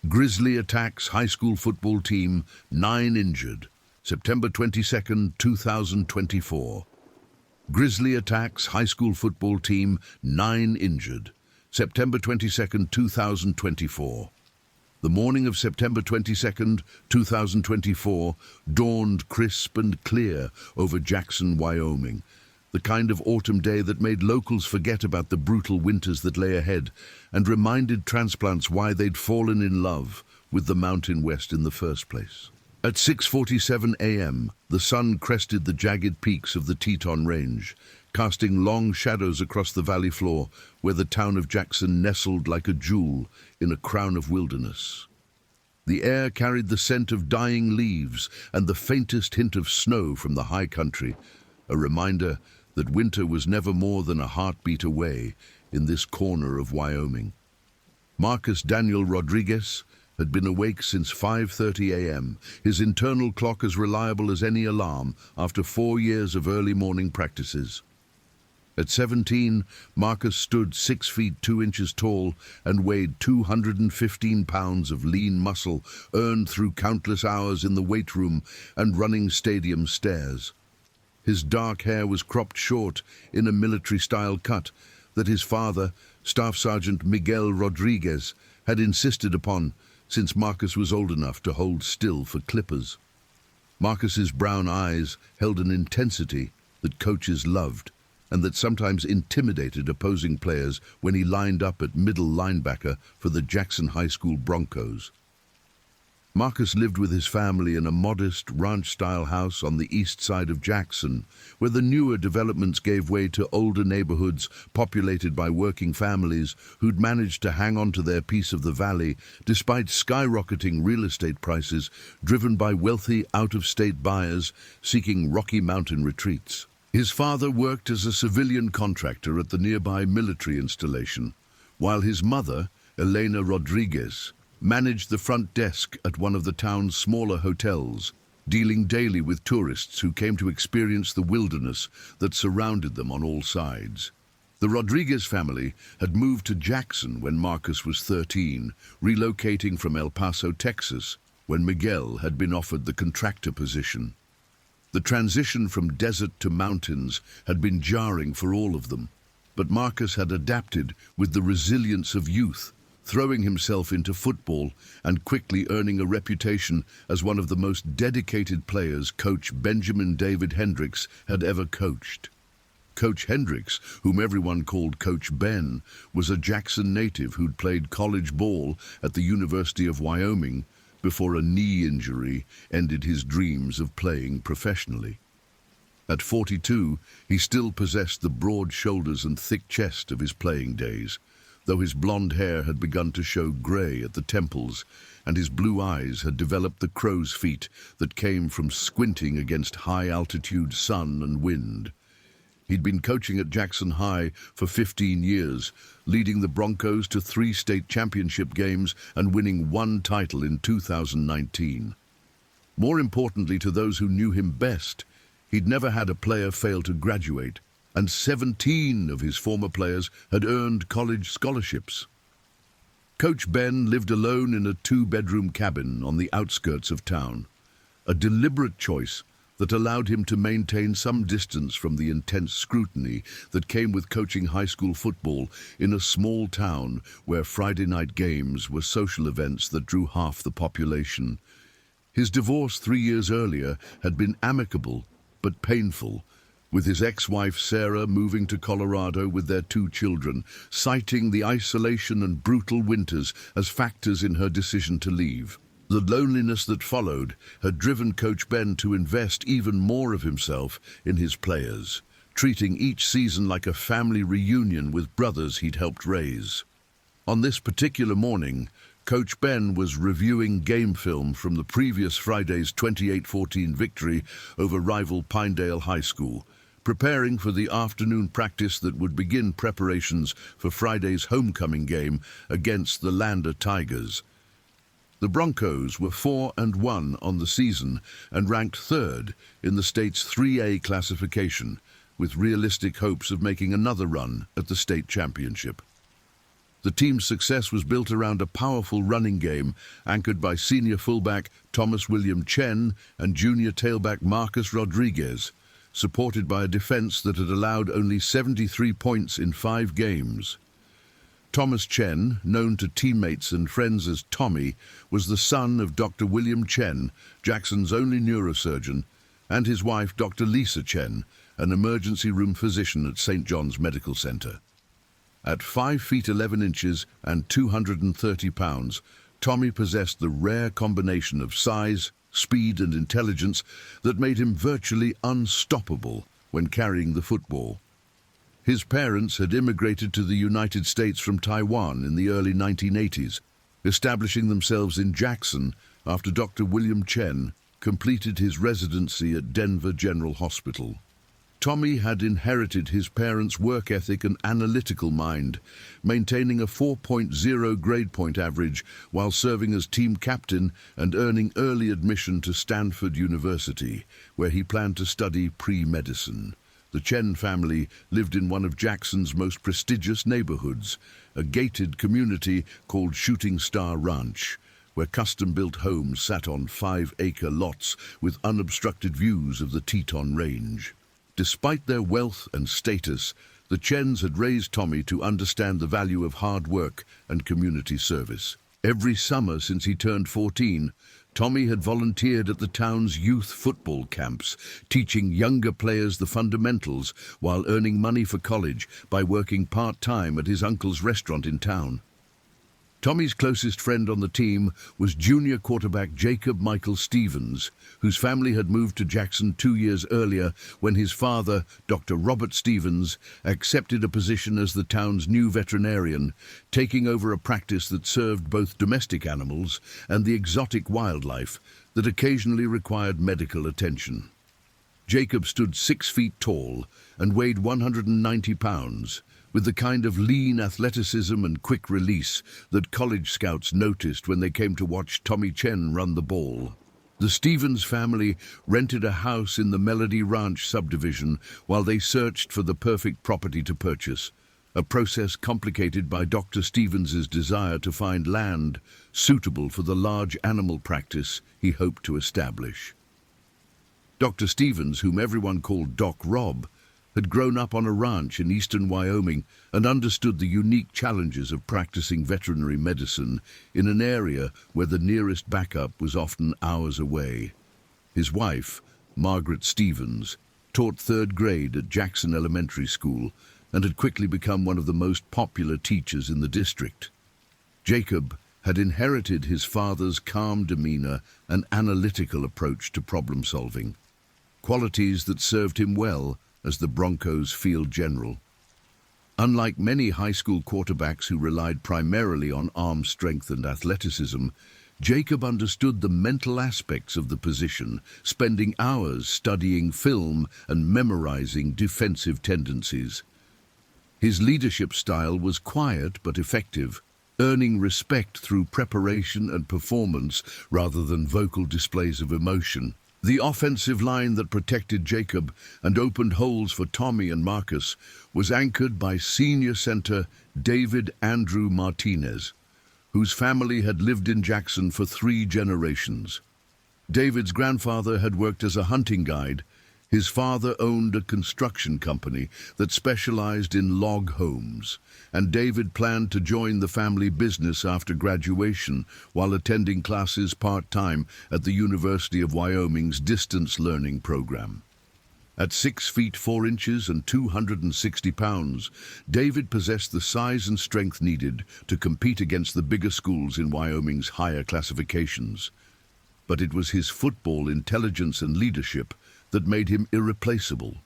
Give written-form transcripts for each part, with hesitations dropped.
Grizzly attacks high school football team, 9 injured. September 22nd, 2024. Grizzly attacks high school football team, 9 injured. September 22nd, 2024. The morning of September 22nd, 2024, dawned crisp and clear over Jackson, Wyoming. The kind of autumn day that made locals forget about the brutal winters that lay ahead and reminded transplants why they'd fallen in love with the Mountain West in the first place. At 6:47 a.m., the sun crested the jagged peaks of the Teton Range, casting long shadows across the valley floor where the town of Jackson nestled like a jewel in a crown of wilderness. The air carried the scent of dying leaves and the faintest hint of snow from the high country, a reminder that winter was never more than a heartbeat away in this corner of Wyoming. Marcus Daniel Rodriguez had been awake since 5:30 a.m., his internal clock as reliable as any alarm after 4 years of early morning practices. At 17, Marcus stood 6 feet 2 inches tall and weighed 215 pounds of lean muscle earned through countless hours in the weight room and running stadium stairs. His dark hair was cropped short in a military-style cut that his father, Staff Sergeant Miguel Rodriguez, had insisted upon since Marcus was old enough to hold still for clippers. Marcus's brown eyes held an intensity that coaches loved and that sometimes intimidated opposing players when he lined up at middle linebacker for the Jackson High School Broncos. Marcus lived with his family in a modest ranch-style house on the east side of Jackson, where the newer developments gave way to older neighborhoods populated by working families who'd managed to hang on to their piece of the valley despite skyrocketing real estate prices driven by wealthy out-of-state buyers seeking Rocky Mountain retreats. His father worked as a civilian contractor at the nearby military installation, while his mother, Elena Rodriguez, managed the front desk at one of the town's smaller hotels, dealing daily with tourists who came to experience the wilderness that surrounded them on all sides. The Rodriguez family had moved to Jackson when Marcus was 13, relocating from El Paso, Texas, when Miguel had been offered the contractor position. The transition from desert to mountains had been jarring for all of them, but Marcus had adapted with the resilience of youth, throwing himself into football and quickly earning a reputation as one of the most dedicated players Coach Benjamin David Hendricks had ever coached. Coach Hendricks, whom everyone called Coach Ben, was a Jackson native who'd played college ball at the University of Wyoming before a knee injury ended his dreams of playing professionally. At 42, he still possessed the broad shoulders and thick chest of his playing days, though his blonde hair had begun to show grey at the temples and his blue eyes had developed the crow's feet that came from squinting against high-altitude sun and wind. He'd been coaching at Jackson High for 15 years, leading the Broncos to 3 state championship games and winning 1 title in 2019. More importantly to those who knew him best, he'd never had a player fail to graduate, and 17 of his former players had earned college scholarships. Coach Ben lived alone in a 2-bedroom cabin on the outskirts of town, a deliberate choice that allowed him to maintain some distance from the intense scrutiny that came with coaching high school football in a small town where Friday night games were social events that drew half the population. His divorce 3 years earlier had been amicable but painful, with his ex-wife Sarah moving to Colorado with their 2 children, citing the isolation and brutal winters as factors in her decision to leave. The loneliness that followed had driven Coach Ben to invest even more of himself in his players, treating each season like a family reunion with brothers he'd helped raise. On this particular morning, Coach Ben was reviewing game film from the previous Friday's 28-14 victory over rival Pinedale High School, preparing for the afternoon practice that would begin preparations for Friday's homecoming game against the Lander Tigers. The Broncos were 4-1 on the season and ranked 3rd in the state's 3A classification, with realistic hopes of making another run at the state championship. The team's success was built around a powerful running game anchored by senior fullback Thomas William Chen and junior tailback Marcus Rodriguez, supported by a defense that had allowed only 73 points in 5 games. Thomas Chen, known to teammates and friends as Tommy, was the son of Dr. William Chen, Jackson's only neurosurgeon, and his wife Dr. Lisa Chen, an emergency room physician at St. John's Medical Center. At 5 feet 11 inches and 230 pounds, Tommy possessed the rare combination of size, speed and intelligence that made him virtually unstoppable when carrying the football. His parents had immigrated to the United States from Taiwan in the early 1980s, establishing themselves in Jackson after Dr. William Chen completed his residency at Denver General Hospital. Tommy had inherited his parents' work ethic and analytical mind, maintaining a 4.0 grade point average while serving as team captain and earning early admission to Stanford University, where he planned to study pre-medicine. The Chen family lived in one of Jackson's most prestigious neighborhoods, a gated community called Shooting Star Ranch, where custom-built homes sat on 5-acre lots with unobstructed views of the Teton Range. Despite their wealth and status, the Chens had raised Tommy to understand the value of hard work and community service. Every summer since he turned 14, Tommy had volunteered at the town's youth football camps, teaching younger players the fundamentals while earning money for college by working part-time at his uncle's restaurant in town. Tommy's closest friend on the team was junior quarterback Jacob Michael Stevens, whose family had moved to Jackson 2 years earlier when his father, Dr. Robert Stevens, accepted a position as the town's new veterinarian, taking over a practice that served both domestic animals and the exotic wildlife that occasionally required medical attention. Jacob stood 6 feet tall and weighed 190 pounds, with the kind of lean athleticism and quick release that college scouts noticed when they came to watch Tommy Chen run the ball. The Stevens family rented a house in the Melody Ranch subdivision while they searched for the perfect property to purchase, a process complicated by Dr. Stevens's desire to find land suitable for the large animal practice he hoped to establish. Dr. Stevens, whom everyone called Doc Rob, had grown up on a ranch in eastern Wyoming and understood the unique challenges of practicing veterinary medicine in an area where the nearest backup was often hours away. His wife, Margaret Stevens, taught 3rd grade at Jackson Elementary School and had quickly become one of the most popular teachers in the district. Jacob had inherited his father's calm demeanor and analytical approach to problem solving, qualities that served him well as the Broncos' field general. Unlike many high school quarterbacks who relied primarily on arm strength and athleticism, Jacob understood the mental aspects of the position, spending hours studying film and memorizing defensive tendencies. His leadership style was quiet but effective, earning respect through preparation and performance rather than vocal displays of emotion. The offensive line that protected Jacob and opened holes for Tommy and Marcus was anchored by senior center David Andrew Martinez, whose family had lived in Jackson for 3 generations. David's grandfather had worked as a hunting guide. His father owned a construction company that specialized in log homes, and David planned to join the family business after graduation while attending classes part-time at the University of Wyoming's distance learning program. At 6 feet 4 inches and 260 pounds, David possessed the size and strength needed to compete against the bigger schools in Wyoming's higher classifications. But it was his football intelligence and leadership that made him irreplaceable.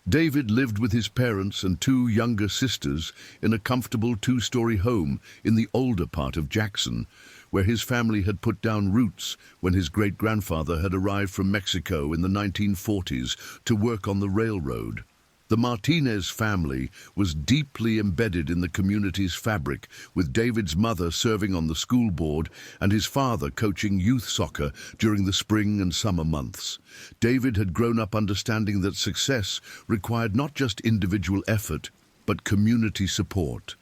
David lived with his parents and 2 younger sisters in a comfortable 2-story home in the older part of Jackson, where his family had put down roots when his great-grandfather had arrived from Mexico in the 1940s to work on the railroad. The Martinez family was deeply embedded in the community's fabric, with David's mother serving on the school board and his father coaching youth soccer during the spring and summer months. David had grown up understanding that success required not just individual effort, but community support.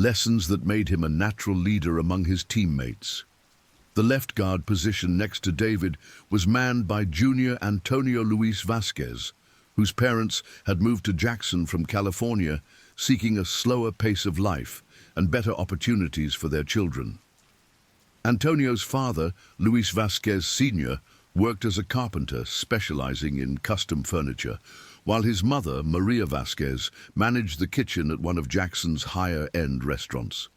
lessons that made him a natural leader among his teammates. The left guard position next to David was manned by junior Antonio Luis Vasquez, whose parents had moved to Jackson from California, seeking a slower pace of life and better opportunities for their children. Antonio's father, Luis Vasquez Sr., worked as a carpenter specializing in custom furniture, while his mother, Maria Vasquez, managed the kitchen at one of Jackson's higher-end restaurants.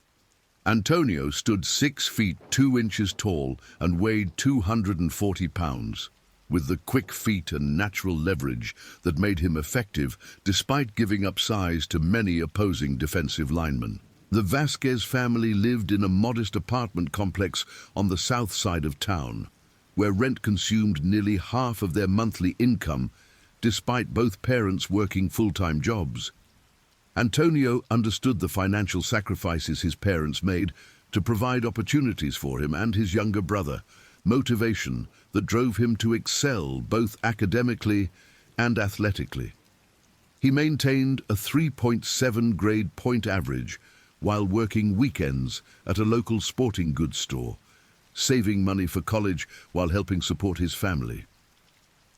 Antonio stood 6 feet 2 inches tall and weighed 240 pounds, with the quick feet and natural leverage that made him effective despite giving up size to many opposing defensive linemen. The Vasquez family lived in a modest apartment complex on the south side of town, where rent consumed nearly half of their monthly income, despite both parents working full-time jobs. Antonio understood the financial sacrifices his parents made to provide opportunities for him and his younger brother, motivation that drove him to excel both academically and athletically. He maintained a 3.7 grade point average while working weekends at a local sporting goods store, saving money for college while helping support his family.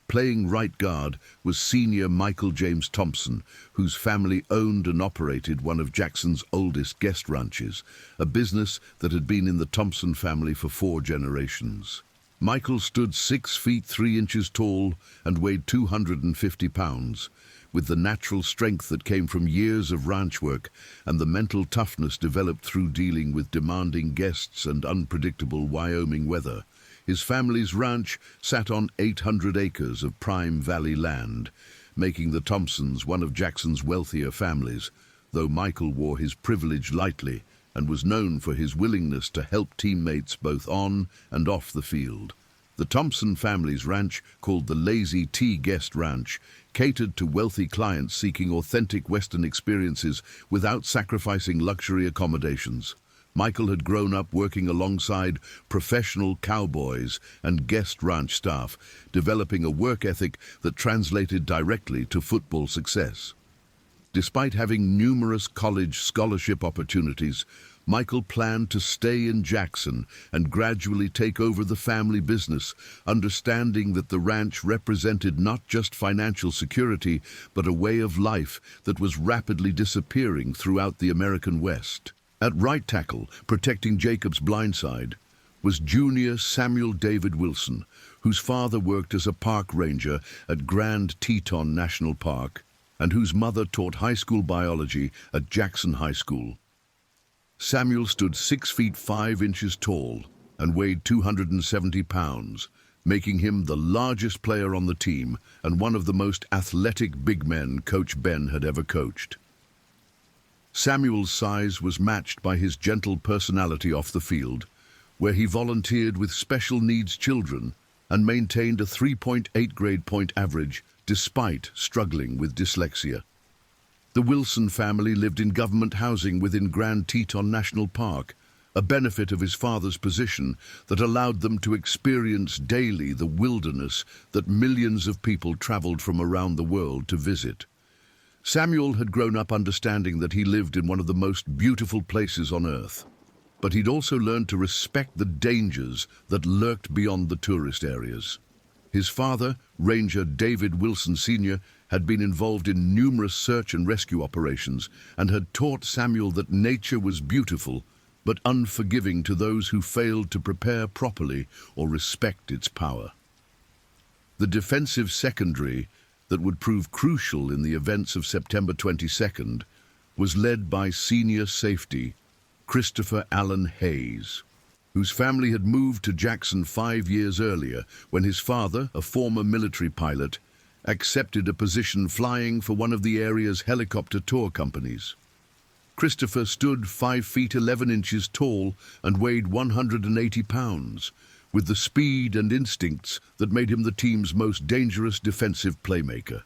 Playing right guard was senior Michael James Thompson, whose family owned and operated one of Jackson's oldest guest ranches, a business that had been in the Thompson family for 4 generations. Michael stood 6 feet 3 inches tall and weighed 250 pounds, with the natural strength that came from years of ranch work and the mental toughness developed through dealing with demanding guests and unpredictable Wyoming weather. His family's ranch sat on 800 acres of prime valley land, making the Thompsons one of Jackson's wealthier families, though Michael wore his privilege lightly and was known for his willingness to help teammates both on and off the field. The Thompson family's ranch, called the Lazy T Guest Ranch, catered to wealthy clients seeking authentic Western experiences without sacrificing luxury accommodations. Michael had grown up working alongside professional cowboys and guest ranch staff, developing a work ethic that translated directly to football success. Despite having numerous college scholarship opportunities, Michael planned to stay in Jackson and gradually take over the family business, understanding that the ranch represented not just financial security, but a way of life that was rapidly disappearing throughout the American West. At right tackle, protecting Jacob's blindside, was junior Samuel David Wilson, whose father worked as a park ranger at Grand Teton National Park and whose mother taught high school biology at Jackson High School. Samuel stood 6 feet 5 inches tall and weighed 270 pounds, making him the largest player on the team and one of the most athletic big men Coach Ben had ever coached. Samuel's size was matched by his gentle personality off the field, where he volunteered with special needs children and maintained a 3.8 grade point average despite struggling with dyslexia. The Wilson family lived in government housing within Grand Teton National Park, a benefit of his father's position that allowed them to experience daily the wilderness that millions of people traveled from around the world to visit. Samuel had grown up understanding that he lived in one of the most beautiful places on earth, but he'd also learned to respect the dangers that lurked beyond the tourist areas. His father, Ranger David Wilson Sr., had been involved in numerous search and rescue operations and had taught Samuel that nature was beautiful but unforgiving to those who failed to prepare properly or respect its power. The defensive secondary that would prove crucial in the events of September 22nd was led by senior safety Christopher Allen Hayes, whose family had moved to Jackson 5 years earlier when his father, a former military pilot, accepted a position flying for one of the area's helicopter tour companies. Christopher stood 5 feet 11 inches tall and weighed 180 pounds, with the speed and instincts that made him the team's most dangerous defensive playmaker.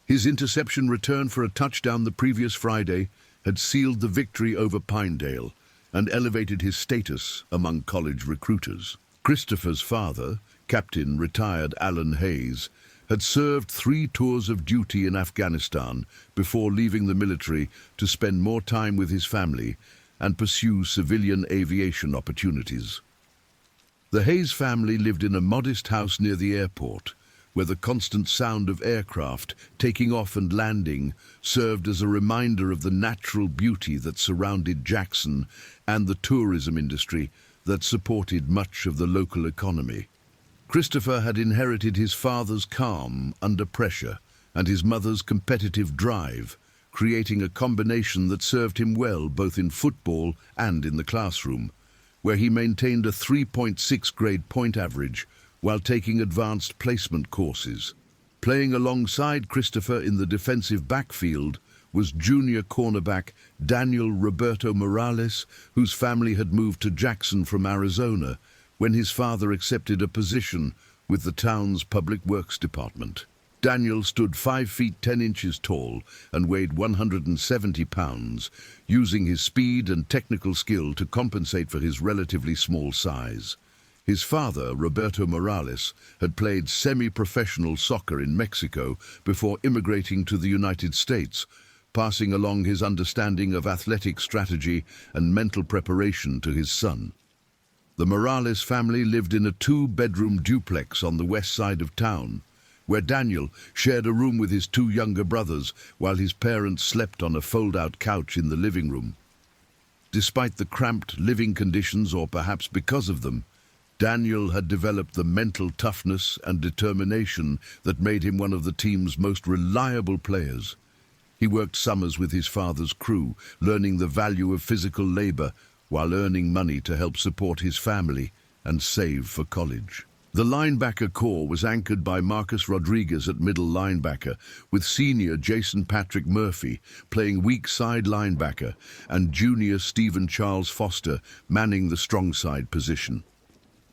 His interception return for a touchdown the previous Friday had sealed the victory over Pinedale and elevated his status among college recruiters. Christopher's father, Captain retired Allen Hayes, had served 3 tours of duty in Afghanistan before leaving the military to spend more time with his family and pursue civilian aviation opportunities. The Hayes family lived in a modest house near the airport, where the constant sound of aircraft taking off and landing served as a reminder of the natural beauty that surrounded Jackson and the tourism industry that supported much of the local economy. Christopher had inherited his father's calm under pressure and his mother's competitive drive, creating a combination that served him well both in football and in the classroom, where he maintained a 3.6 grade point average while taking advanced placement courses. Playing alongside Christopher in the defensive backfield was junior cornerback Daniel Roberto Morales, whose family had moved to Jackson from Arizona when his father accepted a position with the town's public works department. Daniel stood 5 feet 10 inches tall and weighed 170 pounds, using his speed and technical skill to compensate for his relatively small size. His father, Roberto Morales, had played semi-professional soccer in Mexico before immigrating to the United States, passing along his understanding of athletic strategy and mental preparation to his son. The Morales family lived in a 2-bedroom duplex on the west side of town, where Daniel shared a room with his 2 younger brothers while his parents slept on a fold-out couch in the living room. Despite the cramped living conditions, or perhaps because of them, Daniel had developed the mental toughness and determination that made him one of the team's most reliable players. He worked summers with his father's crew, learning the value of physical labor while earning money to help support his family and save for college. The linebacker core was anchored by Marcus Rodriguez at middle linebacker, with senior Jason Patrick Murphy playing weak side linebacker and junior Stephen Charles Foster manning the strong side position.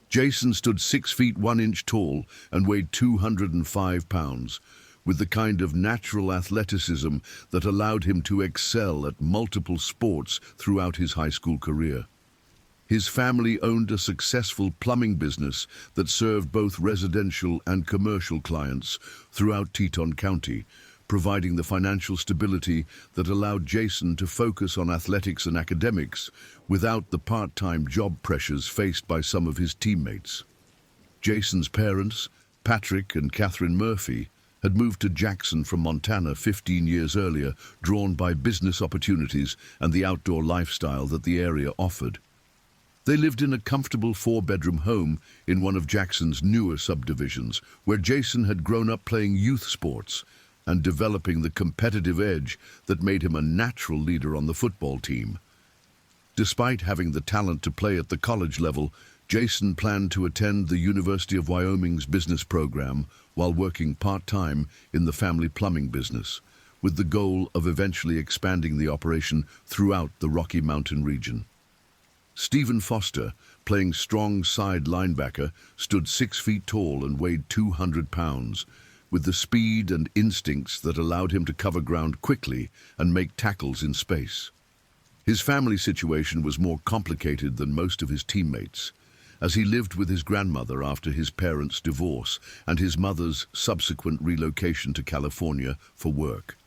Jason stood 6 feet 1 inch tall and weighed 205 pounds, with the kind of natural athleticism that allowed him to excel at multiple sports throughout his high school career. His family owned a successful plumbing business that served both residential and commercial clients throughout Teton County, providing the financial stability that allowed Jason to focus on athletics and academics without the part-time job pressures faced by some of his teammates. Jason's parents, Patrick and Catherine Murphy, had moved to Jackson from Montana 15 years earlier, drawn by business opportunities and the outdoor lifestyle that the area offered. They lived in a comfortable 4-bedroom home in one of Jackson's newer subdivisions, where Jason had grown up playing youth sports and developing the competitive edge that made him a natural leader on the football team. Despite having the talent to play at the college level, Jason planned to attend the University of Wyoming's business program while working part-time in the family plumbing business, with the goal of eventually expanding the operation throughout the Rocky Mountain region. Stephen Foster, playing strong side linebacker, stood 6 feet tall and weighed 200 pounds, with the speed and instincts that allowed him to cover ground quickly and make tackles in space. His family situation was more complicated than most of his teammates, as he lived with his grandmother after his parents' divorce and his mother's subsequent relocation to California for work.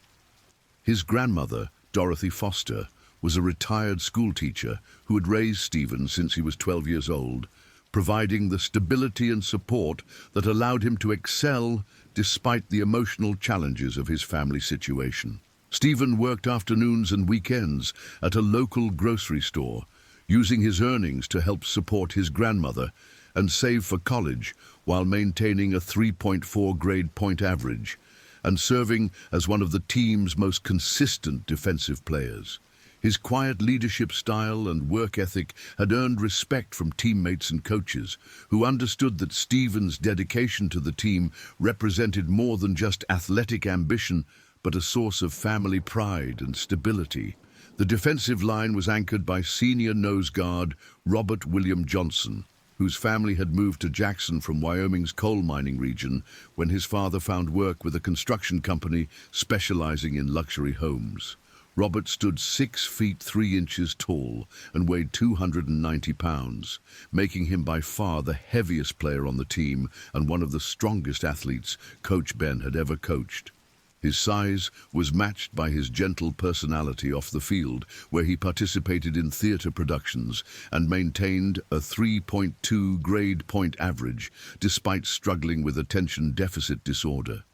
His grandmother, Dorothy Foster, was a retired schoolteacher who had raised Stephen since he was 12 years old, providing the stability and support that allowed him to excel despite the emotional challenges of his family situation. Stephen worked afternoons and weekends at a local grocery store, using his earnings to help support his grandmother and save for college while maintaining a 3.4 grade point average and serving as one of the team's most consistent defensive players. His quiet leadership style and work ethic had earned respect from teammates and coaches, who understood that Stephen's dedication to the team represented more than just athletic ambition, but a source of family pride and stability. The defensive line was anchored by senior nose guard Robert William Johnson, whose family had moved to Jackson from Wyoming's coal mining region when his father found work with a construction company specializing in luxury homes. Robert stood 6 feet 3 inches tall and weighed 290 pounds, making him by far the heaviest player on the team and one of the strongest athletes Coach Ben had ever coached. His size was matched by his gentle personality off the field, where he participated in theatre productions and maintained a 3.2 grade point average despite struggling with attention deficit disorder.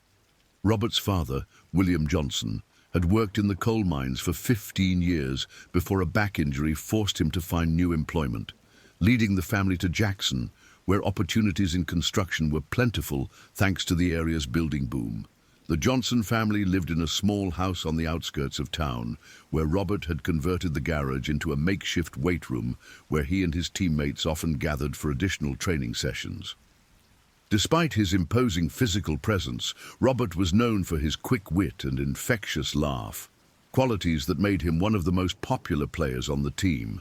Robert's father, William Johnson, had worked in the coal mines for 15 years before a back injury forced him to find new employment, leading the family to Jackson, where opportunities in construction were plentiful thanks to the area's building boom. The Johnson family lived in a small house on the outskirts of town, where Robert had converted the garage into a makeshift weight room where he and his teammates often gathered for additional training sessions. Despite his imposing physical presence, Robert was known for his quick wit and infectious laugh, qualities that made him one of the most popular players on the team.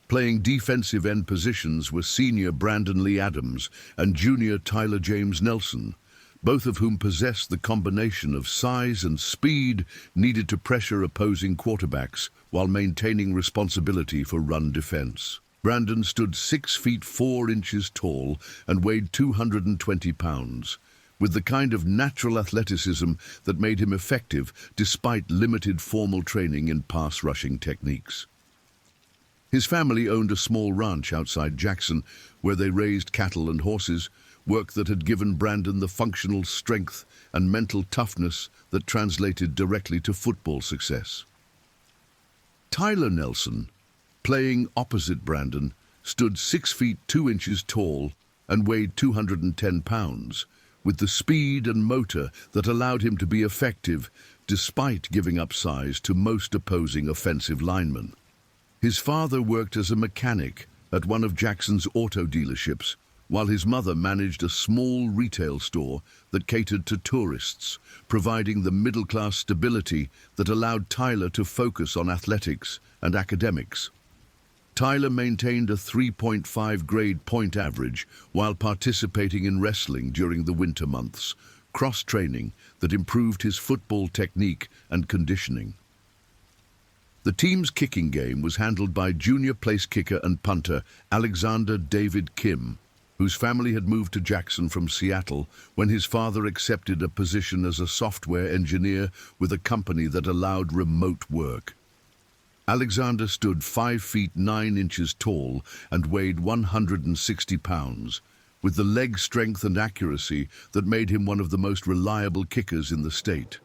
Playing defensive end positions were senior Brandon Lee Adams and junior Tyler James Nelson, both of whom possessed the combination of size and speed needed to pressure opposing quarterbacks while maintaining responsibility for run defense. Brandon stood 6 feet 4 inches tall and weighed 220 pounds, with the kind of natural athleticism that made him effective despite limited formal training in pass rushing techniques. His family owned a small ranch outside Jackson where they raised cattle and horses, work that had given Brandon the functional strength and mental toughness that translated directly to football success. Tyler Nelson, playing opposite Brandon, stood 6 feet 2 inches tall and weighed 210 pounds, with the speed and motor that allowed him to be effective despite giving up size to most opposing offensive linemen. His father worked as a mechanic at one of Jackson's auto dealerships, while his mother managed a small retail store that catered to tourists, providing the middle-class stability that allowed Tyler to focus on athletics and academics. Tyler maintained a 3.5 grade point average while participating in wrestling during the winter months, cross-training that improved his football technique and conditioning. The team's kicking game was handled by junior place kicker and punter Alexander David Kim, whose family had moved to Jackson from Seattle when his father accepted a position as a software engineer with a company that allowed remote work. Alexander stood 5 feet 9 inches tall and weighed 160 pounds, with the leg strength and accuracy that made him one of the most reliable kickers in the state.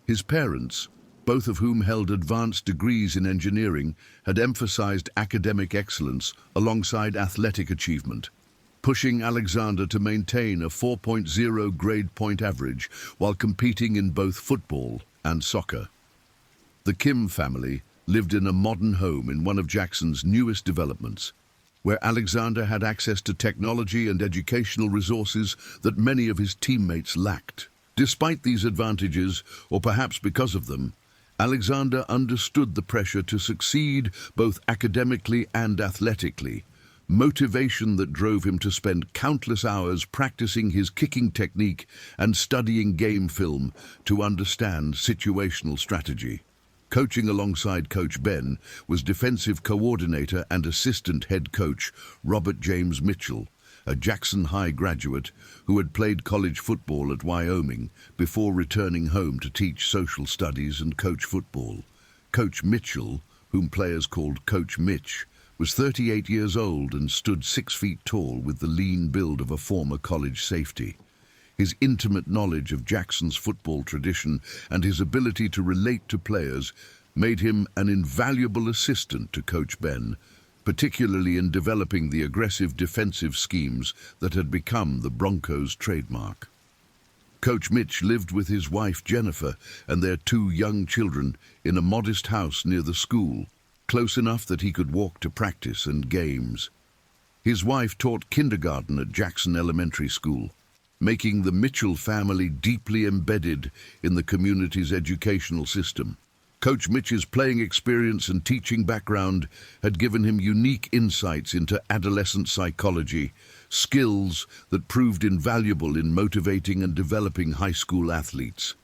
His parents, both of whom held advanced degrees in engineering, had emphasized academic excellence alongside athletic achievement, pushing Alexander to maintain a 4.0 grade point average while competing in both football and soccer. The Kim family lived in a modern home in one of Jackson's newest developments, where Alexander had access to technology and educational resources that many of his teammates lacked. Despite these advantages, or perhaps because of them, Alexander understood the pressure to succeed both academically and athletically, motivation that drove him to spend countless hours practicing his kicking technique and studying game film to understand situational strategy. Coaching alongside Coach Ben was defensive coordinator and assistant head coach Robert James Mitchell, a Jackson High graduate who had played college football at Wyoming before returning home to teach social studies and coach football. Coach Mitchell, whom players called Coach Mitch, was 38 years old and stood 6 feet tall with the lean build of a former college safety. His intimate knowledge of Jackson's football tradition and his ability to relate to players made him an invaluable assistant to Coach Ben, particularly in developing the aggressive defensive schemes that had become the Broncos' trademark. Coach Mitch lived with his wife Jennifer and their 2 young children in a modest house near the school, close enough that he could walk to practice and games. His wife taught kindergarten at Jackson Elementary School, making the Mitchell family deeply embedded in the community's educational system. Coach Mitch's playing experience and teaching background had given him unique insights into adolescent psychology, skills that proved invaluable in motivating and developing high school athletes.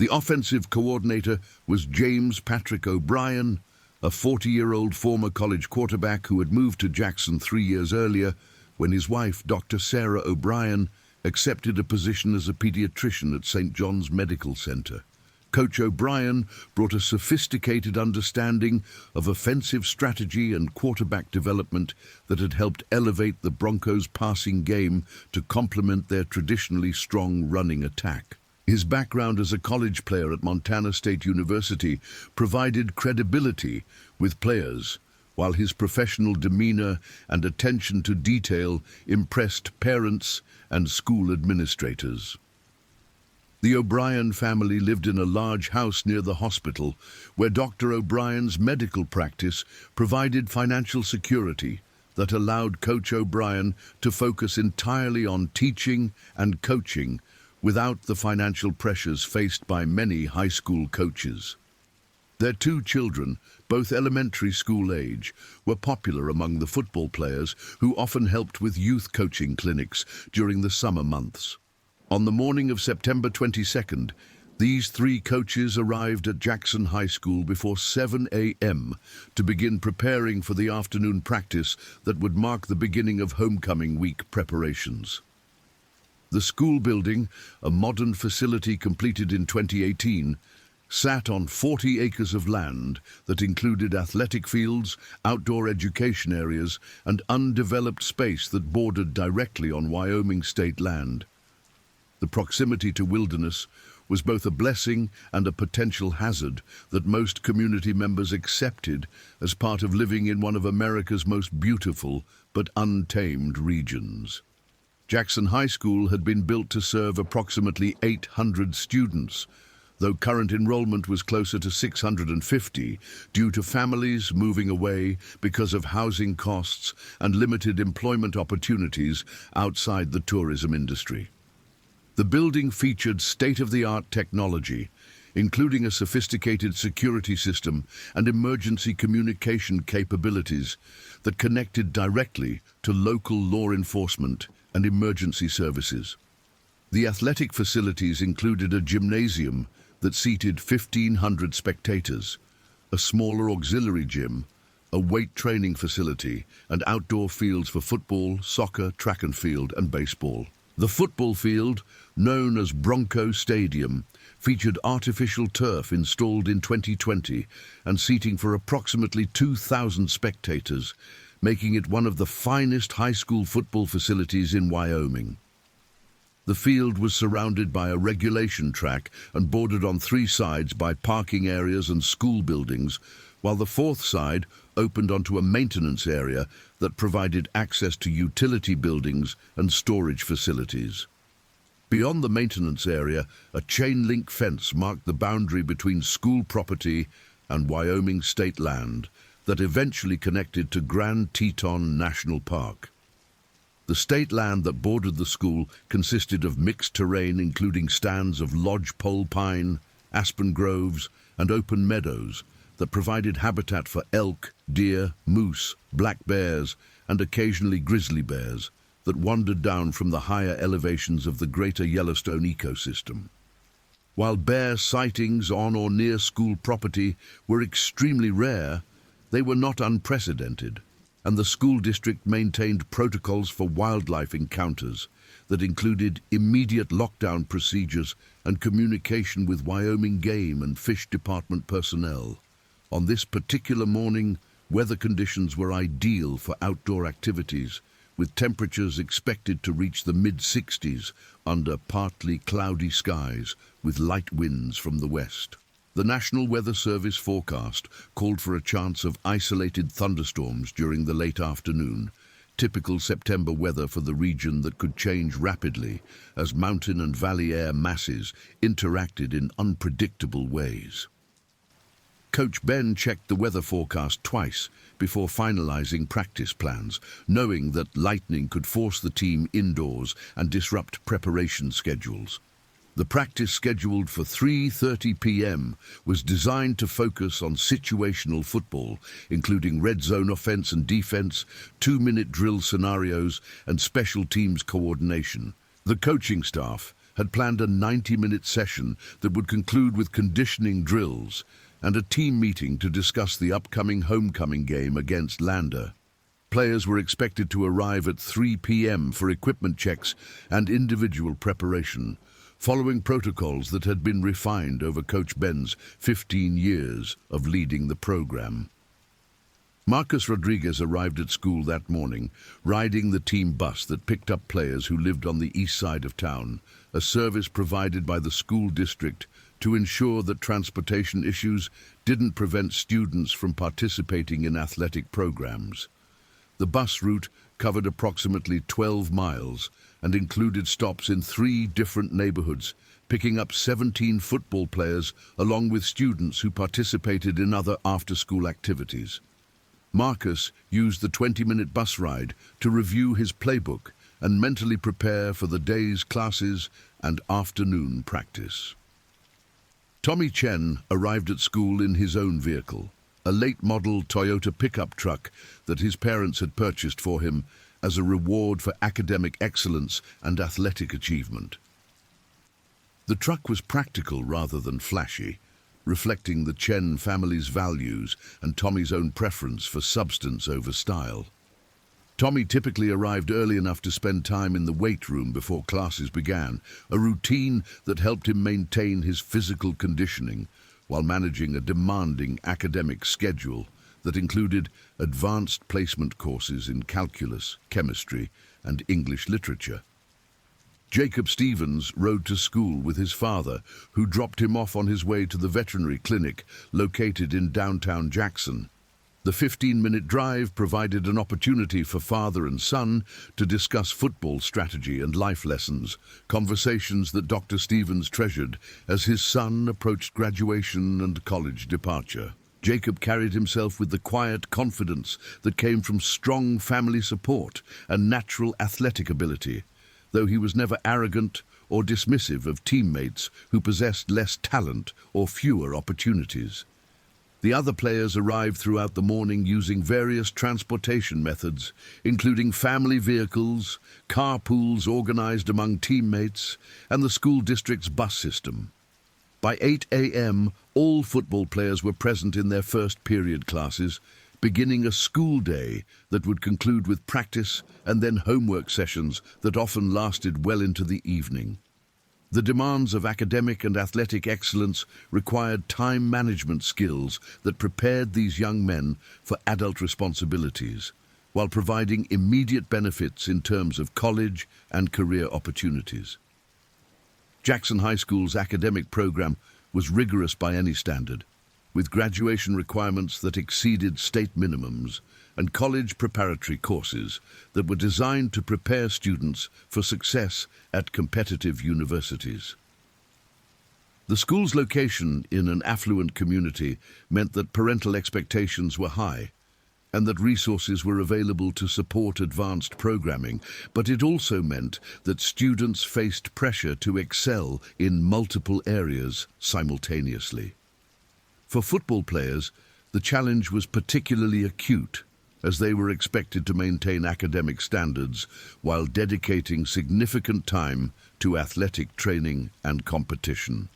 The offensive coordinator was James Patrick O'Brien, a 40-year-old former college quarterback who had moved to Jackson 3 years earlier when his wife, Dr. Sarah O'Brien, accepted a position as a pediatrician at St. John's Medical Center. Coach O'Brien brought a sophisticated understanding of offensive strategy and quarterback development that had helped elevate the Broncos' passing game to complement their traditionally strong running attack. His background as a college player at Montana State University provided credibility with players, while his professional demeanor and attention to detail impressed parents and school administrators. The O'Brien family lived in a large house near the hospital, where Dr. O'Brien's medical practice provided financial security that allowed Coach O'Brien to focus entirely on teaching and coaching without the financial pressures faced by many high school coaches. Their 2 children, both elementary school age, were popular among the football players who often helped with youth coaching clinics during the summer months. On the morning of September 22nd, these 3 coaches arrived at Jackson High School before 7 a.m. to begin preparing for the afternoon practice that would mark the beginning of homecoming week preparations. The school building, a modern facility completed in 2018, sat on 40 acres of land that included athletic fields, outdoor education areas, and undeveloped space that bordered directly on Wyoming state land. The proximity to wilderness was both a blessing and a potential hazard that most community members accepted as part of living in one of America's most beautiful but untamed regions. Jackson High School had been built to serve approximately 800 students, though current enrollment was closer to 650 due to families moving away because of housing costs and limited employment opportunities outside the tourism industry. The building featured state-of-the-art technology, including a sophisticated security system and emergency communication capabilities that connected directly to local law enforcement and emergency services. The athletic facilities included a gymnasium that seated 1,500 spectators, a smaller auxiliary gym, a weight training facility, and outdoor fields for football, soccer, track and field, and baseball. The football field, known as Bronco Stadium, featured artificial turf installed in 2020 and seating for approximately 2,000 spectators, making it one of the finest high school football facilities in Wyoming. The field was surrounded by a regulation track and bordered on 3 sides by parking areas and school buildings, while the 4th side opened onto a maintenance area that provided access to utility buildings and storage facilities. Beyond the maintenance area, a chain-link fence marked the boundary between school property and Wyoming state land that eventually connected to Grand Teton National Park. The state land that bordered the school consisted of mixed terrain including stands of lodgepole pine, aspen groves, and open meadows that provided habitat for elk, deer, moose, black bears, and occasionally grizzly bears that wandered down from the higher elevations of the greater Yellowstone ecosystem. While bear sightings on or near school property were extremely rare, they were not unprecedented, and the school district maintained protocols for wildlife encounters that included immediate lockdown procedures and communication with Wyoming Game and Fish Department personnel. On this particular morning, weather conditions were ideal for outdoor activities, with temperatures expected to reach the mid-60s under partly cloudy skies with light winds from the west. The National Weather Service forecast called for a chance of isolated thunderstorms during the late afternoon, typical September weather for the region that could change rapidly as mountain and valley air masses interacted in unpredictable ways. Coach Ben checked the weather forecast twice before finalizing practice plans, knowing that lightning could force the team indoors and disrupt preparation schedules. The practice scheduled for 3:30 p.m. was designed to focus on situational football, including red zone offense and defense, 2-minute drill scenarios, and special teams coordination. The coaching staff had planned a 90-minute session that would conclude with conditioning drills and a team meeting to discuss the upcoming homecoming game against Lander. Players were expected to arrive at 3 p.m. for equipment checks and individual preparation, following protocols that had been refined over Coach Ben's 15 years of leading the program. Marcus Rodriguez arrived at school that morning, riding the team bus that picked up players who lived on the east side of town, a service provided by the school district to ensure that transportation issues didn't prevent students from participating in athletic programs. The bus route covered approximately 12 miles and included stops in 3 different neighborhoods, picking up 17 football players along with students who participated in other after-school activities. Marcus used the 20-minute bus ride to review his playbook and mentally prepare for the day's classes and afternoon practice. Tommy Chen arrived at school in his own vehicle, a late-model Toyota pickup truck that his parents had purchased for him as a reward for academic excellence and athletic achievement. The truck was practical rather than flashy, reflecting the Chen family's values and Tommy's own preference for substance over style. Tommy typically arrived early enough to spend time in the weight room before classes began, a routine that helped him maintain his physical conditioning while managing a demanding academic schedule that included advanced placement courses in calculus, chemistry, and English literature. Jacob Stevens rode to school with his father, who dropped him off on his way to the veterinary clinic located in downtown Jackson. The 15-minute drive provided an opportunity for father and son to discuss football strategy and life lessons, conversations that Dr. Stevens treasured as his son approached graduation and college departure. Jacob carried himself with the quiet confidence that came from strong family support and natural athletic ability, though he was never arrogant or dismissive of teammates who possessed less talent or fewer opportunities. The other players arrived throughout the morning using various transportation methods, including family vehicles, carpools organized among teammates, and the school district's bus system. By 8 a.m., all football players were present in their first period classes, beginning a school day that would conclude with practice and then homework sessions that often lasted well into the evening. The demands of academic and athletic excellence required time management skills that prepared these young men for adult responsibilities, while providing immediate benefits in terms of college and career opportunities. Jackson High School's academic program was rigorous by any standard, with graduation requirements that exceeded state minimums and college preparatory courses that were designed to prepare students for success at competitive universities. The school's location in an affluent community meant that parental expectations were high and that resources were available to support advanced programming, but it also meant that students faced pressure to excel in multiple areas simultaneously. For football players, the challenge was particularly acute, as they were expected to maintain academic standards while dedicating significant time to athletic training and competition.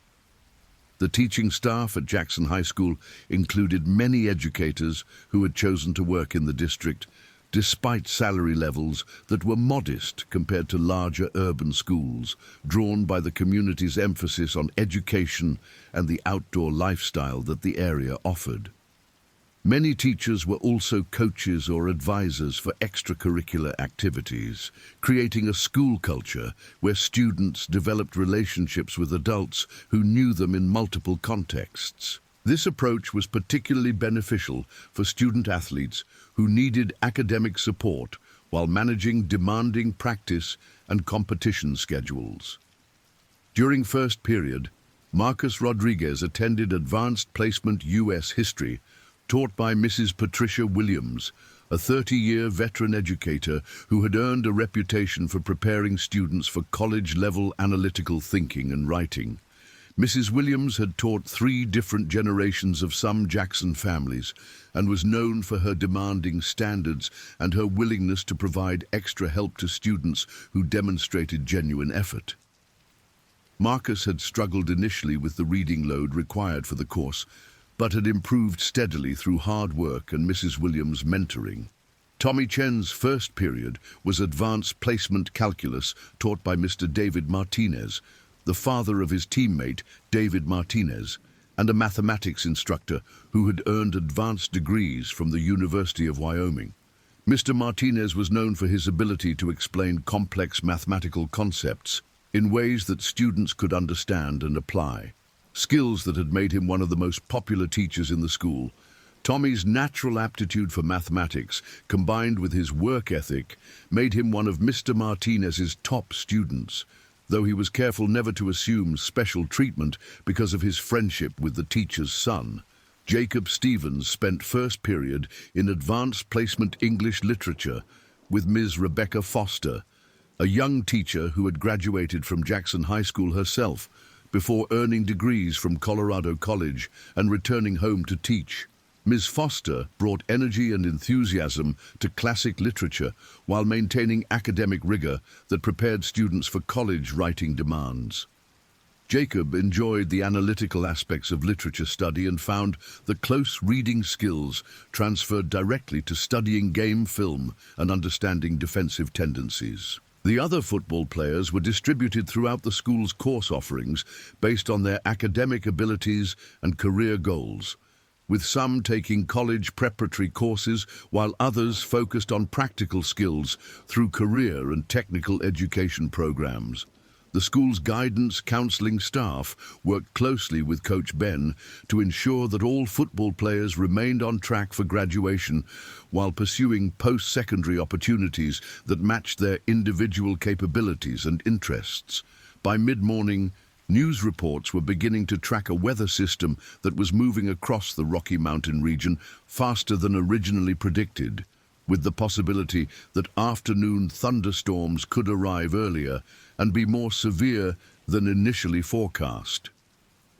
The teaching staff at Jackson High School included many educators who had chosen to work in the district, despite salary levels that were modest compared to larger urban schools, drawn by the community's emphasis on education and the outdoor lifestyle that the area offered. Many teachers were also coaches or advisors for extracurricular activities, creating a school culture where students developed relationships with adults who knew them in multiple contexts. This approach was particularly beneficial for student athletes who needed academic support while managing demanding practice and competition schedules. During first period, Marcus Rodriguez attended Advanced Placement U.S. History, taught by Mrs. Patricia Williams, a 30-year veteran educator who had earned a reputation for preparing students for college-level analytical thinking and writing. Mrs. Williams had taught 3 different generations of some Jackson families and was known for her demanding standards and her willingness to provide extra help to students who demonstrated genuine effort. Marcus had struggled initially with the reading load required for the course, but had improved steadily through hard work and Mrs. Williams' mentoring. Tommy Chen's first period was advanced placement calculus taught by Mr. David Martinez, the father of his teammate David Martinez, and a mathematics instructor who had earned advanced degrees from the University of Wyoming. Mr. Martinez was known for his ability to explain complex mathematical concepts in ways that students could understand and apply, skills that had made him one of the most popular teachers in the school. Tommy's natural aptitude for mathematics, combined with his work ethic, made him one of Mr. Martinez's top students, though he was careful never to assume special treatment because of his friendship with the teacher's son. Jacob Stevens spent first period in Advanced Placement English Literature with Ms. Rebecca Foster, a young teacher who had graduated from Jackson High School herself before earning degrees from Colorado College and returning home to teach. Ms. Foster brought energy and enthusiasm to classic literature while maintaining academic rigor that prepared students for college writing demands. Jacob enjoyed the analytical aspects of literature study and found that close reading skills transferred directly to studying game film and understanding defensive tendencies. The other football players were distributed throughout the school's course offerings based on their academic abilities and career goals, with some taking college preparatory courses while others focused on practical skills through career and technical education programs. The school's guidance counseling staff worked closely with Coach Ben to ensure that all football players remained on track for graduation while pursuing post-secondary opportunities that matched their individual capabilities and interests. By mid-morning, news reports were beginning to track a weather system that was moving across the Rocky Mountain region faster than originally predicted, with the possibility that afternoon thunderstorms could arrive earlier and be more severe than initially forecast.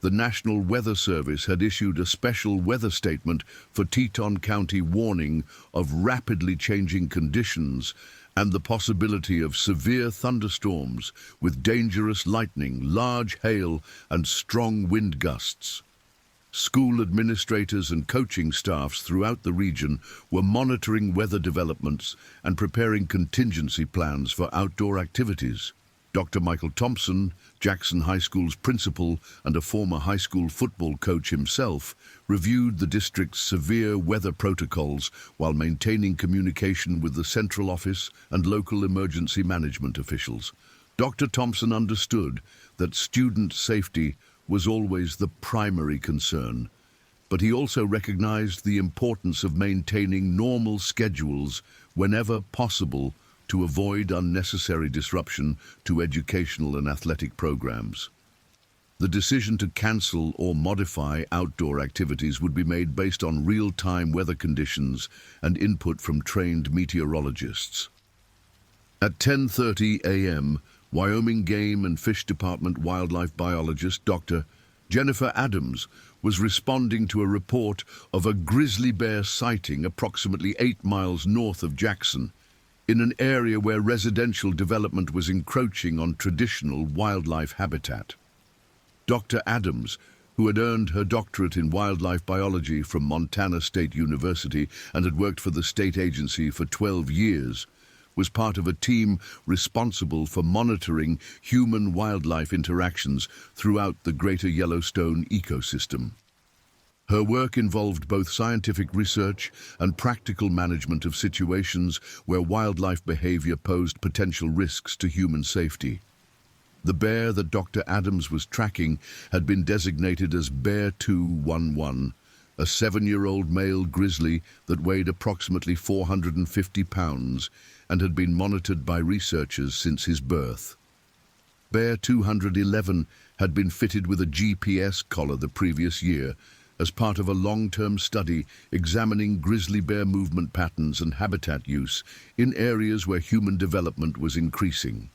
The National Weather Service had issued a special weather statement for Teton County warning of rapidly changing conditions and the possibility of severe thunderstorms with dangerous lightning, large hail, and strong wind gusts. School administrators and coaching staffs throughout the region were monitoring weather developments and preparing contingency plans for outdoor activities. Dr. Michael Thompson, Jackson High School's principal and a former high school football coach himself, reviewed the district's severe weather protocols while maintaining communication with the central office and local emergency management officials. Dr. Thompson understood that student safety was always the primary concern, but he also recognized the importance of maintaining normal schedules whenever possible to avoid unnecessary disruption to educational and athletic programs. The decision to cancel or modify outdoor activities would be made based on real-time weather conditions and input from trained meteorologists. At 10:30 a.m., Wyoming Game and Fish Department wildlife biologist Dr. Jennifer Adams was responding to a report of a grizzly bear sighting approximately 8 miles north of Jackson, in an area where residential development was encroaching on traditional wildlife habitat. Dr. Adams, who had earned her doctorate in wildlife biology from Montana State University and had worked for the state agency for 12 years, was part of a team responsible for monitoring human-wildlife interactions throughout the Greater Yellowstone ecosystem. Her work involved both scientific research and practical management of situations where wildlife behavior posed potential risks to human safety. The bear that Dr. Adams was tracking had been designated as Bear 211, a 7-year-old male grizzly that weighed approximately 450 pounds and had been monitored by researchers since his birth. Bear 211 had been fitted with a GPS collar the previous year as part of a long-term study examining grizzly bear movement patterns and habitat use in areas where human development was increasing.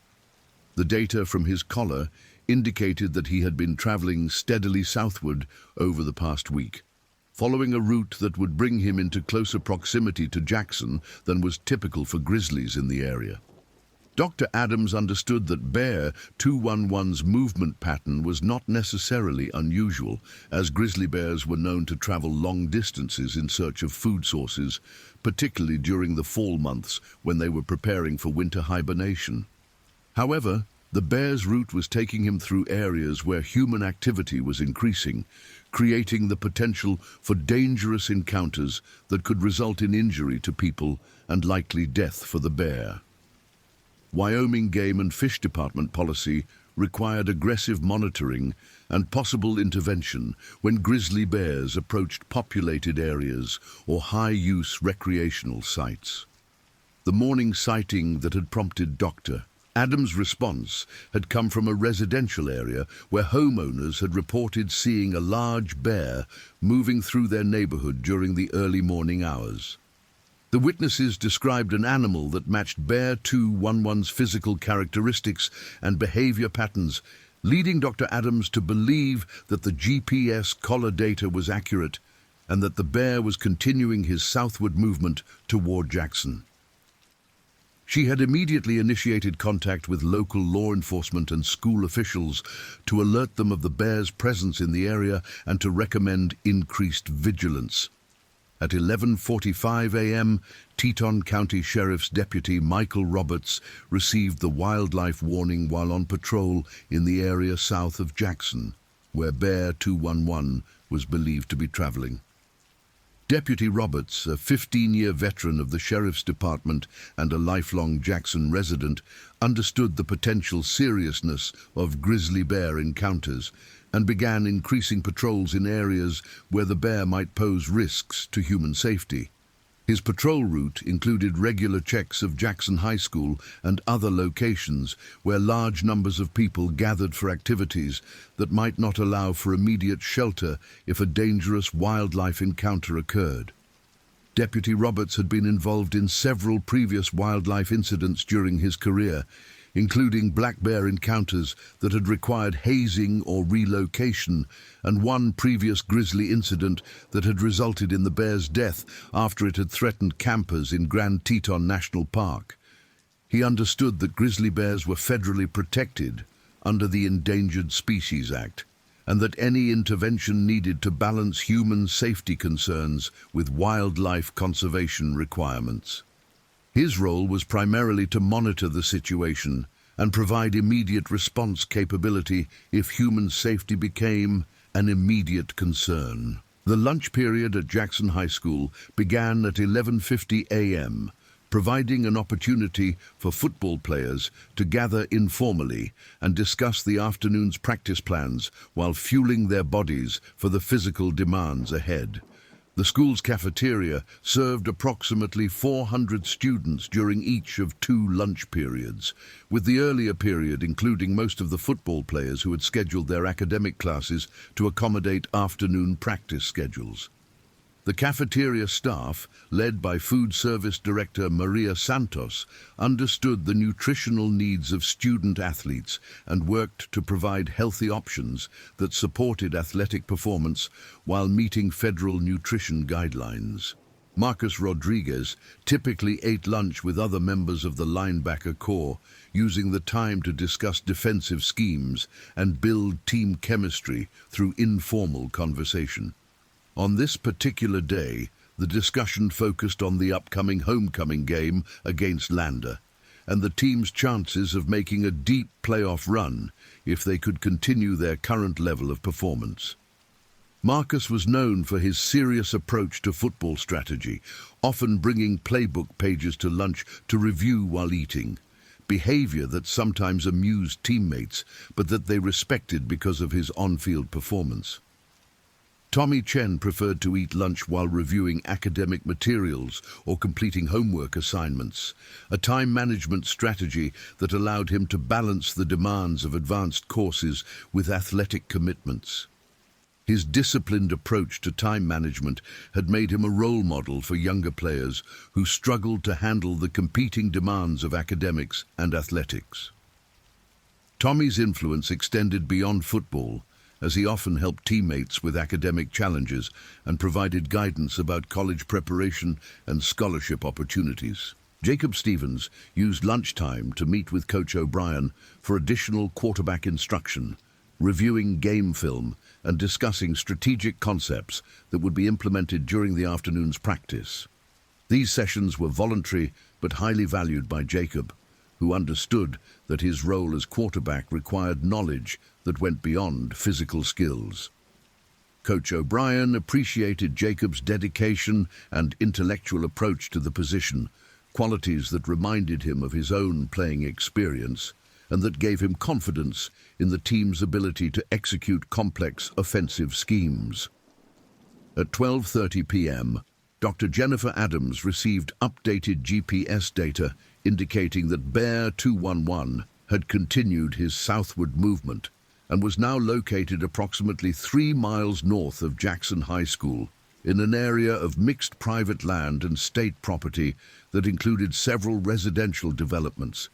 The data from his collar indicated that he had been traveling steadily southward over the past week, following a route that would bring him into closer proximity to Jackson than was typical for grizzlies in the area. Dr. Adams understood that Bear 211's movement pattern was not necessarily unusual, as grizzly bears were known to travel long distances in search of food sources, particularly during the fall months when they were preparing for winter hibernation. However, the bear's route was taking him through areas where human activity was increasing, creating the potential for dangerous encounters that could result in injury to people and likely death for the bear. Wyoming Game and Fish Department policy required aggressive monitoring and possible intervention when grizzly bears approached populated areas or high-use recreational sites. The morning sighting that had prompted Dr. Adams' response had come from a residential area where homeowners had reported seeing a large bear moving through their neighborhood during the early morning hours. The witnesses described an animal that matched Bear 211's physical characteristics and behavior patterns, leading Dr. Adams to believe that the GPS collar data was accurate and that the bear was continuing his southward movement toward Jackson. She had immediately initiated contact with local law enforcement and school officials to alert them of the bear's presence in the area and to recommend increased vigilance. At 11:45 a.m., Teton County Sheriff's Deputy Michael Roberts received the wildlife warning while on patrol in the area south of Jackson, where Bear 211 was believed to be traveling. Deputy Roberts, a 15-year veteran of the Sheriff's Department and a lifelong Jackson resident, understood the potential seriousness of grizzly bear encounters and began increasing patrols in areas where the bear might pose risks to human safety. His patrol route included regular checks of Jackson High School and other locations where large numbers of people gathered for activities that might not allow for immediate shelter if a dangerous wildlife encounter occurred. Deputy Roberts had been involved in several previous wildlife incidents during his career, including black bear encounters that had required hazing or relocation, and one previous grizzly incident that had resulted in the bear's death after it had threatened campers in Grand Teton National Park. He understood that grizzly bears were federally protected under the Endangered Species Act, and that any intervention needed to balance human safety concerns with wildlife conservation requirements. His role was primarily to monitor the situation and provide immediate response capability if human safety became an immediate concern. The lunch period at Jackson High School began at 11:50 a.m., providing an opportunity for football players to gather informally and discuss the afternoon's practice plans while fueling their bodies for the physical demands ahead. The school's cafeteria served approximately 400 students during each of 2 lunch periods, with the earlier period including most of the football players who had scheduled their academic classes to accommodate afternoon practice schedules. The cafeteria staff, led by Food Service Director Maria Santos, understood the nutritional needs of student athletes and worked to provide healthy options that supported athletic performance while meeting federal nutrition guidelines. Marcus Rodriguez typically ate lunch with other members of the linebacker corps, using the time to discuss defensive schemes and build team chemistry through informal conversation. On this particular day, the discussion focused on the upcoming homecoming game against Lander and the team's chances of making a deep playoff run if they could continue their current level of performance. Marcus was known for his serious approach to football strategy, often bringing playbook pages to lunch to review while eating, behavior that sometimes amused teammates but that they respected because of his on-field performance. Tommy Chen preferred to eat lunch while reviewing academic materials or completing homework assignments, a time management strategy that allowed him to balance the demands of advanced courses with athletic commitments. His disciplined approach to time management had made him a role model for younger players who struggled to handle the competing demands of academics and athletics. Tommy's influence extended beyond football, as he often helped teammates with academic challenges and provided guidance about college preparation and scholarship opportunities. Jacob Stevens used lunchtime to meet with Coach O'Brien for additional quarterback instruction, reviewing game film and discussing strategic concepts that would be implemented during the afternoon's practice. These sessions were voluntary but highly valued by Jacob, who understood that his role as quarterback required knowledge that went beyond physical skills. Coach O'Brien appreciated Jacob's dedication and intellectual approach to the position, qualities that reminded him of his own playing experience and that gave him confidence in the team's ability to execute complex offensive schemes. At 12:30 p.m., Dr. Jennifer Adams received updated GPS data indicating that Bear 211 had continued his southward movement and was now located approximately 3 miles north of Jackson High School, in an area of mixed private land and state property that included several residential developments.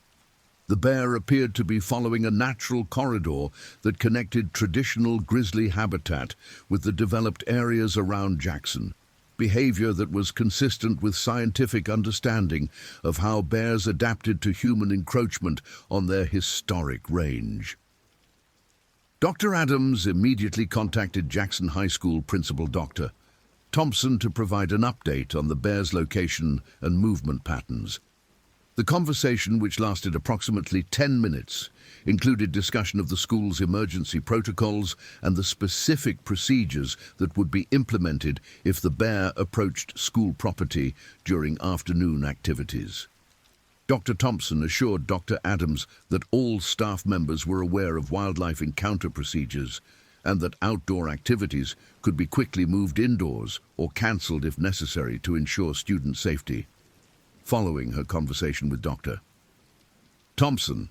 The bear appeared to be following a natural corridor that connected traditional grizzly habitat with the developed areas around Jackson, behavior that was consistent with scientific understanding of how bears adapted to human encroachment on their historic range. Dr. Adams immediately contacted Jackson High School Principal Dr. Thompson to provide an update on the bear's location and movement patterns. The conversation, which lasted approximately 10 minutes, included discussion of the school's emergency protocols and the specific procedures that would be implemented if the bear approached school property during afternoon activities. Dr. Thompson assured Dr. Adams that all staff members were aware of wildlife encounter procedures and that outdoor activities could be quickly moved indoors or cancelled if necessary to ensure student safety. Following her conversation with Dr. Thompson,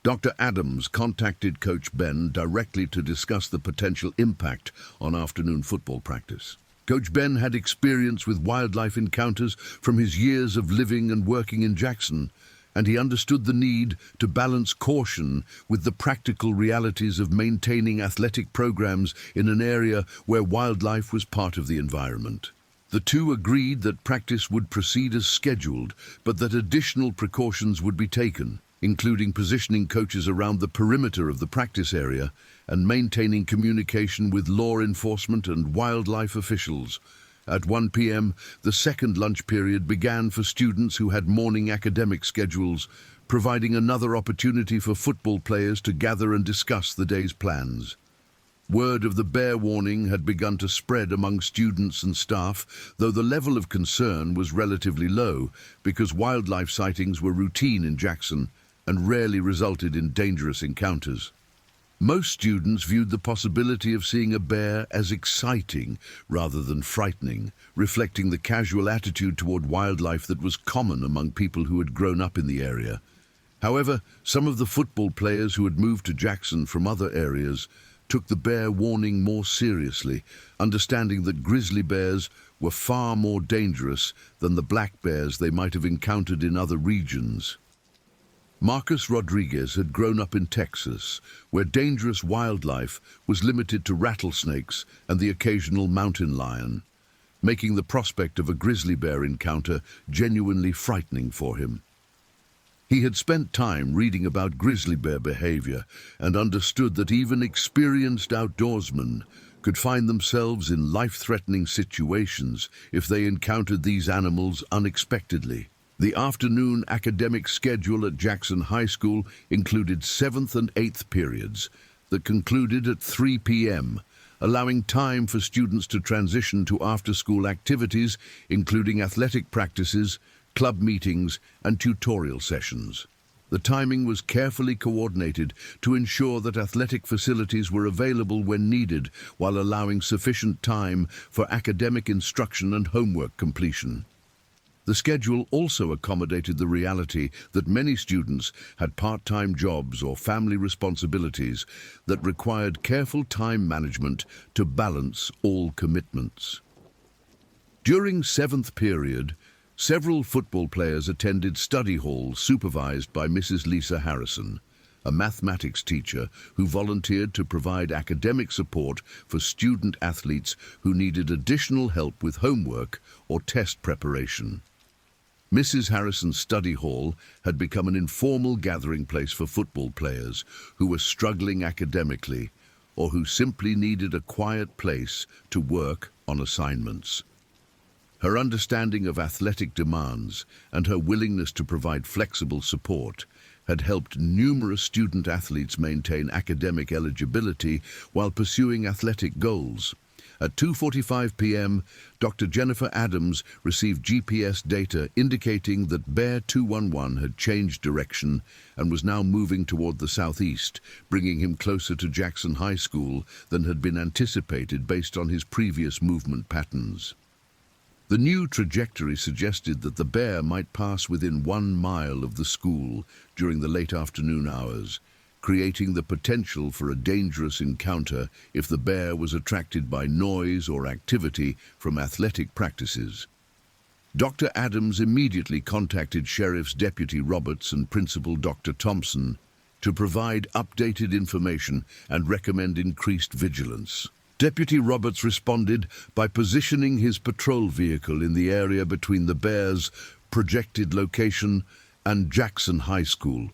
Dr. Adams contacted Coach Ben directly to discuss the potential impact on afternoon football practice. Coach Ben had experience with wildlife encounters from his years of living and working in Jackson, and he understood the need to balance caution with the practical realities of maintaining athletic programs in an area where wildlife was part of the environment. The two agreed that practice would proceed as scheduled, but that additional precautions would be taken, including positioning coaches around the perimeter of the practice area and maintaining communication with law enforcement and wildlife officials. At 1 p.m., the second lunch period began for students who had morning academic schedules, providing another opportunity for football players to gather and discuss the day's plans. Word of the bear warning had begun to spread among students and staff, though the level of concern was relatively low because wildlife sightings were routine in Jackson and rarely resulted in dangerous encounters. Most students viewed the possibility of seeing a bear as exciting rather than frightening, reflecting the casual attitude toward wildlife that was common among people who had grown up in the area. However, some of the football players who had moved to Jackson from other areas took the bear warning more seriously, understanding that grizzly bears were far more dangerous than the black bears they might have encountered in other regions. Marcus Rodriguez had grown up in Texas, where dangerous wildlife was limited to rattlesnakes and the occasional mountain lion, making the prospect of a grizzly bear encounter genuinely frightening for him. He had spent time reading about grizzly bear behavior and understood that even experienced outdoorsmen could find themselves in life-threatening situations if they encountered these animals unexpectedly. The afternoon academic schedule at Jackson High School included 7th and 8th periods that concluded at 3 p.m., allowing time for students to transition to after-school activities, including athletic practices, club meetings, and tutorial sessions. The timing was carefully coordinated to ensure that athletic facilities were available when needed, while allowing sufficient time for academic instruction and homework completion. The schedule also accommodated the reality that many students had part-time jobs or family responsibilities that required careful time management to balance all commitments. During 7th period, several football players attended study hall supervised by Mrs. Lisa Harrison, a mathematics teacher who volunteered to provide academic support for student athletes who needed additional help with homework or test preparation. Mrs. Harrison's study hall had become an informal gathering place for football players who were struggling academically or who simply needed a quiet place to work on assignments. Her understanding of athletic demands and her willingness to provide flexible support had helped numerous student athletes maintain academic eligibility while pursuing athletic goals. At 2:45 p.m., Dr. Jennifer Adams received GPS data indicating that Bear 211 had changed direction and was now moving toward the southeast, bringing him closer to Jackson High School than had been anticipated based on his previous movement patterns. The new trajectory suggested that the bear might pass within 1 mile of the school during the late afternoon hours, creating the potential for a dangerous encounter if the bear was attracted by noise or activity from athletic practices. Dr. Adams immediately contacted Sheriff's Deputy Roberts and Principal Dr. Thompson to provide updated information and recommend increased vigilance. Deputy Roberts responded by positioning his patrol vehicle in the area between the bear's projected location and Jackson High School,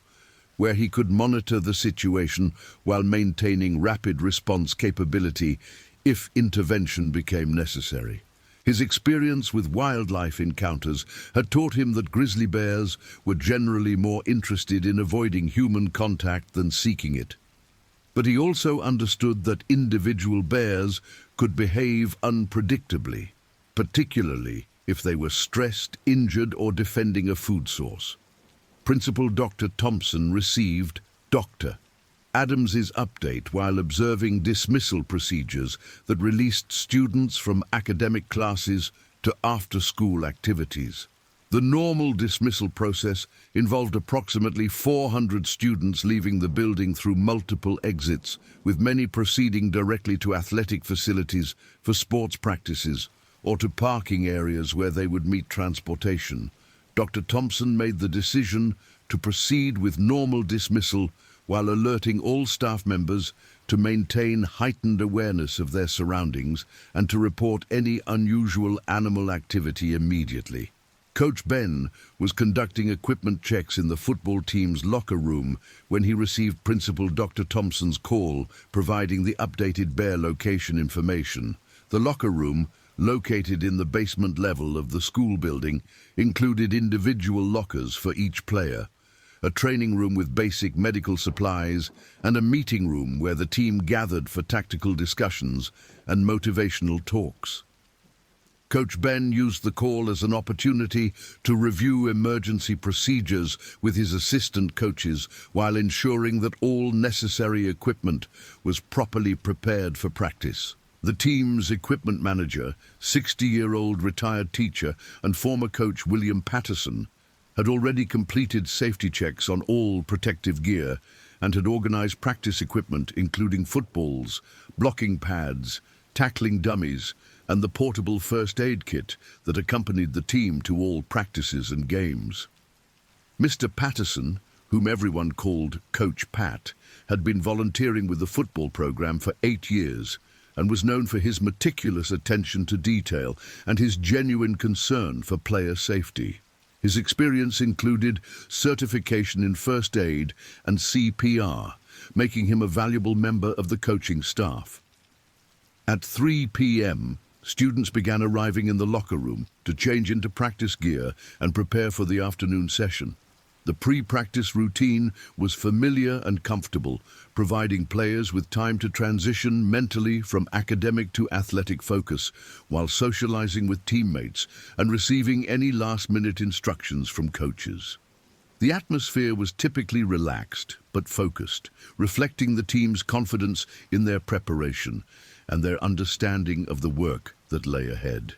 where he could monitor the situation while maintaining rapid response capability if intervention became necessary. His experience with wildlife encounters had taught him that grizzly bears were generally more interested in avoiding human contact than seeking it. But he also understood that individual bears could behave unpredictably, particularly if they were stressed, injured, or defending a food source. Principal Dr. Thompson received Dr. Adams's update while observing dismissal procedures that released students from academic classes to after-school activities. The normal dismissal process involved approximately 400 students leaving the building through multiple exits, with many proceeding directly to athletic facilities for sports practices or to parking areas where they would meet transportation. Dr. Thompson made the decision to proceed with normal dismissal while alerting all staff members to maintain heightened awareness of their surroundings and to report any unusual animal activity immediately. Coach Ben was conducting equipment checks in the football team's locker room when he received Principal Dr. Thompson's call providing the updated bear location information. The locker room, located in the basement level of the school building, included individual lockers for each player, a training room with basic medical supplies, and a meeting room where the team gathered for tactical discussions and motivational talks. Coach Ben used the call as an opportunity to review emergency procedures with his assistant coaches while ensuring that all necessary equipment was properly prepared for practice. The team's equipment manager, 60-year-old retired teacher and former coach William Patterson, had already completed safety checks on all protective gear and had organized practice equipment including footballs, blocking pads, tackling dummies, and the portable first aid kit that accompanied the team to all practices and games. Mr. Patterson, whom everyone called Coach Pat, had been volunteering with the football program for 8 years and was known for his meticulous attention to detail and his genuine concern for player safety. His experience included certification in first aid and CPR, making him a valuable member of the coaching staff. At 3 p.m., students began arriving in the locker room to change into practice gear and prepare for the afternoon session. The pre-practice routine was familiar and comfortable, providing players with time to transition mentally from academic to athletic focus, while socializing with teammates and receiving any last-minute instructions from coaches. The atmosphere was typically relaxed but focused, reflecting the team's confidence in their preparation and their understanding of the work that lay ahead.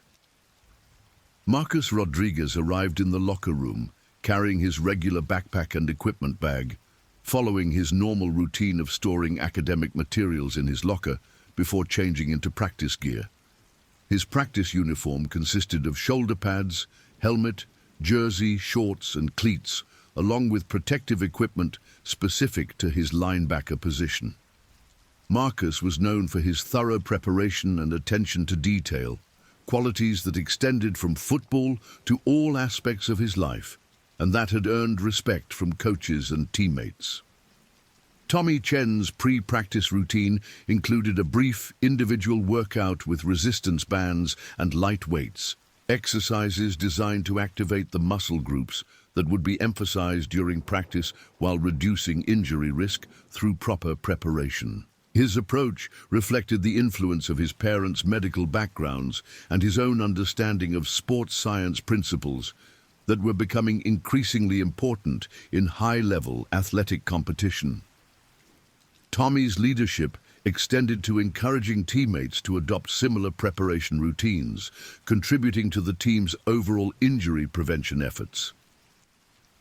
Marcus Rodriguez arrived in the locker room, carrying his regular backpack and equipment bag, following his normal routine of storing academic materials in his locker before changing into practice gear. His practice uniform consisted of shoulder pads, helmet, jersey, shorts, and cleats, along with protective equipment specific to his linebacker position. Marcus was known for his thorough preparation and attention to detail, qualities that extended from football to all aspects of his life, and that had earned respect from coaches and teammates. Tommy Chen's pre-practice routine included a brief individual workout with resistance bands and light weights, exercises designed to activate the muscle groups that would be emphasized during practice while reducing injury risk through proper preparation. His approach reflected the influence of his parents' medical backgrounds and his own understanding of sports science principles that were becoming increasingly important in high-level athletic competition. Tommy's leadership extended to encouraging teammates to adopt similar preparation routines, contributing to the team's overall injury prevention efforts.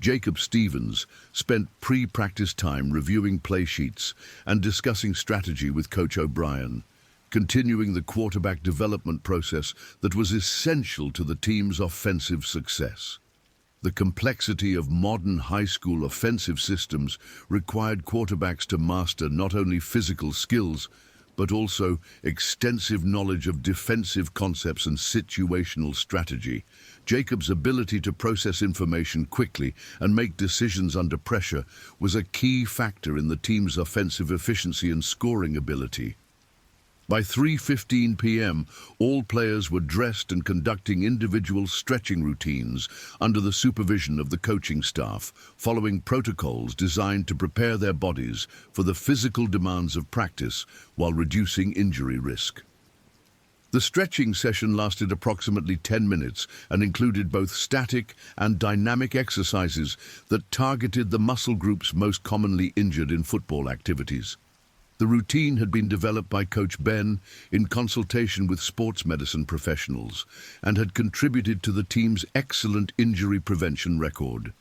Jacob Stevens spent pre-practice time reviewing play sheets and discussing strategy with Coach O'Brien, continuing the quarterback development process that was essential to the team's offensive success. The complexity of modern high school offensive systems required quarterbacks to master not only physical skills, but also extensive knowledge of defensive concepts and situational strategy. Jacob's ability to process information quickly and make decisions under pressure was a key factor in the team's offensive efficiency and scoring ability. By 3:15 p.m., all players were dressed and conducting individual stretching routines under the supervision of the coaching staff, following protocols designed to prepare their bodies for the physical demands of practice while reducing injury risk. The stretching session lasted approximately 10 minutes and included both static and dynamic exercises that targeted the muscle groups most commonly injured in football activities. The routine had been developed by Coach Ben in consultation with sports medicine professionals and had contributed to the team's excellent injury prevention record.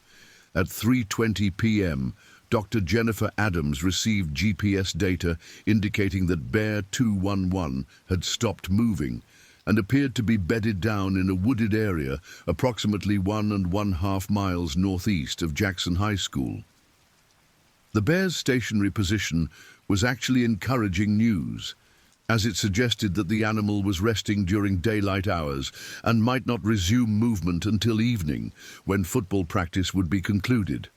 At 3:20 p.m., Dr. Jennifer Adams received GPS data indicating that Bear 211 had stopped moving and appeared to be bedded down in a wooded area approximately 1.5 miles northeast of Jackson High School. The Bear's stationary position was actually encouraging news, as it suggested that the animal was resting during daylight hours and might not resume movement until evening, when football practice would be concluded.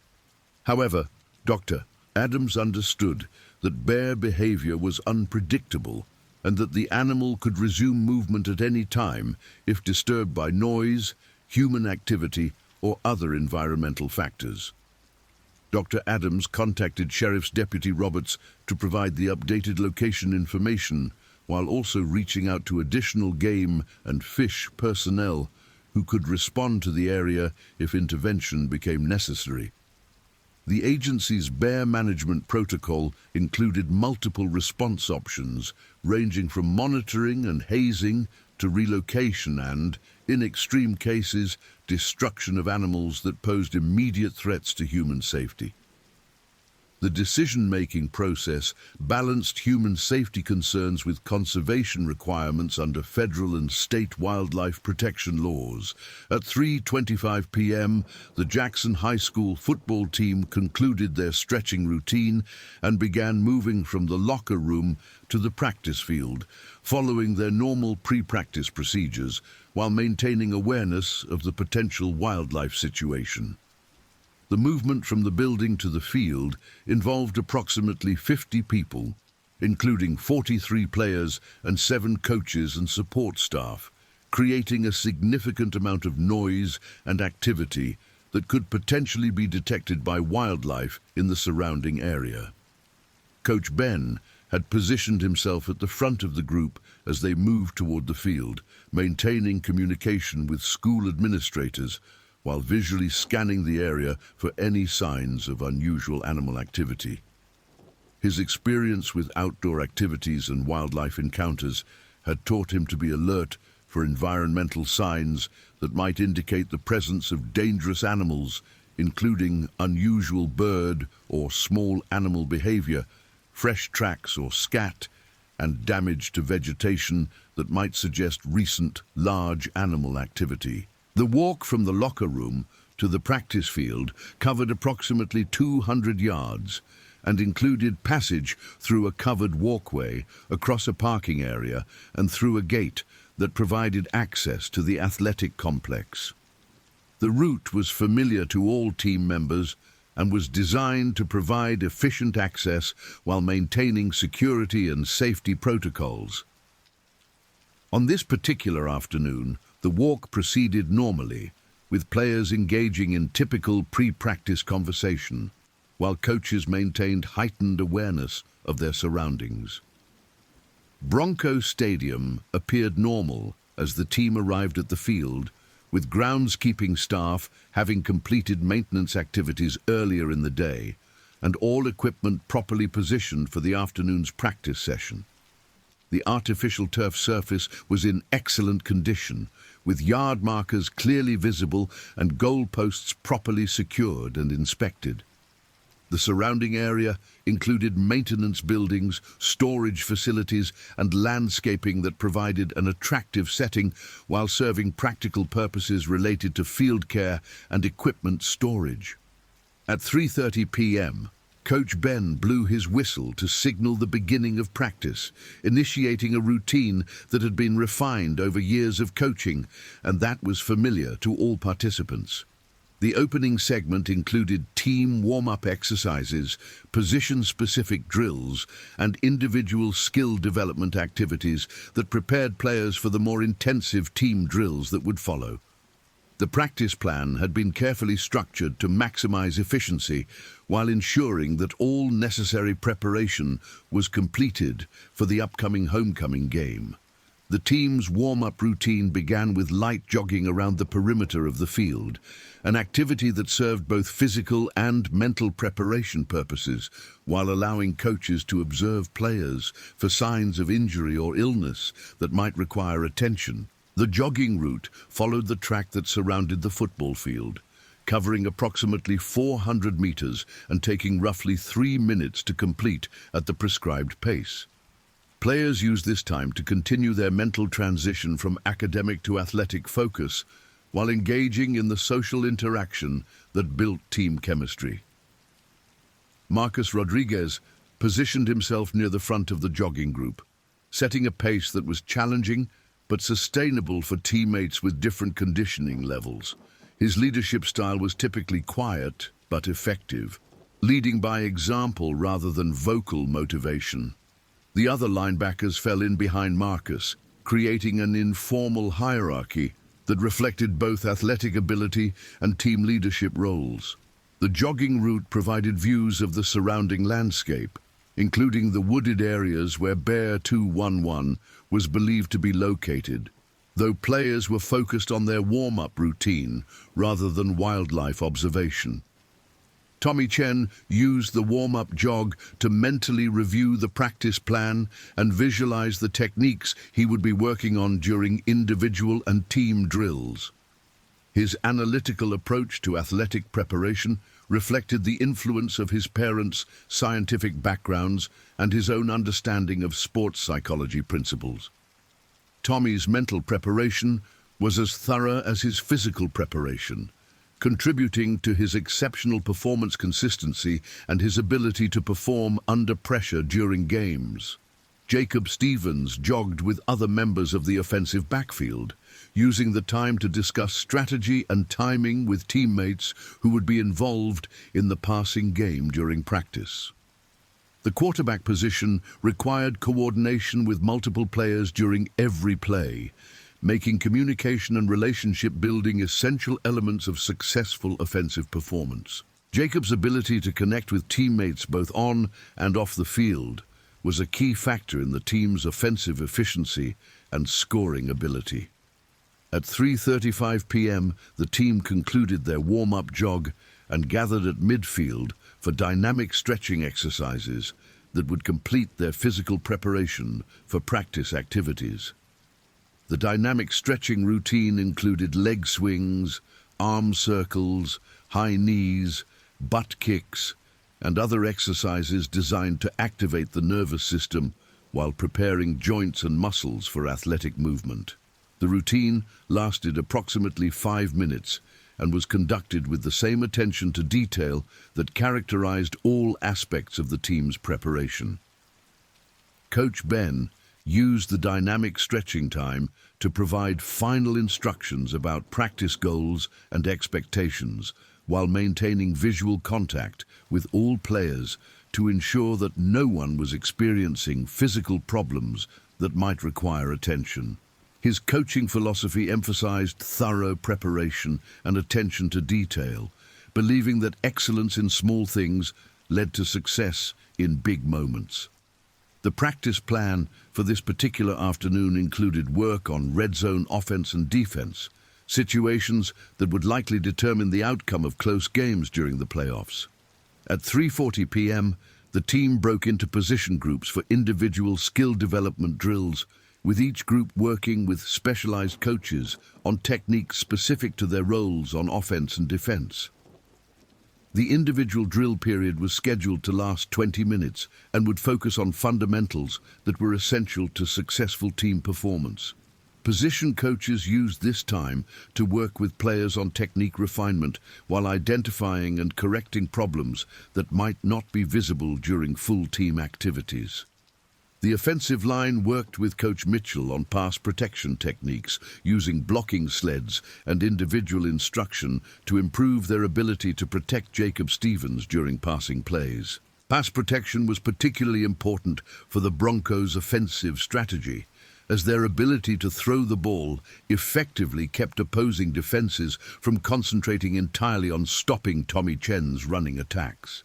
However, Dr. Adams understood that bear behavior was unpredictable and that the animal could resume movement at any time if disturbed by noise, human activity, or other environmental factors. Dr. Adams contacted Sheriff's Deputy Roberts to provide the updated location information, while also reaching out to additional game and fish personnel who could respond to the area if intervention became necessary. The agency's bear management protocol included multiple response options, ranging from monitoring and hazing to relocation and, in extreme cases, destruction of animals that posed immediate threats to human safety. The decision-making process balanced human safety concerns with conservation requirements under federal and state wildlife protection laws. At 3:25 p.m., the Jackson High School football team concluded their stretching routine and began moving from the locker room to the practice field, following their normal pre-practice procedures while maintaining awareness of the potential wildlife situation. The movement from the building to the field involved approximately 50 people, including 43 players and 7 coaches and support staff, creating a significant amount of noise and activity that could potentially be detected by wildlife in the surrounding area. Coach Ben had positioned himself at the front of the group as they moved toward the field, maintaining communication with school administrators while visually scanning the area for any signs of unusual animal activity. His experience with outdoor activities and wildlife encounters had taught him to be alert for environmental signs that might indicate the presence of dangerous animals, including unusual bird or small animal behavior, fresh tracks or scat, and damage to vegetation that might suggest recent large animal activity. The walk from the locker room to the practice field covered approximately 200 yards and included passage through a covered walkway, across a parking area, and through a gate that provided access to the athletic complex. The route was familiar to all team members and was designed to provide efficient access while maintaining security and safety protocols. On this particular afternoon, the walk proceeded normally, with players engaging in typical pre-practice conversation, while coaches maintained heightened awareness of their surroundings. Bronco Stadium appeared normal as the team arrived at the field, with groundskeeping staff having completed maintenance activities earlier in the day and all equipment properly positioned for the afternoon's practice session. The artificial turf surface was in excellent condition, with yard markers clearly visible and goalposts properly secured and inspected. The surrounding area included maintenance buildings, storage facilities, and landscaping that provided an attractive setting while serving practical purposes related to field care and equipment storage. At 3:30 p.m., Coach Ben blew his whistle to signal the beginning of practice, initiating a routine that had been refined over years of coaching and that was familiar to all participants. The opening segment included team warm-up exercises, position-specific drills, and individual skill development activities that prepared players for the more intensive team drills that would follow. The practice plan had been carefully structured to maximize efficiency while ensuring that all necessary preparation was completed for the upcoming homecoming game. The team's warm-up routine began with light jogging around the perimeter of the field, an activity that served both physical and mental preparation purposes, while allowing coaches to observe players for signs of injury or illness that might require attention. The jogging route followed the track that surrounded the football field, covering approximately 400 meters and taking roughly 3 minutes to complete at the prescribed pace. Players used this time to continue their mental transition from academic to athletic focus while engaging in the social interaction that built team chemistry. Marcus Rodriguez positioned himself near the front of the jogging group, setting a pace that was challenging but sustainable for teammates with different conditioning levels. His leadership style was typically quiet but effective, leading by example rather than vocal motivation. The other linebackers fell in behind Marcus, creating an informal hierarchy that reflected both athletic ability and team leadership roles. The jogging route provided views of the surrounding landscape, including the wooded areas where Bear 211 was believed to be located, though players were focused on their warm-up routine rather than wildlife observation. Tommy Chen used the warm-up jog to mentally review the practice plan and visualize the techniques he would be working on during individual and team drills. His analytical approach to athletic preparation reflected the influence of his parents' scientific backgrounds and his own understanding of sports psychology principles. Tommy's mental preparation was as thorough as his physical preparation, contributing to his exceptional performance consistency and his ability to perform under pressure during games. Jacob Stevens jogged with other members of the offensive backfield, using the time to discuss strategy and timing with teammates who would be involved in the passing game during practice. The quarterback position required coordination with multiple players during every play, making communication and relationship building essential elements of successful offensive performance. Jacob's ability to connect with teammates both on and off the field was a key factor in the team's offensive efficiency and scoring ability. At 3:35 p.m., the team concluded their warm-up jog and gathered at midfield for dynamic stretching exercises that would complete their physical preparation for practice activities. The dynamic stretching routine included leg swings, arm circles, high knees, butt kicks, and other exercises designed to activate the nervous system while preparing joints and muscles for athletic movement. The routine lasted approximately 5 minutes and was conducted with the same attention to detail that characterized all aspects of the team's preparation. Coach Ben used the dynamic stretching time to provide final instructions about practice goals and expectations, while maintaining visual contact with all players to ensure that no one was experiencing physical problems that might require attention. His coaching philosophy emphasized thorough preparation and attention to detail, believing that excellence in small things led to success in big moments. The practice plan for this particular afternoon included work on red zone offense and defense, situations that would likely determine the outcome of close games during the playoffs. At 3:40 p.m., the team broke into position groups for individual skill development drills, with each group working with specialized coaches on techniques specific to their roles on offense and defense. The individual drill period was scheduled to last 20 minutes and would focus on fundamentals that were essential to successful team performance. Position coaches used this time to work with players on technique refinement while identifying and correcting problems that might not be visible during full team activities. The offensive line worked with Coach Mitchell on pass protection techniques, using blocking sleds and individual instruction to improve their ability to protect Jacob Stevens during passing plays. Pass protection was particularly important for the Broncos' offensive strategy, as their ability to throw the ball effectively kept opposing defenses from concentrating entirely on stopping Tommy Chen's running attacks.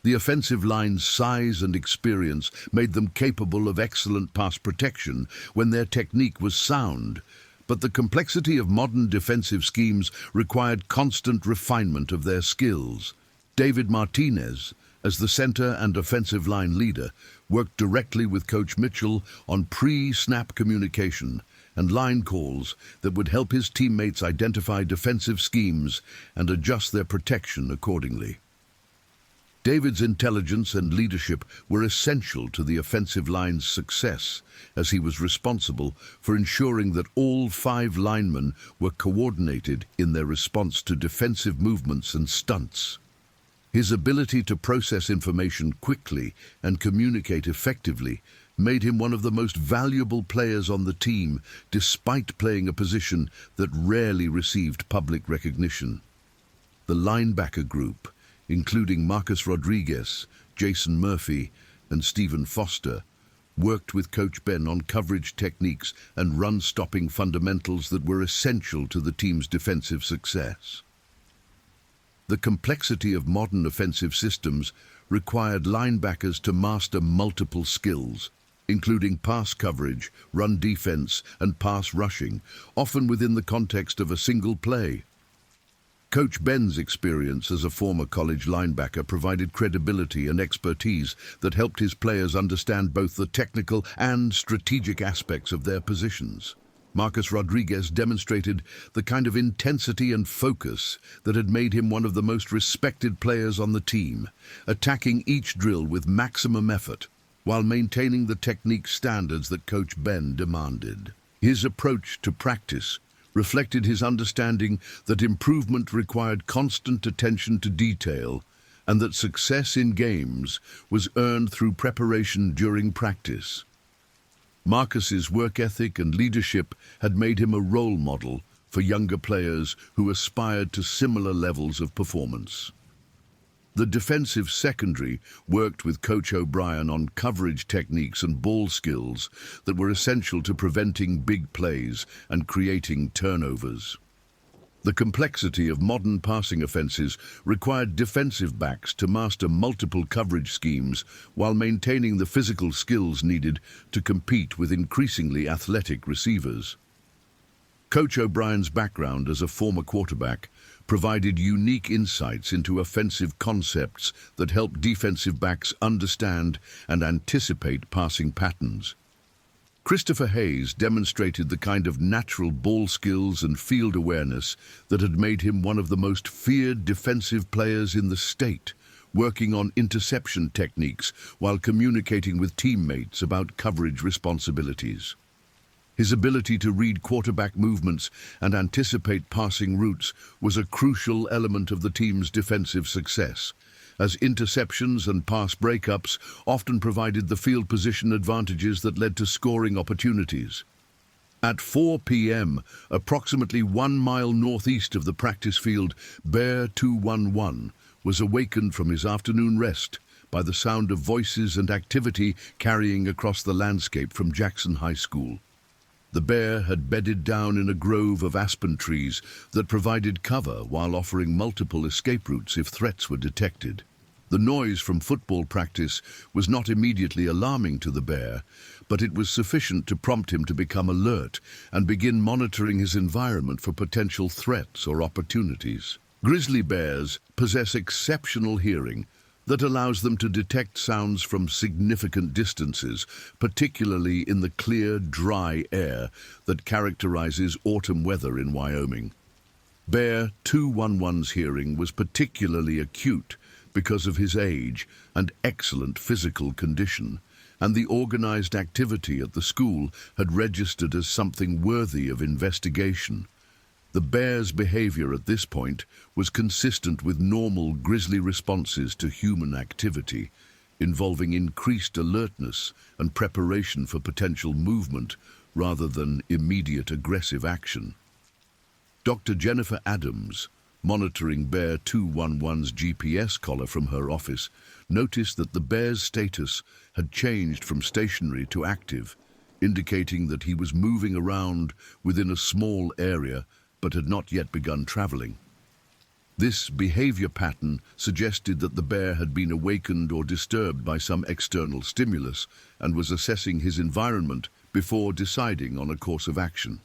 The offensive line's size and experience made them capable of excellent pass protection when their technique was sound, but the complexity of modern defensive schemes required constant refinement of their skills. David Martinez, as the center and offensive line leader, worked directly with Coach Mitchell on pre-snap communication and line calls that would help his teammates identify defensive schemes and adjust their protection accordingly. David's intelligence and leadership were essential to the offensive line's success, as he was responsible for ensuring that all 5 linemen were coordinated in their response to defensive movements and stunts. His ability to process information quickly and communicate effectively made him one of the most valuable players on the team, despite playing a position that rarely received public recognition. The linebacker group, including Marcus Rodriguez, Jason Murphy, and Stephen Foster, worked with Coach Ben on coverage techniques and run-stopping fundamentals that were essential to the team's defensive success. The complexity of modern offensive systems required linebackers to master multiple skills, including pass coverage, run defense, and pass rushing, often within the context of a single play. Coach Ben's experience as a former college linebacker provided credibility and expertise that helped his players understand both the technical and strategic aspects of their positions. Marcus Rodriguez demonstrated the kind of intensity and focus that had made him one of the most respected players on the team, attacking each drill with maximum effort, while maintaining the technique standards that Coach Ben demanded. His approach to practice reflected his understanding that improvement required constant attention to detail and that success in games was earned through preparation during practice. Marcus's work ethic and leadership had made him a role model for younger players who aspired to similar levels of performance. The defensive secondary worked with Coach O'Brien on coverage techniques and ball skills that were essential to preventing big plays and creating turnovers. The complexity of modern passing offenses required defensive backs to master multiple coverage schemes while maintaining the physical skills needed to compete with increasingly athletic receivers. Coach O'Brien's background as a former quarterback provided unique insights into offensive concepts that helped defensive backs understand and anticipate passing patterns. Christopher Hayes demonstrated the kind of natural ball skills and field awareness that had made him one of the most feared defensive players in the state, working on interception techniques while communicating with teammates about coverage responsibilities. His ability to read quarterback movements and anticipate passing routes was a crucial element of the team's defensive success, as interceptions and pass breakups often provided the field position advantages that led to scoring opportunities. At 4 p.m., approximately 1 mile northeast of the practice field, Bear 211 was awakened from his afternoon rest by the sound of voices and activity carrying across the landscape from Jackson High School. The bear had bedded down in a grove of aspen trees that provided cover while offering multiple escape routes if threats were detected. The noise from football practice was not immediately alarming to the bear, but it was sufficient to prompt him to become alert and begin monitoring his environment for potential threats or opportunities. Grizzly bears possess exceptional hearing that allows them to detect sounds from significant distances, particularly in the clear, dry air that characterizes autumn weather in Wyoming. Bear 211's hearing was particularly acute because of his age and excellent physical condition, and the organized activity at the school had registered as something worthy of investigation. The bear's behavior at this point was consistent with normal grizzly responses to human activity, involving increased alertness and preparation for potential movement rather than immediate aggressive action. Dr. Jennifer Adams, monitoring Bear 211's GPS collar from her office, noticed that the bear's status had changed from stationary to active, indicating that he was moving around within a small area but had not yet begun traveling. This behavior pattern suggested that the bear had been awakened or disturbed by some external stimulus and was assessing his environment before deciding on a course of action.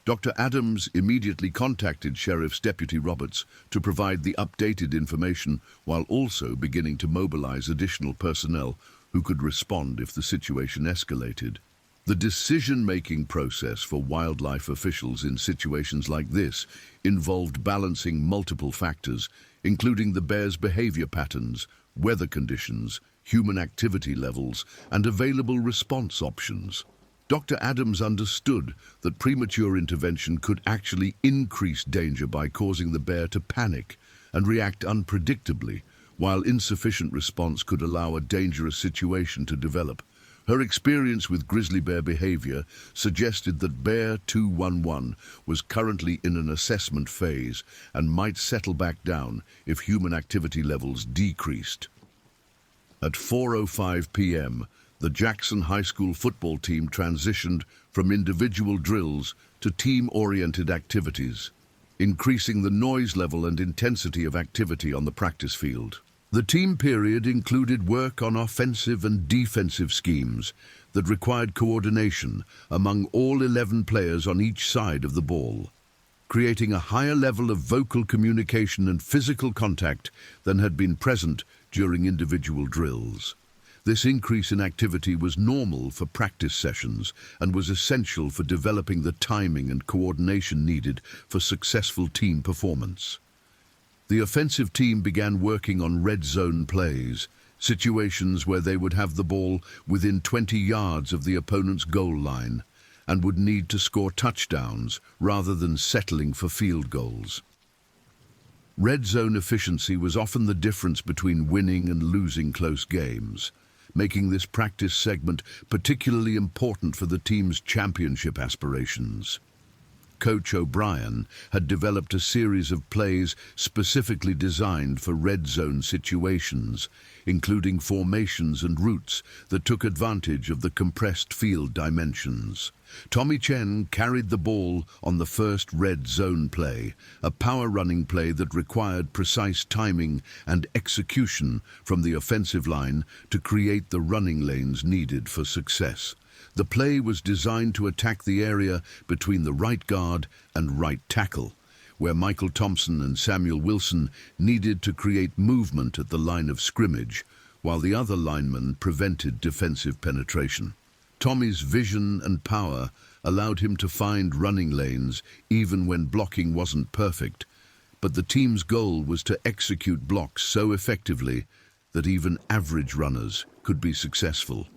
Dr. Adams immediately contacted Sheriff's Deputy Roberts to provide the updated information while also beginning to mobilize additional personnel who could respond if the situation escalated. The decision-making process for wildlife officials in situations like this involved balancing multiple factors, including the bear's behavior patterns, weather conditions, human activity levels, and available response options. Dr. Adams understood that premature intervention could actually increase danger by causing the bear to panic and react unpredictably, while insufficient response could allow a dangerous situation to develop. Her experience with grizzly bear behavior suggested that Bear 211 was currently in an assessment phase and might settle back down if human activity levels decreased. At 4:05 p.m., the Jackson High School football team transitioned from individual drills to team-oriented activities, increasing the noise level and intensity of activity on the practice field. The team period included work on offensive and defensive schemes that required coordination among all 11 players on each side of the ball, creating a higher level of vocal communication and physical contact than had been present during individual drills. This increase in activity was normal for practice sessions and was essential for developing the timing and coordination needed for successful team performance. The offensive team began working on red zone plays, situations where they would have the ball within 20 yards of the opponent's goal line and would need to score touchdowns rather than settling for field goals. Red zone efficiency was often the difference between winning and losing close games, making this practice segment particularly important for the team's championship aspirations. Coach O'Brien had developed a series of plays specifically designed for red zone situations, including formations and routes that took advantage of the compressed field dimensions. Tommy Chen carried the ball on the first red zone play, a power running play that required precise timing and execution from the offensive line to create the running lanes needed for success. The play was designed to attack the area between the right guard and right tackle, where Michael Thompson and Samuel Wilson needed to create movement at the line of scrimmage, while the other linemen prevented defensive penetration. Tommy's vision and power allowed him to find running lanes even when blocking wasn't perfect, but the team's goal was to execute blocks so effectively that even average runners could be successful.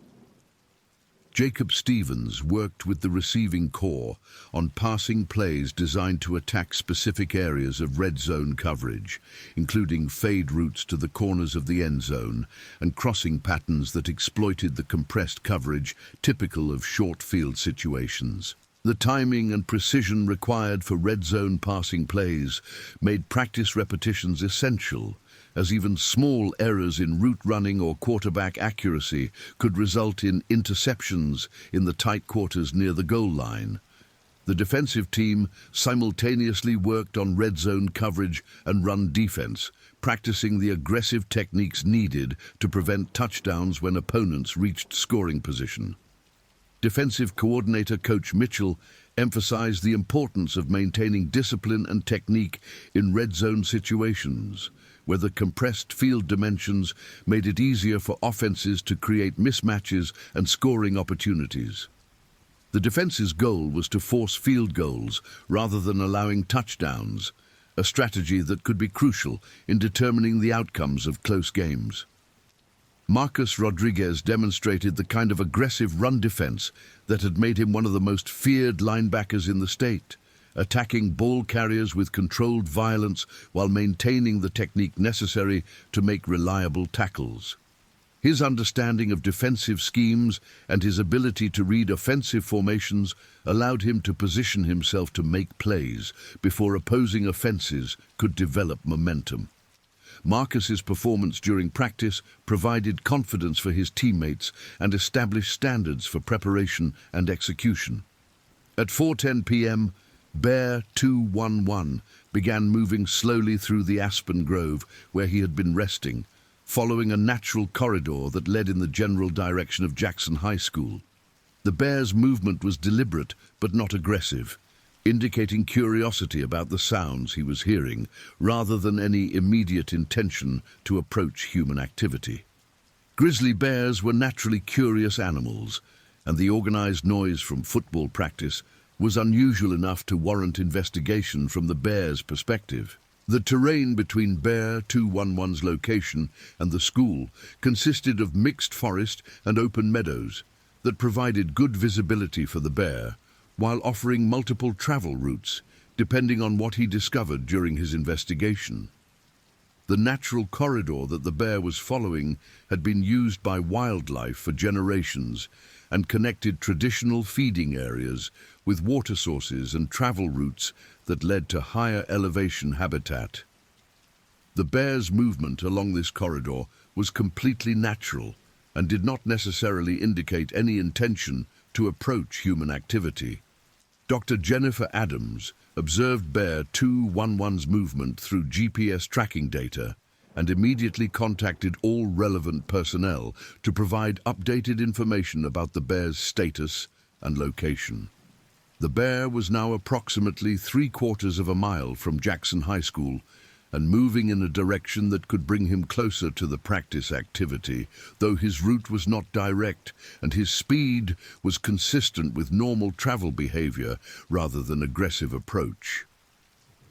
Jacob Stevens worked with the receiving corps on passing plays designed to attack specific areas of red zone coverage, including fade routes to the corners of the end zone and crossing patterns that exploited the compressed coverage typical of short field situations. The timing and precision required for red zone passing plays made practice repetitions essential, as even small errors in route running or quarterback accuracy could result in interceptions in the tight quarters near the goal line. The defensive team simultaneously worked on red zone coverage and run defense, practicing the aggressive techniques needed to prevent touchdowns when opponents reached scoring position. Defensive coordinator Coach Mitchell emphasized the importance of maintaining discipline and technique in red zone situations, where the compressed field dimensions made it easier for offenses to create mismatches and scoring opportunities. The defense's goal was to force field goals rather than allowing touchdowns, a strategy that could be crucial in determining the outcomes of close games. Marcus Rodriguez demonstrated the kind of aggressive run defense that had made him one of the most feared linebackers in the state, attacking ball carriers with controlled violence while maintaining the technique necessary to make reliable tackles. His understanding of defensive schemes and his ability to read offensive formations allowed him to position himself to make plays before opposing offenses could develop momentum. Marcus's performance during practice provided confidence for his teammates and established standards for preparation and execution. At 4:10 p.m., Bear 211 began moving slowly through the aspen grove where he had been resting, following a natural corridor that led in the general direction of Jackson High School. The bear's movement was deliberate but not aggressive, indicating curiosity about the sounds he was hearing rather than any immediate intention to approach human activity. Grizzly bears were naturally curious animals, and the organized noise from football practice was unusual enough to warrant investigation from the bear's perspective. The terrain between Bear 211's location and the school consisted of mixed forest and open meadows that provided good visibility for the bear, while offering multiple travel routes, depending on what he discovered during his investigation. The natural corridor that the bear was following had been used by wildlife for generations and connected traditional feeding areas with water sources and travel routes that led to higher elevation habitat. The bear's movement along this corridor was completely natural and did not necessarily indicate any intention to approach human activity. Dr. Jennifer Adams observed Bear 211's movement through GPS tracking data and immediately contacted all relevant personnel to provide updated information about the bear's status and location. The bear was now approximately 3/4 of a mile from Jackson High School and moving in a direction that could bring him closer to the practice activity, though his route was not direct and his speed was consistent with normal travel behavior rather than aggressive approach.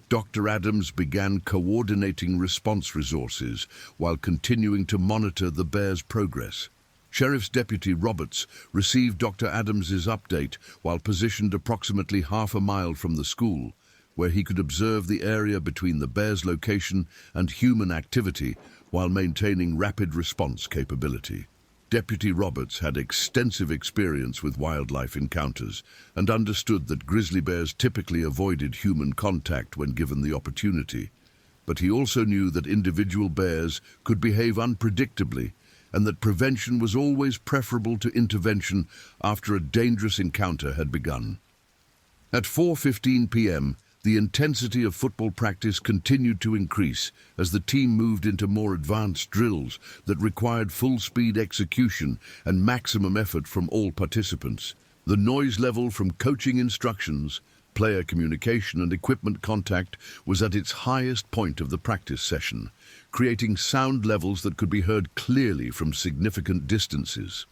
Dr. Adams began coordinating response resources while continuing to monitor the bear's progress. Sheriff's Deputy Roberts received Dr. Adams's update while positioned approximately half a mile from the school, where he could observe the area between the bear's location and human activity while maintaining rapid response capability. Deputy Roberts had extensive experience with wildlife encounters and understood that grizzly bears typically avoided human contact when given the opportunity. But he also knew that individual bears could behave unpredictably and that prevention was always preferable to intervention after a dangerous encounter had begun. At 4:15 p.m., the intensity of football practice continued to increase as the team moved into more advanced drills that required full-speed execution and maximum effort from all participants. The noise level from coaching instructions, player communication, and equipment contact was at its highest point of the practice session, creating sound levels that could be heard clearly from significant distances.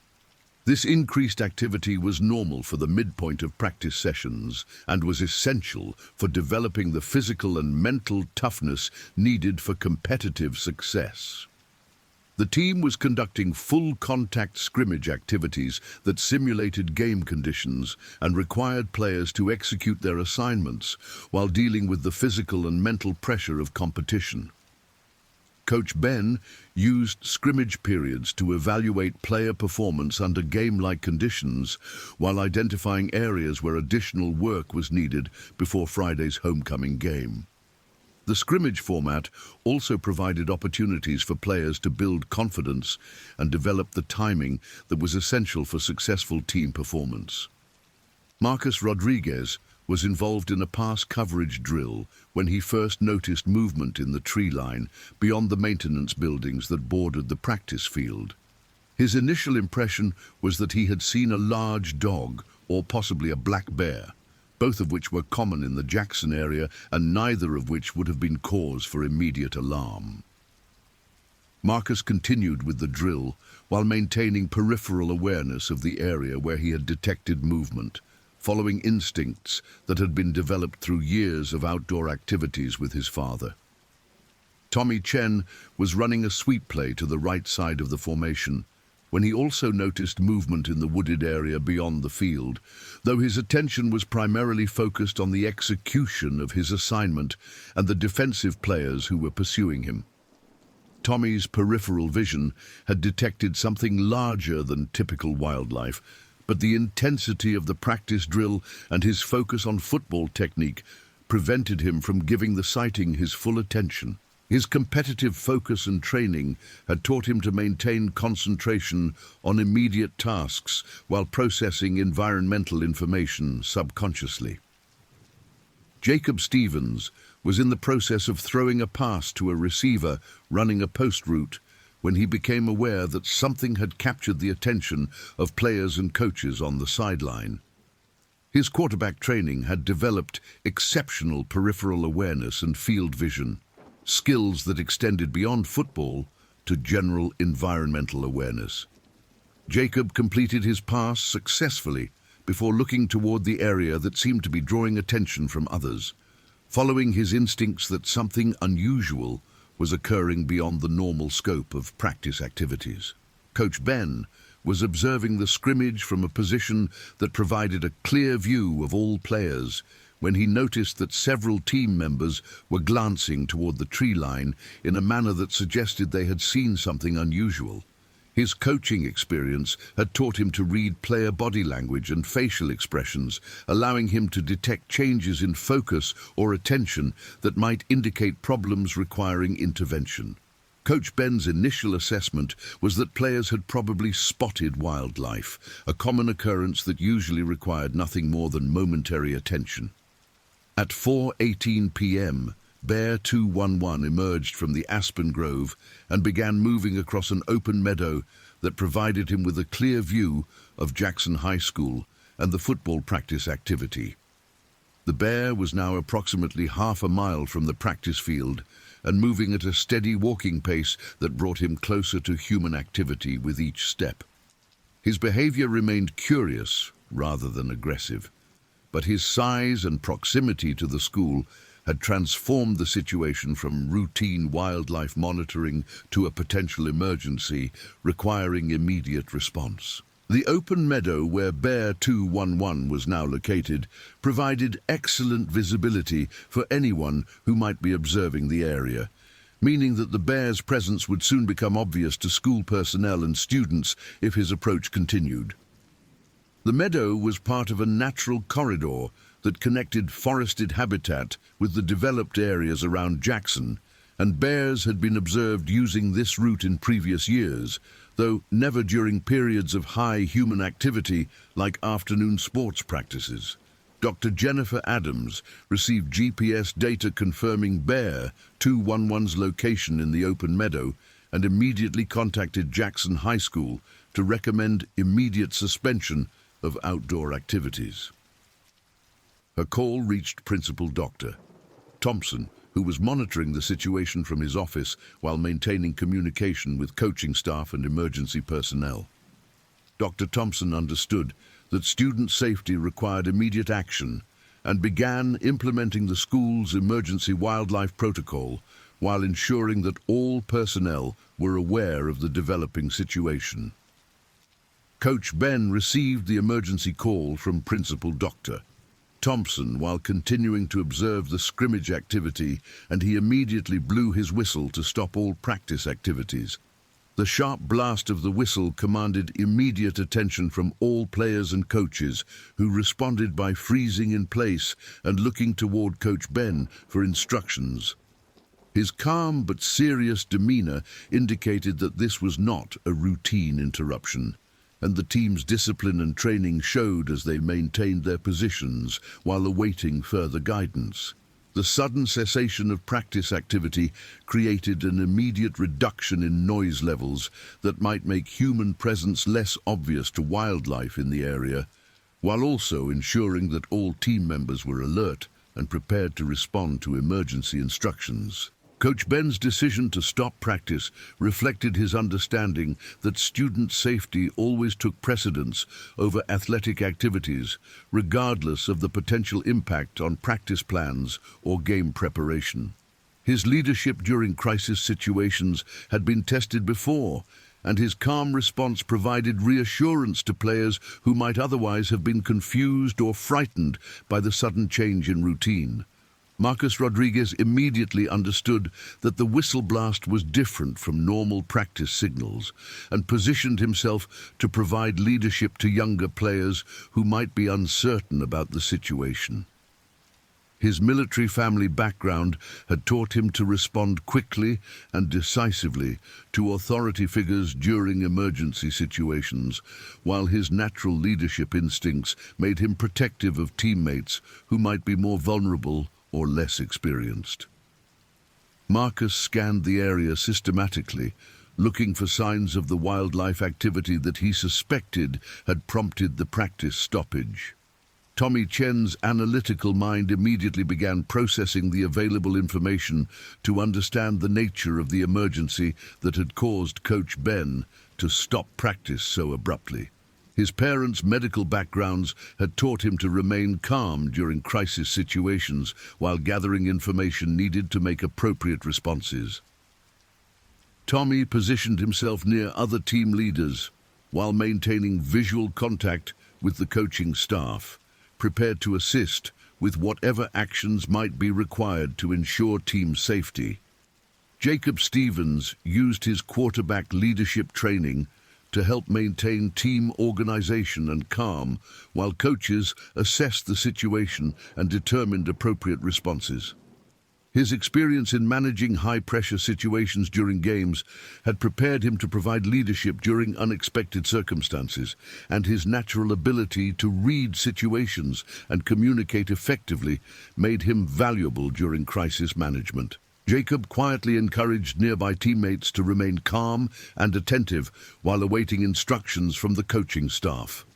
This increased activity was normal for the midpoint of practice sessions and was essential for developing the physical and mental toughness needed for competitive success. The team was conducting full-contact scrimmage activities that simulated game conditions and required players to execute their assignments while dealing with the physical and mental pressure of competition. Coach Ben used scrimmage periods to evaluate player performance under game-like conditions while identifying areas where additional work was needed before Friday's homecoming game. The scrimmage format also provided opportunities for players to build confidence and develop the timing that was essential for successful team performance. Marcus Rodriguez was involved in a pass coverage drill when he first noticed movement in the tree line beyond the maintenance buildings that bordered the practice field. His initial impression was that he had seen a large dog or possibly a black bear, both of which were common in the Jackson area and neither of which would have been cause for immediate alarm. Marcus continued with the drill while maintaining peripheral awareness of the area where he had detected movement, following instincts that had been developed through years of outdoor activities with his father. Tommy Chen was running a sweep play to the right side of the formation when he also noticed movement in the wooded area beyond the field, though his attention was primarily focused on the execution of his assignment and the defensive players who were pursuing him. Tommy's peripheral vision had detected something larger than typical wildlife, but the intensity of the practice drill and his focus on football technique prevented him from giving the sighting his full attention. His competitive focus and training had taught him to maintain concentration on immediate tasks while processing environmental information subconsciously. Jacob Stevens was in the process of throwing a pass to a receiver running a post route when he became aware that something had captured the attention of players and coaches on the sideline. His quarterback training had developed exceptional peripheral awareness and field vision, skills that extended beyond football to general environmental awareness. Jacob completed his pass successfully before looking toward the area that seemed to be drawing attention from others, following his instincts that something unusual was occurring beyond the normal scope of practice activities. Coach Ben was observing the scrimmage from a position that provided a clear view of all players when he noticed that several team members were glancing toward the tree line in a manner that suggested they had seen something unusual. His coaching experience had taught him to read player body language and facial expressions, allowing him to detect changes in focus or attention that might indicate problems requiring intervention. Coach Ben's initial assessment was that players had probably spotted wildlife, a common occurrence that usually required nothing more than momentary attention. At 4:18 p.m., Bear 211 emerged from the aspen grove and began moving across an open meadow that provided him with a clear view of Jackson High School and the football practice activity. The bear was now approximately half a mile from the practice field and moving at a steady walking pace that brought him closer to human activity with each step. His behavior remained curious rather than aggressive, but his size and proximity to the school had transformed the situation from routine wildlife monitoring to a potential emergency requiring immediate response. The open meadow where Bear 211 was now located provided excellent visibility for anyone who might be observing the area, meaning that the bear's presence would soon become obvious to school personnel and students if his approach continued. The meadow was part of a natural corridor that connected forested habitat with the developed areas around Jackson, and bears had been observed using this route in previous years, though never during periods of high human activity like afternoon sports practices. Dr. Jennifer Adams received GPS data confirming Bear 211's location in the open meadow and immediately contacted Jackson High School to recommend immediate suspension of outdoor activities. Her call reached Principal Dr. Thompson, who was monitoring the situation from his office while maintaining communication with coaching staff and emergency personnel. Dr. Thompson understood that student safety required immediate action and began implementing the school's emergency wildlife protocol while ensuring that all personnel were aware of the developing situation. Coach Ben received the emergency call from Principal Dr. Thompson while continuing to observe the scrimmage activity, and he immediately blew his whistle to stop all practice activities. The sharp blast of the whistle commanded immediate attention from all players and coaches, who responded by freezing in place and looking toward Coach Ben for instructions. His calm but serious demeanor indicated that this was not a routine interruption, and the team's discipline and training showed as they maintained their positions while awaiting further guidance. The sudden cessation of practice activity created an immediate reduction in noise levels that might make human presence less obvious to wildlife in the area, while also ensuring that all team members were alert and prepared to respond to emergency instructions. Coach Ben's decision to stop practice reflected his understanding that student safety always took precedence over athletic activities, regardless of the potential impact on practice plans or game preparation. His leadership during crisis situations had been tested before, and his calm response provided reassurance to players who might otherwise have been confused or frightened by the sudden change in routine. Marcus Rodriguez immediately understood that the whistle blast was different from normal practice signals and positioned himself to provide leadership to younger players who might be uncertain about the situation. His military family background had taught him to respond quickly and decisively to authority figures during emergency situations, while his natural leadership instincts made him protective of teammates who might be more vulnerable or less experienced. Marcus scanned the area systematically, looking for signs of the wildlife activity that he suspected had prompted the practice stoppage. Tommy Chen's analytical mind immediately began processing the available information to understand the nature of the emergency that had caused Coach Ben to stop practice so abruptly. His parents' medical backgrounds had taught him to remain calm during crisis situations while gathering information needed to make appropriate responses. Tommy positioned himself near other team leaders while maintaining visual contact with the coaching staff, prepared to assist with whatever actions might be required to ensure team safety. Jacob Stevens used his quarterback leadership training to help maintain team organization and calm, while coaches assessed the situation and determined appropriate responses. His experience in managing high-pressure situations during games had prepared him to provide leadership during unexpected circumstances, and his natural ability to read situations and communicate effectively made him valuable during crisis management. Jacob quietly encouraged nearby teammates to remain calm and attentive while awaiting instructions from the coaching staff.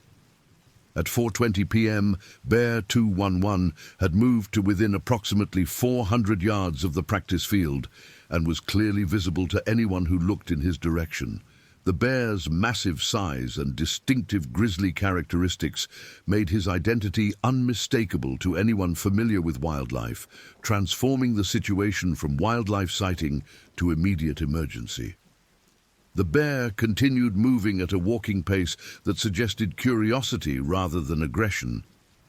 At 4:20 p.m., Bear 211 had moved to within approximately 400 yards of the practice field and was clearly visible to anyone who looked in his direction. The bear's massive size and distinctive grizzly characteristics made his identity unmistakable to anyone familiar with wildlife, transforming the situation from wildlife sighting to immediate emergency. The bear continued moving at a walking pace that suggested curiosity rather than aggression,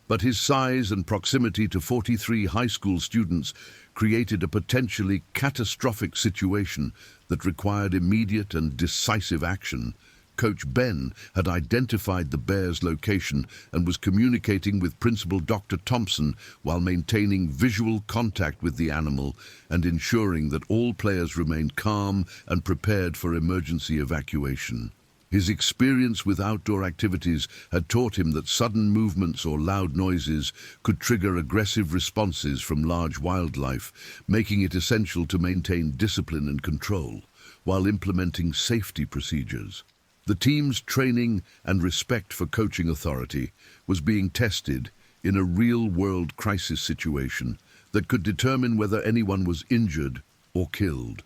but his size and proximity to 43 high school students created a potentially catastrophic situation that required immediate and decisive action. Coach Ben had identified the bear's location and was communicating with Principal Dr. Thompson while maintaining visual contact with the animal and ensuring that all players remained calm and prepared for emergency evacuation. His experience with outdoor activities had taught him that sudden movements or loud noises could trigger aggressive responses from large wildlife, making it essential to maintain discipline and control while implementing safety procedures. The team's training and respect for coaching authority was being tested in a real-world crisis situation that could determine whether anyone was injured or killed.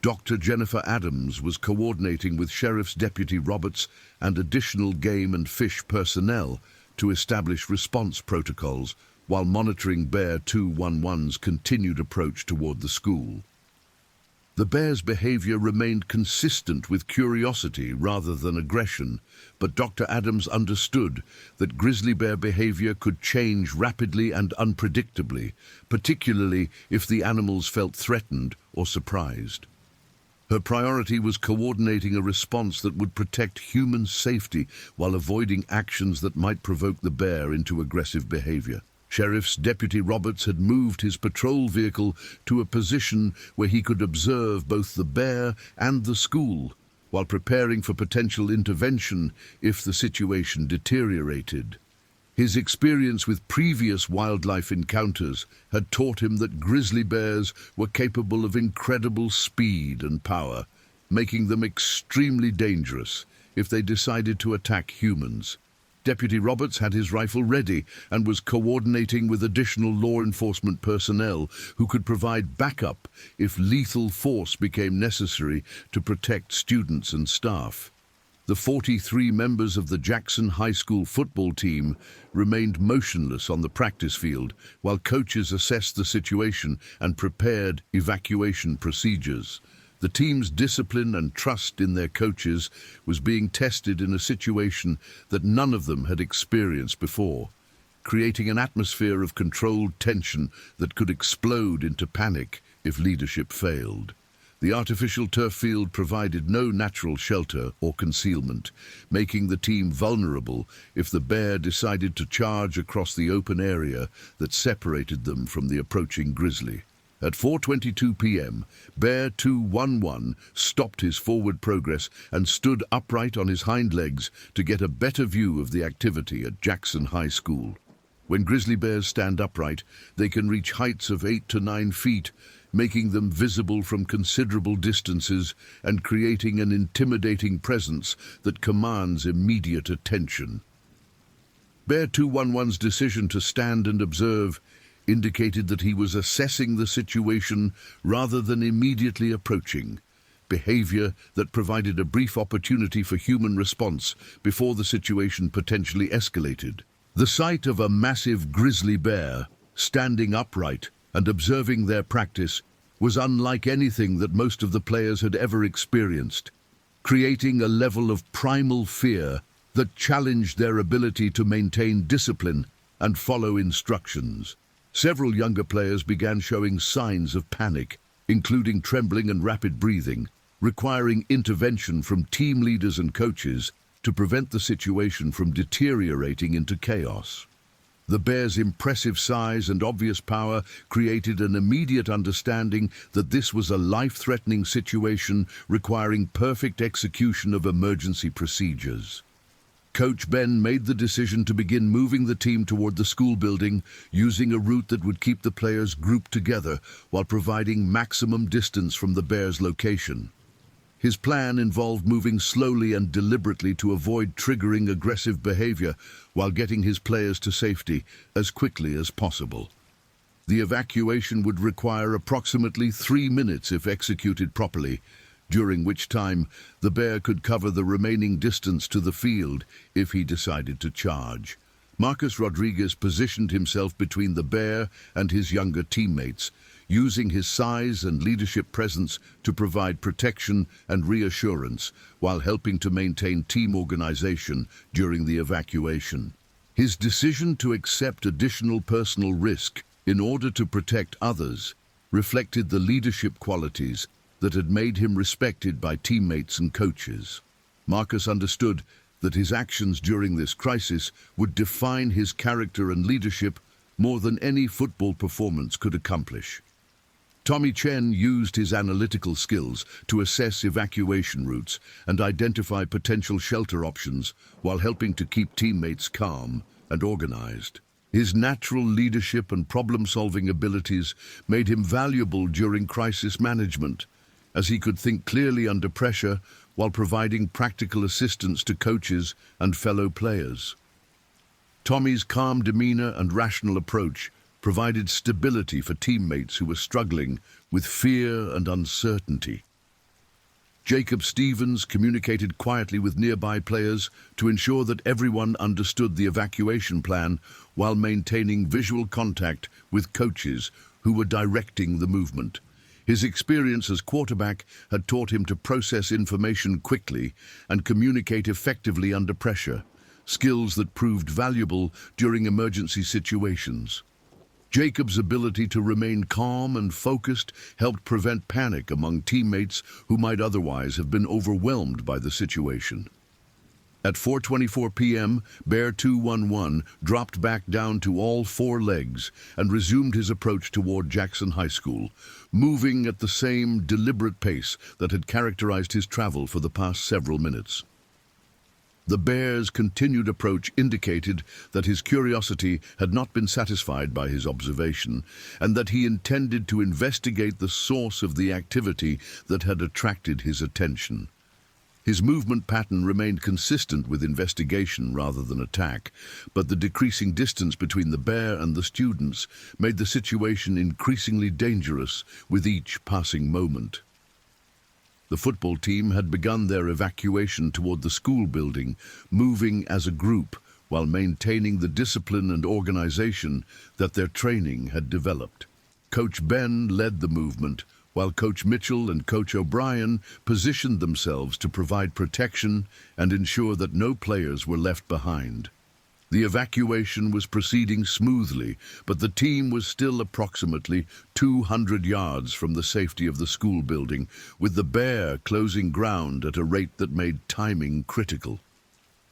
Dr. Jennifer Adams was coordinating with Sheriff's Deputy Roberts and additional game and fish personnel to establish response protocols while monitoring Bear 211's continued approach toward the school. The bear's behavior remained consistent with curiosity rather than aggression, but Dr. Adams understood that grizzly bear behavior could change rapidly and unpredictably, particularly if the animals felt threatened or surprised. Her priority was coordinating a response that would protect human safety while avoiding actions that might provoke the bear into aggressive behavior. Sheriff's Deputy Roberts had moved his patrol vehicle to a position where he could observe both the bear and the school, while preparing for potential intervention if the situation deteriorated. His experience with previous wildlife encounters had taught him that grizzly bears were capable of incredible speed and power, making them extremely dangerous if they decided to attack humans. Deputy Roberts had his rifle ready and was coordinating with additional law enforcement personnel who could provide backup if lethal force became necessary to protect students and staff. The 43 members of the Jackson High School football team remained motionless on the practice field while coaches assessed the situation and prepared evacuation procedures. The team's discipline and trust in their coaches was being tested in a situation that none of them had experienced before, creating an atmosphere of controlled tension that could explode into panic if leadership failed. The artificial turf field provided no natural shelter or concealment, making the team vulnerable if the bear decided to charge across the open area that separated them from the approaching grizzly. At 4:22 p.m., Bear 211 stopped his forward progress and stood upright on his hind legs to get a better view of the activity at Jackson High School. When grizzly bears stand upright, they can reach heights of 8 to 9 feet, making them visible from considerable distances and creating an intimidating presence that commands immediate attention. Bear 211's decision to stand and observe indicated that he was assessing the situation rather than immediately approaching, behavior that provided a brief opportunity for human response before the situation potentially escalated. The sight of a massive grizzly bear standing upright and observing their practice was unlike anything that most of the players had ever experienced, creating a level of primal fear that challenged their ability to maintain discipline and follow instructions. Several younger players began showing signs of panic, including trembling and rapid breathing, requiring intervention from team leaders and coaches to prevent the situation from deteriorating into chaos. The bear's impressive size and obvious power created an immediate understanding that this was a life-threatening situation requiring perfect execution of emergency procedures. Coach Ben made the decision to begin moving the team toward the school building, using a route that would keep the players grouped together while providing maximum distance from the bear's location. His plan involved moving slowly and deliberately to avoid triggering aggressive behavior while getting his players to safety as quickly as possible. The evacuation would require approximately 3 minutes if executed properly, during which time the bear could cover the remaining distance to the field if he decided to charge. Marcus Rodriguez positioned himself between the bear and his younger teammates, using his size and leadership presence to provide protection and reassurance while helping to maintain team organization during the evacuation. His decision to accept additional personal risk in order to protect others reflected the leadership qualities that had made him respected by teammates and coaches. Marcus understood that his actions during this crisis would define his character and leadership more than any football performance could accomplish. Tommy Chen used his analytical skills to assess evacuation routes and identify potential shelter options while helping to keep teammates calm and organized. His natural leadership and problem-solving abilities made him valuable during crisis management, as he could think clearly under pressure while providing practical assistance to coaches and fellow players. Tommy's calm demeanor and rational approach provided stability for teammates who were struggling with fear and uncertainty. Jacob Stevens communicated quietly with nearby players to ensure that everyone understood the evacuation plan while maintaining visual contact with coaches who were directing the movement. His experience as quarterback had taught him to process information quickly and communicate effectively under pressure, skills that proved valuable during emergency situations. Jacob's ability to remain calm and focused helped prevent panic among teammates who might otherwise have been overwhelmed by the situation. At 4:24 p.m., Bear 211 dropped back down to all four legs and resumed his approach toward Jackson High School, moving at the same deliberate pace that had characterized his travel for the past several minutes. The bear's continued approach indicated that his curiosity had not been satisfied by his observation, and that he intended to investigate the source of the activity that had attracted his attention. His movement pattern remained consistent with investigation rather than attack, but the decreasing distance between the bear and the students made the situation increasingly dangerous with each passing moment. The football team had begun their evacuation toward the school building, moving as a group while maintaining the discipline and organization that their training had developed. Coach Ben led the movement, while Coach Mitchell and Coach O'Brien positioned themselves to provide protection and ensure that no players were left behind. The evacuation was proceeding smoothly, but the team was still approximately 200 yards from the safety of the school building, with the bear closing ground at a rate that made timing critical.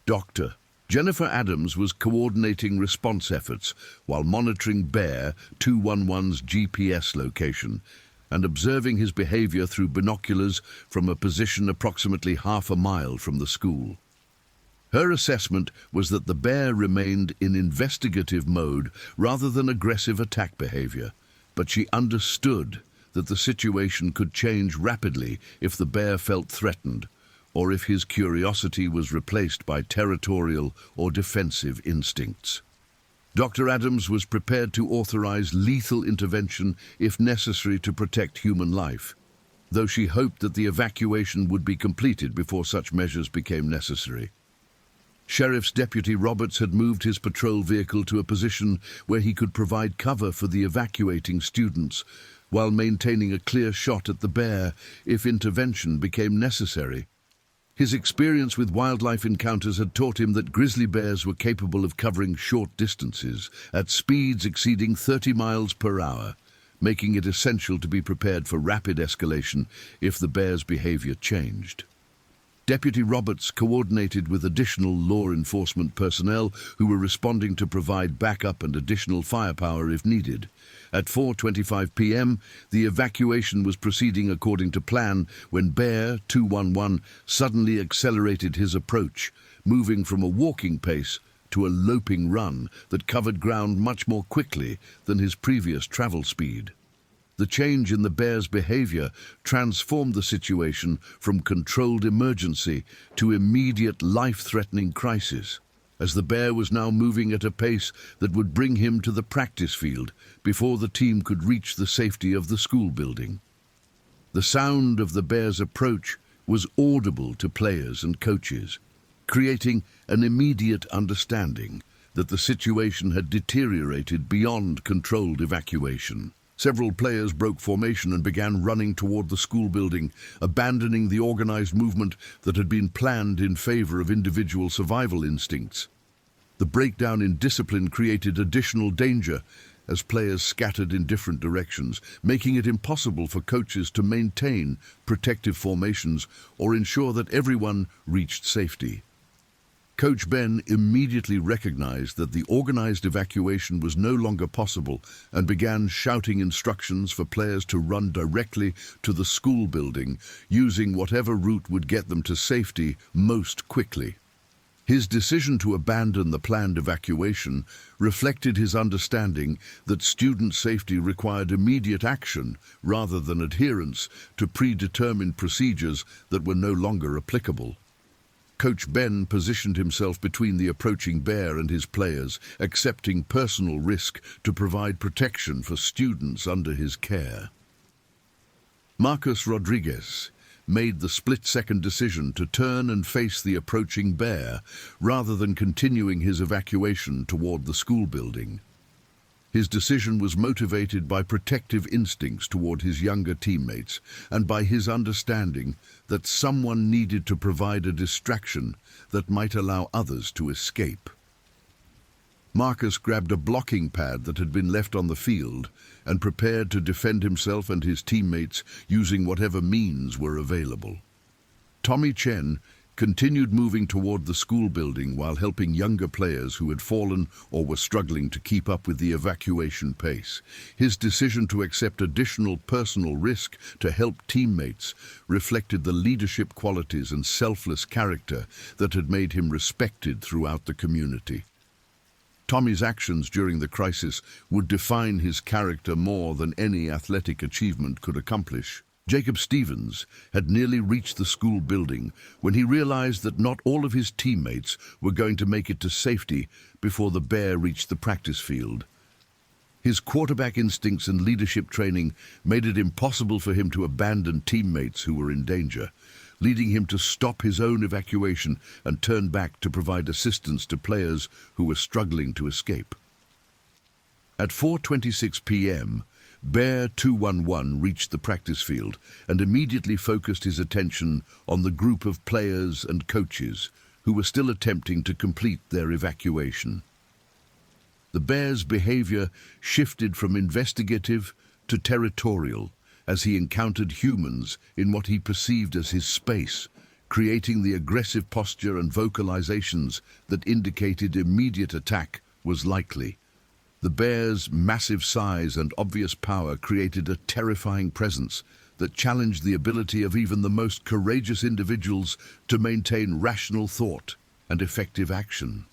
Dr. Jennifer Adams was coordinating response efforts while monitoring Bear 211's GPS location and observing his behavior through binoculars from a position approximately half a mile from the school. Her assessment was that the bear remained in investigative mode rather than aggressive attack behavior, but she understood that the situation could change rapidly if the bear felt threatened, or if his curiosity was replaced by territorial or defensive instincts. Dr. Adams was prepared to authorize lethal intervention if necessary to protect human life, though she hoped that the evacuation would be completed before such measures became necessary. Sheriff's Deputy Roberts had moved his patrol vehicle to a position where he could provide cover for the evacuating students, while maintaining a clear shot at the bear if intervention became necessary. His experience with wildlife encounters had taught him that grizzly bears were capable of covering short distances at speeds exceeding 30 miles per hour, making it essential to be prepared for rapid escalation if the bear's behavior changed. Deputy Roberts coordinated with additional law enforcement personnel who were responding to provide backup and additional firepower if needed. At 4:25 p.m., the evacuation was proceeding according to plan when Bear 211 suddenly accelerated his approach, moving from a walking pace to a loping run that covered ground much more quickly than his previous travel speed. The change in the bear's behavior transformed the situation from controlled emergency to immediate life-threatening crisis, as the bear was now moving at a pace that would bring him to the practice field before the team could reach the safety of the school building. The sound of the bear's approach was audible to players and coaches, creating an immediate understanding that the situation had deteriorated beyond controlled evacuation. Several players broke formation and began running toward the school building, abandoning the organized movement that had been planned in favor of individual survival instincts. The breakdown in discipline created additional danger as players scattered in different directions, making it impossible for coaches to maintain protective formations or ensure that everyone reached safety. Coach Ben immediately recognized that the organized evacuation was no longer possible and began shouting instructions for players to run directly to the school building, using whatever route would get them to safety most quickly. His decision to abandon the planned evacuation reflected his understanding that student safety required immediate action rather than adherence to predetermined procedures that were no longer applicable. Coach Ben positioned himself between the approaching bear and his players, accepting personal risk to provide protection for students under his care. Marcus Rodriguez made the split-second decision to turn and face the approaching bear rather than continuing his evacuation toward the school building. His decision was motivated by protective instincts toward his younger teammates and by his understanding that someone needed to provide a distraction that might allow others to escape. Marcus grabbed a blocking pad that had been left on the field and prepared to defend himself and his teammates using whatever means were available. Tommy Chen continued moving toward the school building while helping younger players who had fallen or were struggling to keep up with the evacuation pace. His decision to accept additional personal risk to help teammates reflected the leadership qualities and selfless character that had made him respected throughout the community. Tommy's actions during the crisis would define his character more than any athletic achievement could accomplish. Jacob Stevens had nearly reached the school building when he realized that not all of his teammates were going to make it to safety before the Bear reached the practice field. His quarterback instincts and leadership training made it impossible for him to abandon teammates who were in danger, leading him to stop his own evacuation and turn back to provide assistance to players who were struggling to escape. At 4:26 p.m., Bear 211 reached the practice field and immediately focused his attention on the group of players and coaches who were still attempting to complete their evacuation. The Bear's behavior shifted from investigative to territorial as he encountered humans in what he perceived as his space, creating the aggressive posture and vocalizations that indicated immediate attack was likely. The Bear's massive size and obvious power created a terrifying presence that challenged the ability of even the most courageous individuals to maintain rational thought and effective action.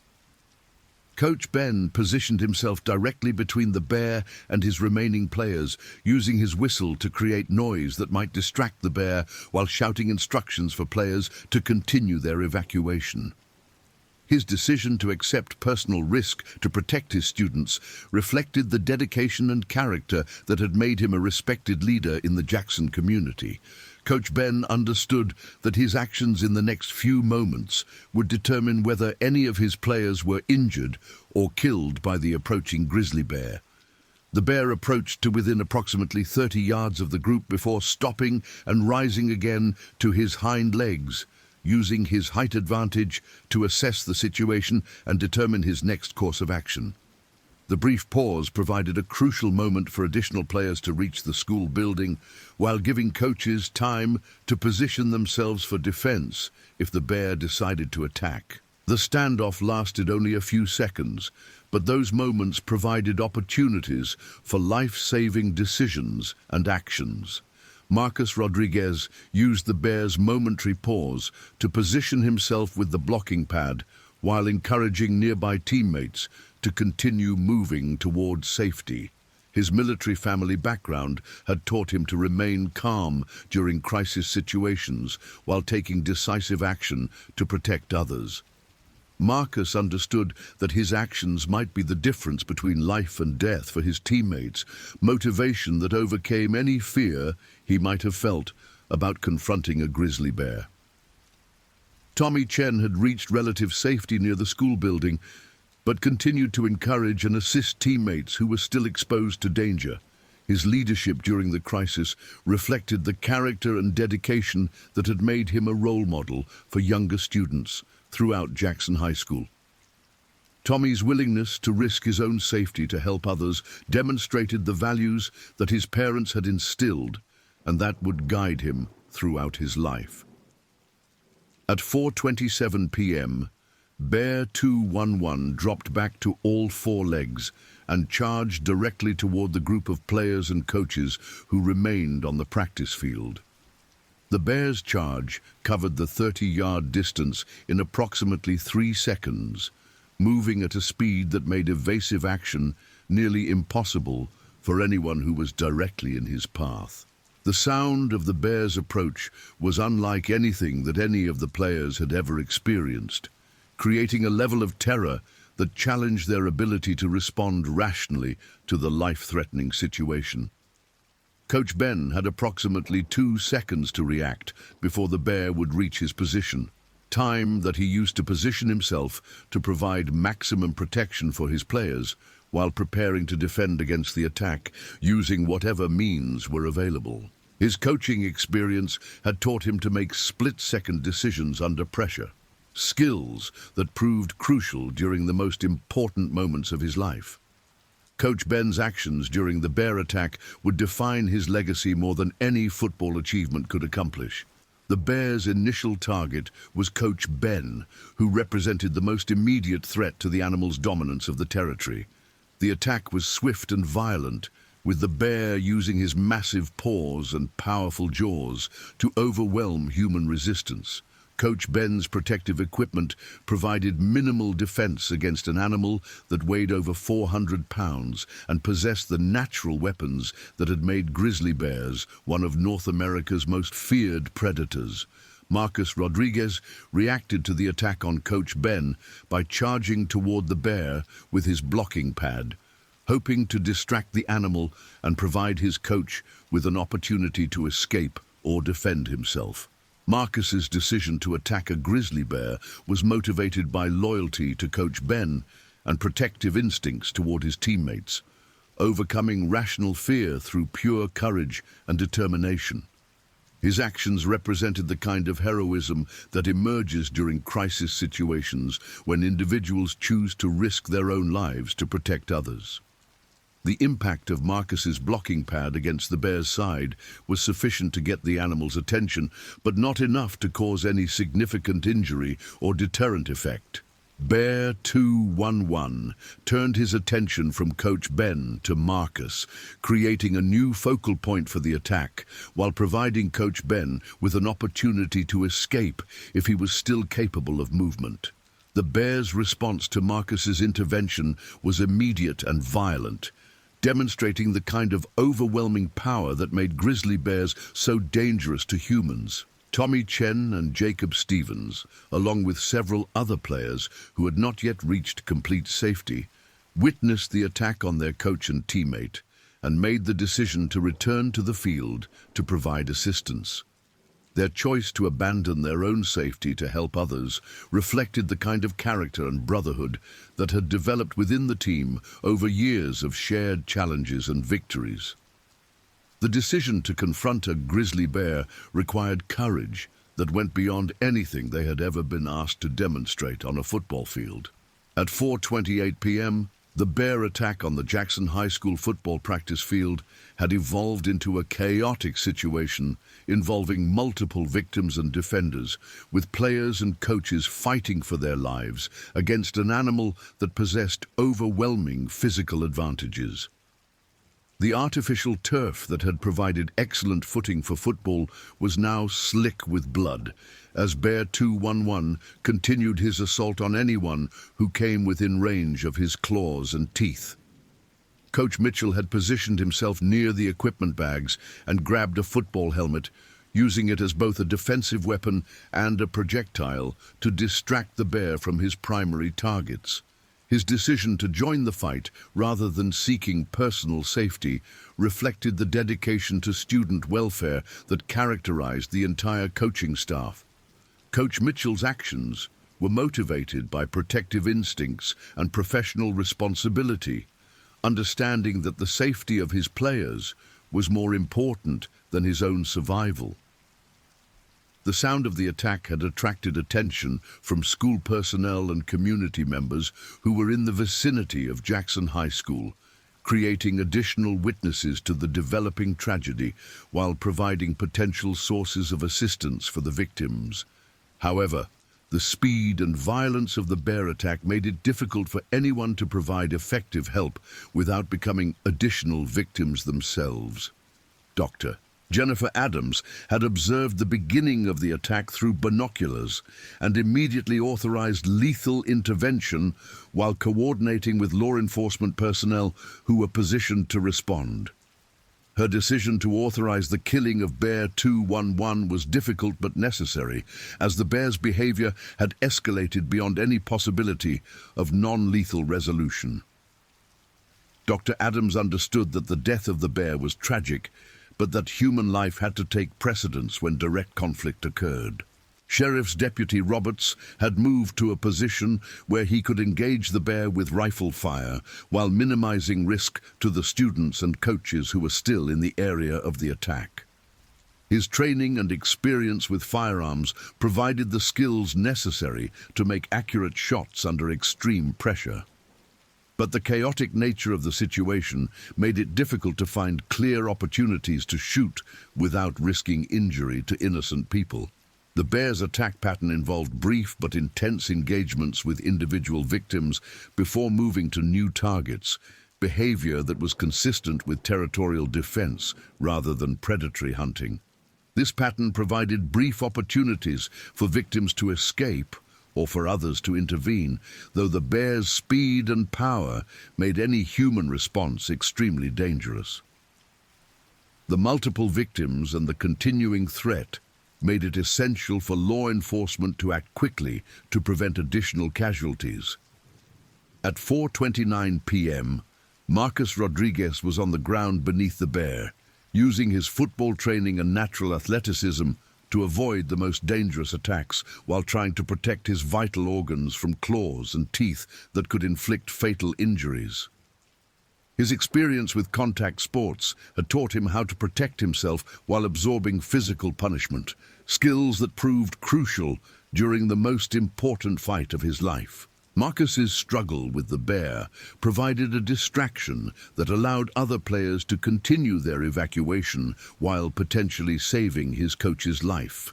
Coach Ben positioned himself directly between the Bear and his remaining players, using his whistle to create noise that might distract the Bear while shouting instructions for players to continue their evacuation. His decision to accept personal risk to protect his students reflected the dedication and character that had made him a respected leader in the Jackson community. Coach Ben understood that his actions in the next few moments would determine whether any of his players were injured or killed by the approaching grizzly bear. The bear approached to within approximately 30 yards of the group before stopping and rising again to his hind legs, using his height advantage to assess the situation and determine his next course of action. The brief pause provided a crucial moment for additional players to reach the school building, while giving coaches time to position themselves for defense if the bear decided to attack. The standoff lasted only a few seconds, but those moments provided opportunities for life-saving decisions and actions. Marcus Rodriguez used the bear's momentary pause to position himself with the blocking pad while encouraging nearby teammates to continue moving towards safety. His military family background had taught him to remain calm during crisis situations while taking decisive action to protect others. Marcus understood that his actions might be the difference between life and death for his teammates, motivation that overcame any fear he might have felt about confronting a grizzly bear. Tommy Chen had reached relative safety near the school building, but continued to encourage and assist teammates who were still exposed to danger. His leadership during the crisis reflected the character and dedication that had made him a role model for younger students throughout Jackson High School. Tommy's willingness to risk his own safety to help others demonstrated the values that his parents had instilled and that would guide him throughout his life. At 4:27 p.m., Bear 211 dropped back to all four legs and charged directly toward the group of players and coaches who remained on the practice field. The bear's charge covered the 30-yard distance in approximately 3 seconds, moving at a speed that made evasive action nearly impossible for anyone who was directly in his path. The sound of the bear's approach was unlike anything that any of the players had ever experienced, creating a level of terror that challenged their ability to respond rationally to the life-threatening situation. Coach Ben had approximately 2 seconds to react before the bear would reach his position, time that he used to position himself to provide maximum protection for his players while preparing to defend against the attack, using whatever means were available. His coaching experience had taught him to make split-second decisions under pressure, skills that proved crucial during the most important moments of his life. Coach Ben's actions during the Bear attack would define his legacy more than any football achievement could accomplish. The Bears' initial target was Coach Ben, who represented the most immediate threat to the animal's dominance of the territory. The attack was swift and violent, with the bear using his massive paws and powerful jaws to overwhelm human resistance. Coach Ben's protective equipment provided minimal defense against an animal that weighed over 400 pounds and possessed the natural weapons that had made grizzly bears one of North America's most feared predators. Marcus Rodriguez reacted to the attack on Coach Ben by charging toward the bear with his blocking pad, hoping to distract the animal and provide his coach with an opportunity to escape or defend himself. Marcus's decision to attack a grizzly bear was motivated by loyalty to Coach Ben and protective instincts toward his teammates, overcoming rational fear through pure courage and determination. His actions represented the kind of heroism that emerges during crisis situations when individuals choose to risk their own lives to protect others. The impact of Marcus's blocking pad against the bear's side was sufficient to get the animal's attention, but not enough to cause any significant injury or deterrent effect. Bear 211 turned his attention from Coach Ben to Marcus, creating a new focal point for the attack, while providing Coach Ben with an opportunity to escape if he was still capable of movement. The bear's response to Marcus's intervention was immediate and violent, demonstrating the kind of overwhelming power that made grizzly bears so dangerous to humans. Tommy Chen and Jacob Stevens, along with several other players who had not yet reached complete safety, witnessed the attack on their coach and teammate and made the decision to return to the field to provide assistance. Their choice to abandon their own safety to help others reflected the kind of character and brotherhood that had developed within the team over years of shared challenges and victories. The decision to confront a grizzly bear required courage that went beyond anything they had ever been asked to demonstrate on a football field. At 4:28 p.m., the bear attack on the Jackson High School football practice field had evolved into a chaotic situation involving multiple victims and defenders, with players and coaches fighting for their lives against an animal that possessed overwhelming physical advantages. The artificial turf that had provided excellent footing for football was now slick with blood, as Bear 211 continued his assault on anyone who came within range of his claws and teeth. Coach Mitchell had positioned himself near the equipment bags and grabbed a football helmet, using it as both a defensive weapon and a projectile to distract the bear from his primary targets. His decision to join the fight rather than seeking personal safety reflected the dedication to student welfare that characterized the entire coaching staff. Coach Mitchell's actions were motivated by protective instincts and professional responsibility, understanding that the safety of his players was more important than his own survival. The sound of the attack had attracted attention from school personnel and community members who were in the vicinity of Jackson High School, creating additional witnesses to the developing tragedy while providing potential sources of assistance for the victims. However, the speed and violence of the bear attack made it difficult for anyone to provide effective help without becoming additional victims themselves. Dr. Jennifer Adams had observed the beginning of the attack through binoculars and immediately authorized lethal intervention while coordinating with law enforcement personnel who were positioned to respond. Her decision to authorize the killing of Bear 211 was difficult but necessary, as the bear's behavior had escalated beyond any possibility of non-lethal resolution. Dr. Adams understood that the death of the bear was tragic, but that human life had to take precedence when direct conflict occurred. Sheriff's Deputy Roberts had moved to a position where he could engage the bear with rifle fire while minimizing risk to the students and coaches who were still in the area of the attack. His training and experience with firearms provided the skills necessary to make accurate shots under extreme pressure. But the chaotic nature of the situation made it difficult to find clear opportunities to shoot without risking injury to innocent people. The bear's attack pattern involved brief but intense engagements with individual victims before moving to new targets, behavior that was consistent with territorial defense rather than predatory hunting. This pattern provided brief opportunities for victims to escape or for others to intervene, though the bear's speed and power made any human response extremely dangerous. The multiple victims and the continuing threat made it essential for law enforcement to act quickly to prevent additional casualties. At 4:29 p.m., Marcus Rodriguez was on the ground beneath the bear, using his football training and natural athleticism to avoid the most dangerous attacks while trying to protect his vital organs from claws and teeth that could inflict fatal injuries. His experience with contact sports had taught him how to protect himself while absorbing physical punishment, skills that proved crucial during the most important fight of his life. Marcus's struggle with the bear provided a distraction that allowed other players to continue their evacuation while potentially saving his coach's life.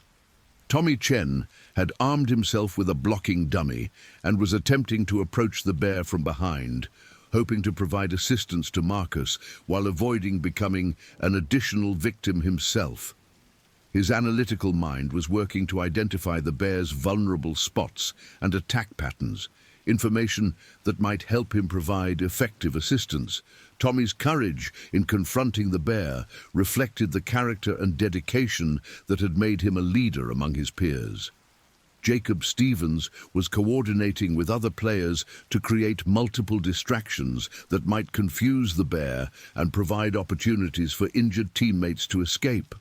Tommy Chen had armed himself with a blocking dummy and was attempting to approach the bear from behind, hoping to provide assistance to Marcus while avoiding becoming an additional victim himself. His analytical mind was working to identify the bear's vulnerable spots and attack patterns, information that might help him provide effective assistance. Tommy's courage in confronting the bear reflected the character and dedication that had made him a leader among his peers. Jacob Stevens was coordinating with other players to create multiple distractions that might confuse the bear and provide opportunities for injured teammates to escape.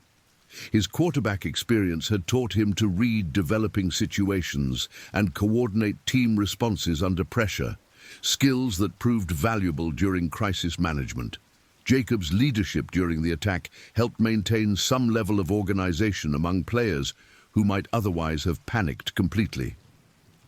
His quarterback experience had taught him to read developing situations and coordinate team responses under pressure, skills that proved valuable during crisis management. Jacob's leadership during the attack helped maintain some level of organization among players who might otherwise have panicked completely.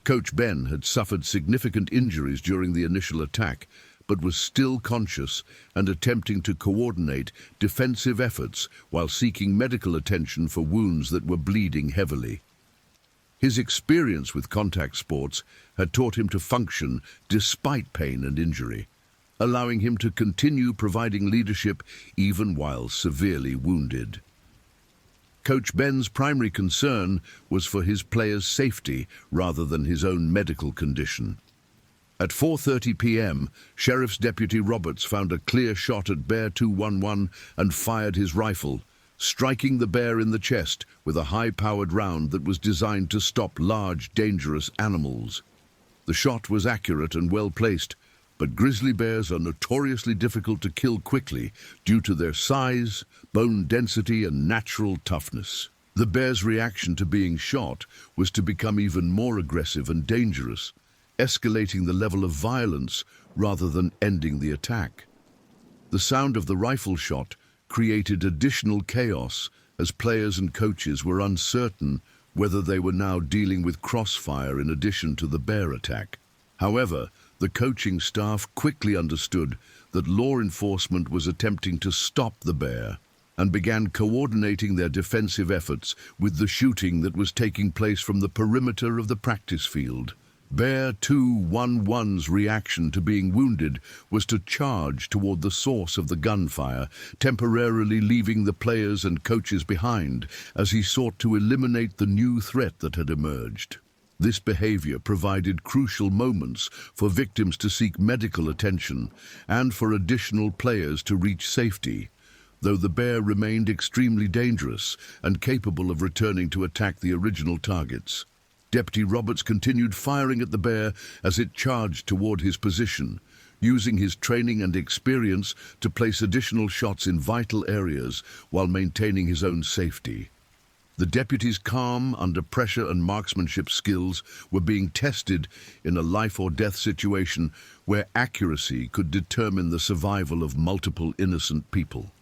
Coach Ben had suffered significant injuries during the initial attack, but was still conscious and attempting to coordinate defensive efforts while seeking medical attention for wounds that were bleeding heavily. His experience with contact sports had taught him to function despite pain and injury, allowing him to continue providing leadership even while severely wounded. Coach Ben's primary concern was for his players' safety rather than his own medical condition. At 4:30 p.m., Sheriff's Deputy Roberts found a clear shot at Bear 211 and fired his rifle, striking the bear in the chest with a high-powered round that was designed to stop large, dangerous animals. The shot was accurate and well-placed, but grizzly bears are notoriously difficult to kill quickly due to their size, bone density, and natural toughness. The bear's reaction to being shot was to become even more aggressive and dangerous, escalating the level of violence rather than ending the attack. The sound of the rifle shot created additional chaos as players and coaches were uncertain whether they were now dealing with crossfire in addition to the bear attack. However, the coaching staff quickly understood that law enforcement was attempting to stop the bear and began coordinating their defensive efforts with the shooting that was taking place from the perimeter of the practice field. Bear 211's reaction to being wounded was to charge toward the source of the gunfire, temporarily leaving the players and coaches behind as he sought to eliminate the new threat that had emerged. This behavior provided crucial moments for victims to seek medical attention and for additional players to reach safety, though the bear remained extremely dangerous and capable of returning to attack the original targets. Deputy Roberts continued firing at the bear as it charged toward his position, using his training and experience to place additional shots in vital areas while maintaining his own safety. The deputy's calm under pressure and marksmanship skills were being tested in a life-or-death situation where accuracy could determine the survival of multiple innocent people.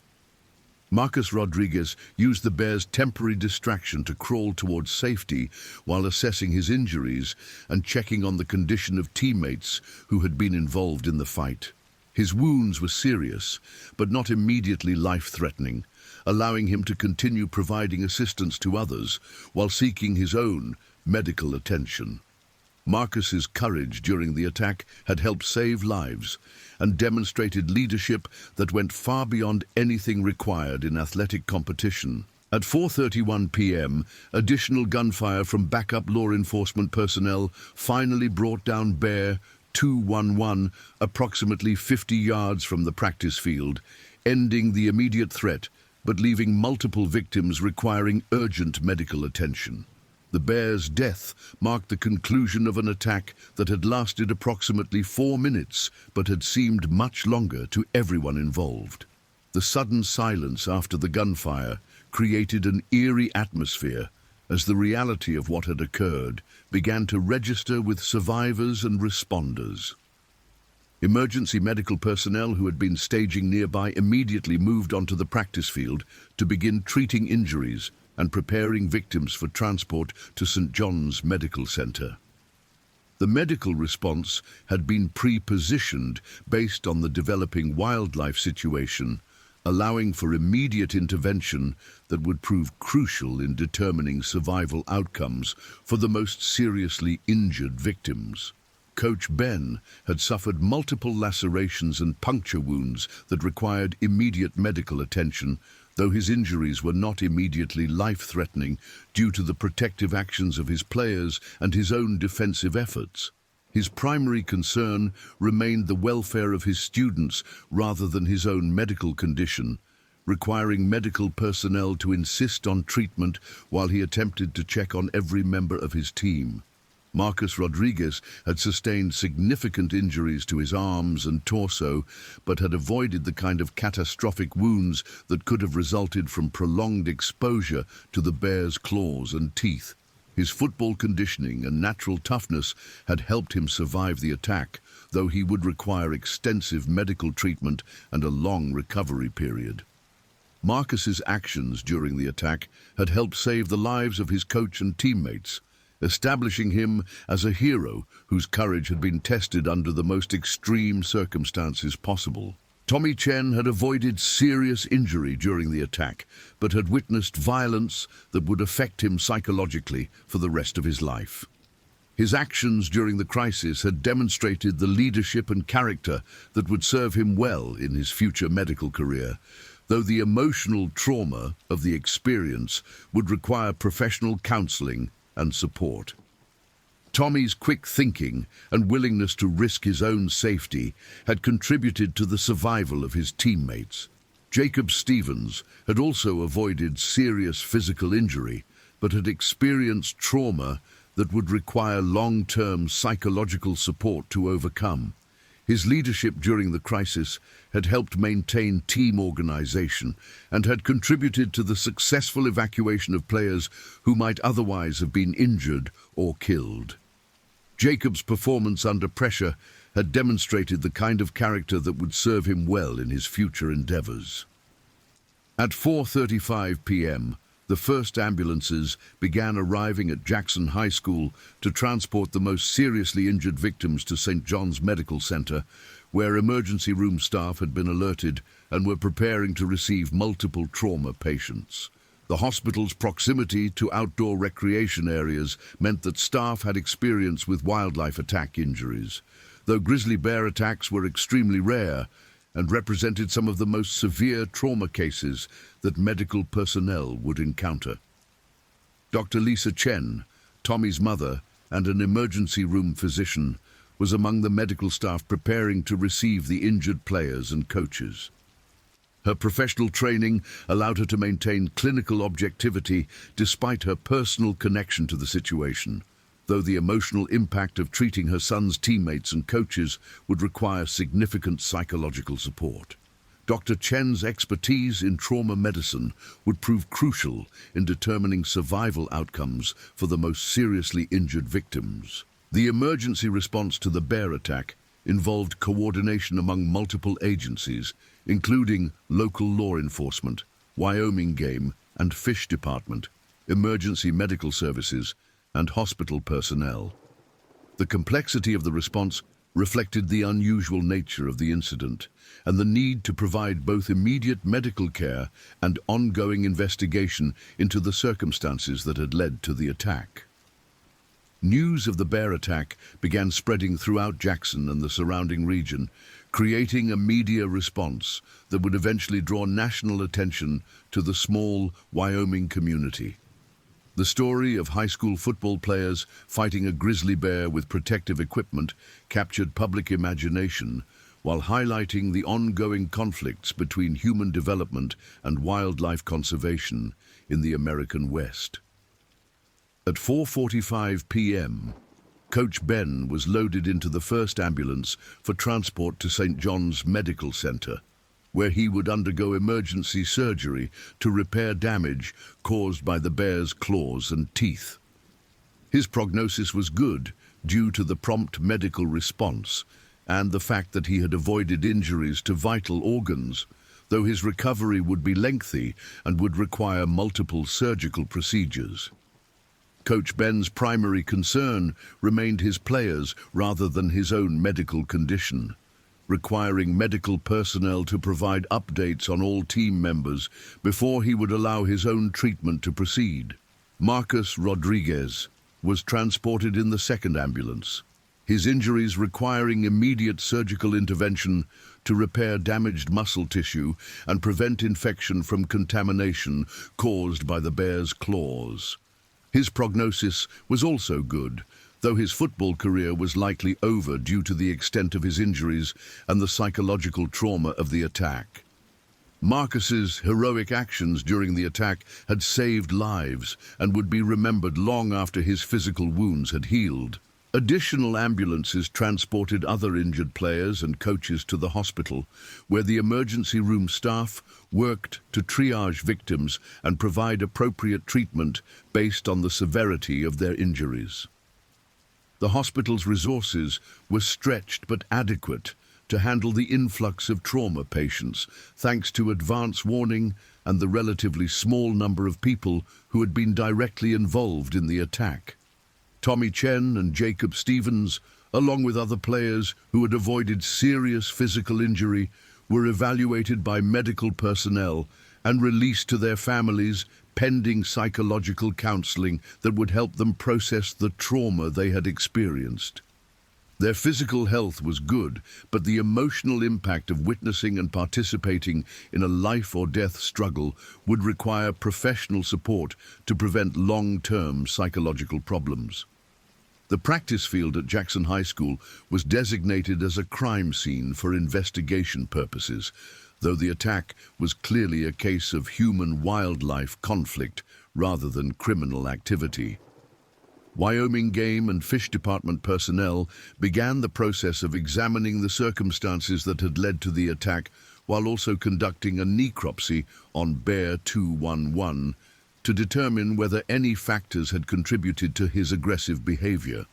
Marcus Rodriguez used the bear's temporary distraction to crawl towards safety while assessing his injuries and checking on the condition of teammates who had been involved in the fight. His wounds were serious, but not immediately life-threatening, allowing him to continue providing assistance to others while seeking his own medical attention. Marcus's courage during the attack had helped save lives and demonstrated leadership that went far beyond anything required in athletic competition. At 4:31 p.m., additional gunfire from backup law enforcement personnel finally brought down Bear 211 approximately 50 yards from the practice field, ending the immediate threat but leaving multiple victims requiring urgent medical attention. The bear's death marked the conclusion of an attack that had lasted approximately 4 minutes but had seemed much longer to everyone involved. The sudden silence after the gunfire created an eerie atmosphere as the reality of what had occurred began to register with survivors and responders. Emergency medical personnel who had been staging nearby immediately moved onto the practice field to begin treating injuries and preparing victims for transport to St. John's Medical Center. The medical response had been pre-positioned based on the developing wildlife situation, allowing for immediate intervention that would prove crucial in determining survival outcomes for the most seriously injured victims. Coach Ben had suffered multiple lacerations and puncture wounds that required immediate medical attention, though his injuries were not immediately life-threatening due to the protective actions of his players and his own defensive efforts. His primary concern remained the welfare of his students rather than his own medical condition, requiring medical personnel to insist on treatment while he attempted to check on every member of his team. Marcus Rodriguez had sustained significant injuries to his arms and torso, but had avoided the kind of catastrophic wounds that could have resulted from prolonged exposure to the bear's claws and teeth. His football conditioning and natural toughness had helped him survive the attack, though he would require extensive medical treatment and a long recovery period. Marcus's actions during the attack had helped save the lives of his coach and teammates, establishing him as a hero whose courage had been tested under the most extreme circumstances possible. Tommy Chen had avoided serious injury during the attack, but had witnessed violence that would affect him psychologically for the rest of his life. His actions during the crisis had demonstrated the leadership and character that would serve him well in his future medical career, though the emotional trauma of the experience would require professional counseling and support. Tommy's quick thinking and willingness to risk his own safety had contributed to the survival of his teammates. Jacob Stevens had also avoided serious physical injury, but had experienced trauma that would require long-term psychological support to overcome. His leadership during the crisis had helped maintain team organization and had contributed to the successful evacuation of players who might otherwise have been injured or killed. Jacob's performance under pressure had demonstrated the kind of character that would serve him well in his future endeavors. At 4:35 p.m., the first ambulances began arriving at Jackson High School to transport the most seriously injured victims to St. John's Medical Center, where emergency room staff had been alerted and were preparing to receive multiple trauma patients. The hospital's proximity to outdoor recreation areas meant that staff had experience with wildlife attack injuries, though grizzly bear attacks were extremely rare and represented some of the most severe trauma cases that medical personnel would encounter. Dr. Lisa Chen, Tommy's mother and an emergency room physician, was among the medical staff preparing to receive the injured players and coaches. Her professional training allowed her to maintain clinical objectivity despite her personal connection to the situation, though the emotional impact of treating her son's teammates and coaches would require significant psychological support. Dr. Chen's expertise in trauma medicine would prove crucial in determining survival outcomes for the most seriously injured victims. The emergency response to the bear attack involved coordination among multiple agencies, including local law enforcement, Wyoming Game and Fish Department, emergency medical services, and hospital personnel. The complexity of the response reflected the unusual nature of the incident and the need to provide both immediate medical care and ongoing investigation into the circumstances that had led to the attack. News of the bear attack began spreading throughout Jackson and the surrounding region, creating a media response that would eventually draw national attention to the small Wyoming community. The story of high school football players fighting a grizzly bear with protective equipment captured public imagination while highlighting the ongoing conflicts between human development and wildlife conservation in the American West. At 4:45 p.m., Coach Ben was loaded into the first ambulance for transport to St. John's Medical Center, where he would undergo emergency surgery to repair damage caused by the bear's claws and teeth. His prognosis was good due to the prompt medical response and the fact that he had avoided injuries to vital organs, though his recovery would be lengthy and would require multiple surgical procedures. Coach Ben's primary concern remained his players rather than his own medical condition, requiring medical personnel to provide updates on all team members before he would allow his own treatment to proceed. Marcus Rodriguez was transported in the second ambulance, his injuries requiring immediate surgical intervention to repair damaged muscle tissue and prevent infection from contamination caused by the bear's claws. His prognosis was also good, though his football career was likely over due to the extent of his injuries and the psychological trauma of the attack. Marcus's heroic actions during the attack had saved lives and would be remembered long after his physical wounds had healed. Additional ambulances transported other injured players and coaches to the hospital, where the emergency room staff worked to triage victims and provide appropriate treatment based on the severity of their injuries. The hospital's resources were stretched but adequate to handle the influx of trauma patients, thanks to advance warning and the relatively small number of people who had been directly involved in the attack. Tommy Chen and Jacob Stevens, along with other players who had avoided serious physical injury, were evaluated by medical personnel and released to their families pending psychological counseling that would help them process the trauma they had experienced. Their physical health was good, but the emotional impact of witnessing and participating in a life-or-death struggle would require professional support to prevent long-term psychological problems. The practice field at Jackson High School was designated as a crime scene for investigation purposes, though the attack was clearly a case of human-wildlife conflict rather than criminal activity. Wyoming Game and Fish Department personnel began the process of examining the circumstances that had led to the attack, while also conducting a necropsy on Bear 211 to determine whether any factors had contributed to his aggressive behavior.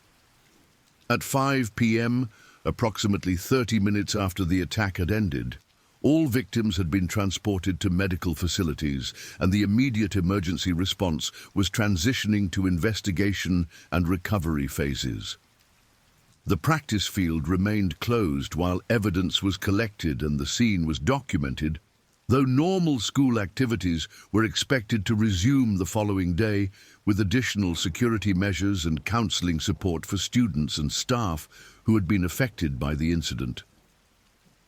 At 5 p.m., approximately 30 minutes after the attack had ended, all victims had been transported to medical facilities, and the immediate emergency response was transitioning to investigation and recovery phases. The practice field remained closed while evidence was collected and the scene was documented, though normal school activities were expected to resume the following day with additional security measures and counseling support for students and staff who had been affected by the incident.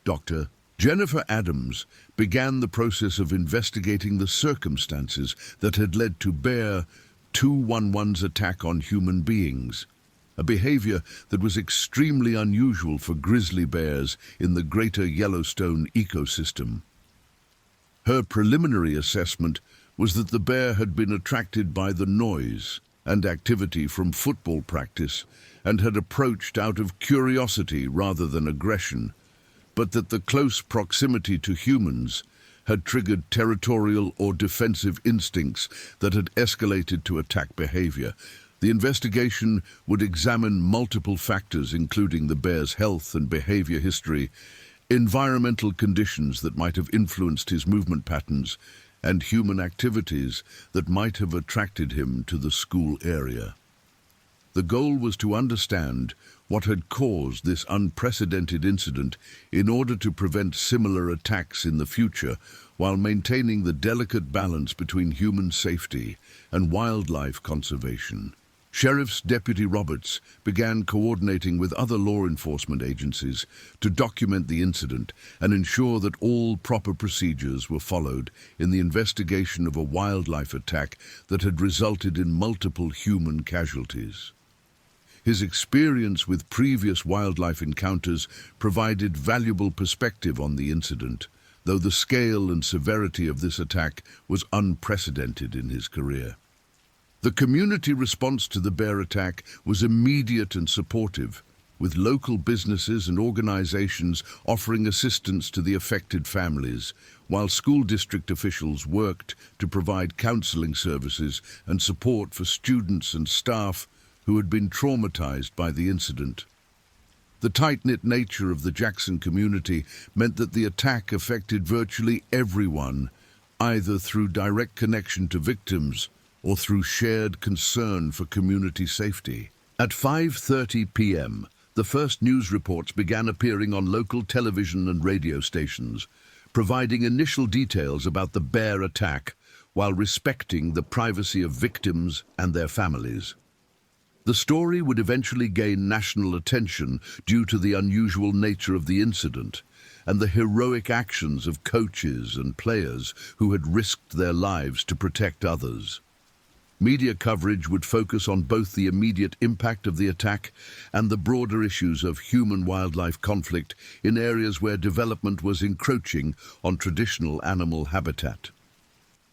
Dr. Jennifer Adams began the process of investigating the circumstances that had led to Bear 211's attack on human beings, a behavior that was extremely unusual for grizzly bears in the greater Yellowstone ecosystem. Her preliminary assessment was that the bear had been attracted by the noise and activity from football practice and had approached out of curiosity rather than aggression. but that the close proximity to humans had triggered territorial or defensive instincts that had escalated to attack behavior. The investigation would examine multiple factors, including the bear's health and behavior history, environmental conditions that might have influenced his movement patterns, and human activities that might have attracted him to the school area. The goal was to understand what had caused this unprecedented incident in order to prevent similar attacks in the future, while maintaining the delicate balance between human safety and wildlife conservation. Sheriff's Deputy Roberts began coordinating with other law enforcement agencies to document the incident and ensure that all proper procedures were followed in the investigation of a wildlife attack that had resulted in multiple human casualties. His experience with previous wildlife encounters provided valuable perspective on the incident, though the scale and severity of this attack was unprecedented in his career. The community response to the bear attack was immediate and supportive, with local businesses and organizations offering assistance to the affected families, while school district officials worked to provide counseling services and support for students and staff who had been traumatized by the incident. The tight-knit nature of the Jackson community meant that the attack affected virtually everyone, either through direct connection to victims or through shared concern for community safety. At 5:30 p.m., the first news reports began appearing on local television and radio stations, providing initial details about the bear attack while respecting the privacy of victims and their families. The story would eventually gain national attention due to the unusual nature of the incident and the heroic actions of coaches and players who had risked their lives to protect others. Media coverage would focus on both the immediate impact of the attack and the broader issues of human-wildlife conflict in areas where development was encroaching on traditional animal habitat.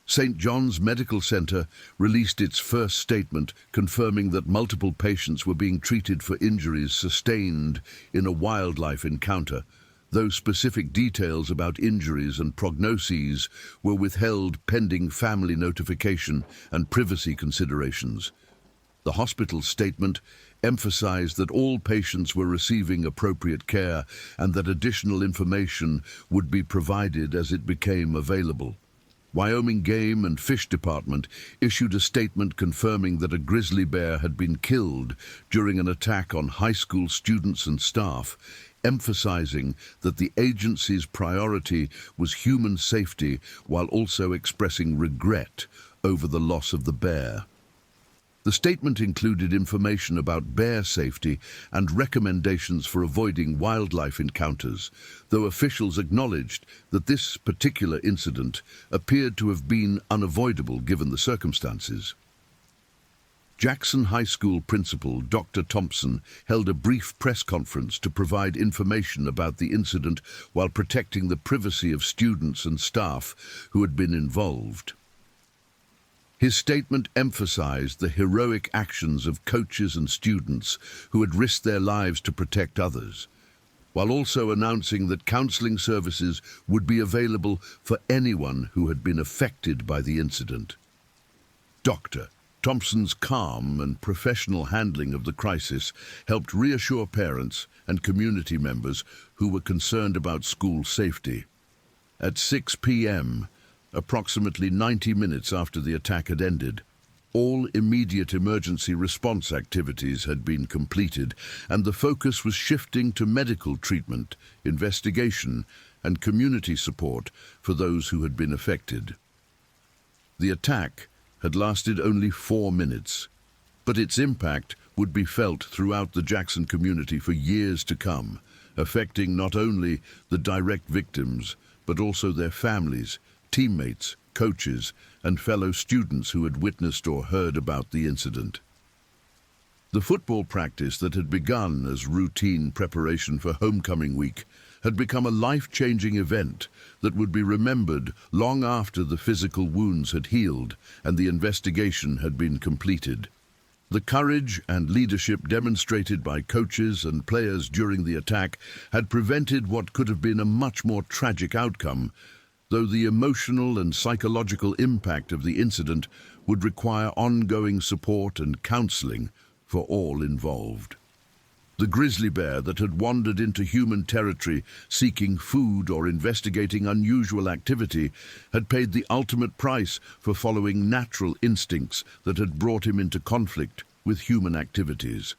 St. John's Medical Center released its first statement confirming that multiple patients were being treated for injuries sustained in a wildlife encounter, though specific details about injuries and prognoses were withheld pending family notification and privacy considerations. The hospital's statement emphasized that all patients were receiving appropriate care and that additional information would be provided as it became available. Wyoming Game and Fish Department issued a statement confirming that a grizzly bear had been killed during an attack on high school students and staff, emphasizing that the agency's priority was human safety while also expressing regret over the loss of the bear. The statement included information about bear safety and recommendations for avoiding wildlife encounters, though officials acknowledged that this particular incident appeared to have been unavoidable given the circumstances. Jackson High School principal Dr. Thompson held a brief press conference to provide information about the incident while protecting the privacy of students and staff who had been involved. His statement emphasized the heroic actions of coaches and students who had risked their lives to protect others, while also announcing that counseling services would be available for anyone who had been affected by the incident. Dr. Thompson's calm and professional handling of the crisis helped reassure parents and community members who were concerned about school safety. At 6 p.m., approximately 90 minutes after the attack had ended, all immediate emergency response activities had been completed, and the focus was shifting to medical treatment, investigation, and community support for those who had been affected. The attack had lasted only 4 minutes, but its impact would be felt throughout the Jackson community for years to come, affecting not only the direct victims, but also their families, teammates, coaches, and fellow students who had witnessed or heard about the incident. The football practice that had begun as routine preparation for homecoming week had become a life-changing event that would be remembered long after the physical wounds had healed and the investigation had been completed. The courage and leadership demonstrated by coaches and players during the attack had prevented what could have been a much more tragic outcome, though the emotional and psychological impact of the incident would require ongoing support and counseling for all involved. The grizzly bear that had wandered into human territory seeking food or investigating unusual activity had paid the ultimate price for following natural instincts that had brought him into conflict with human activities.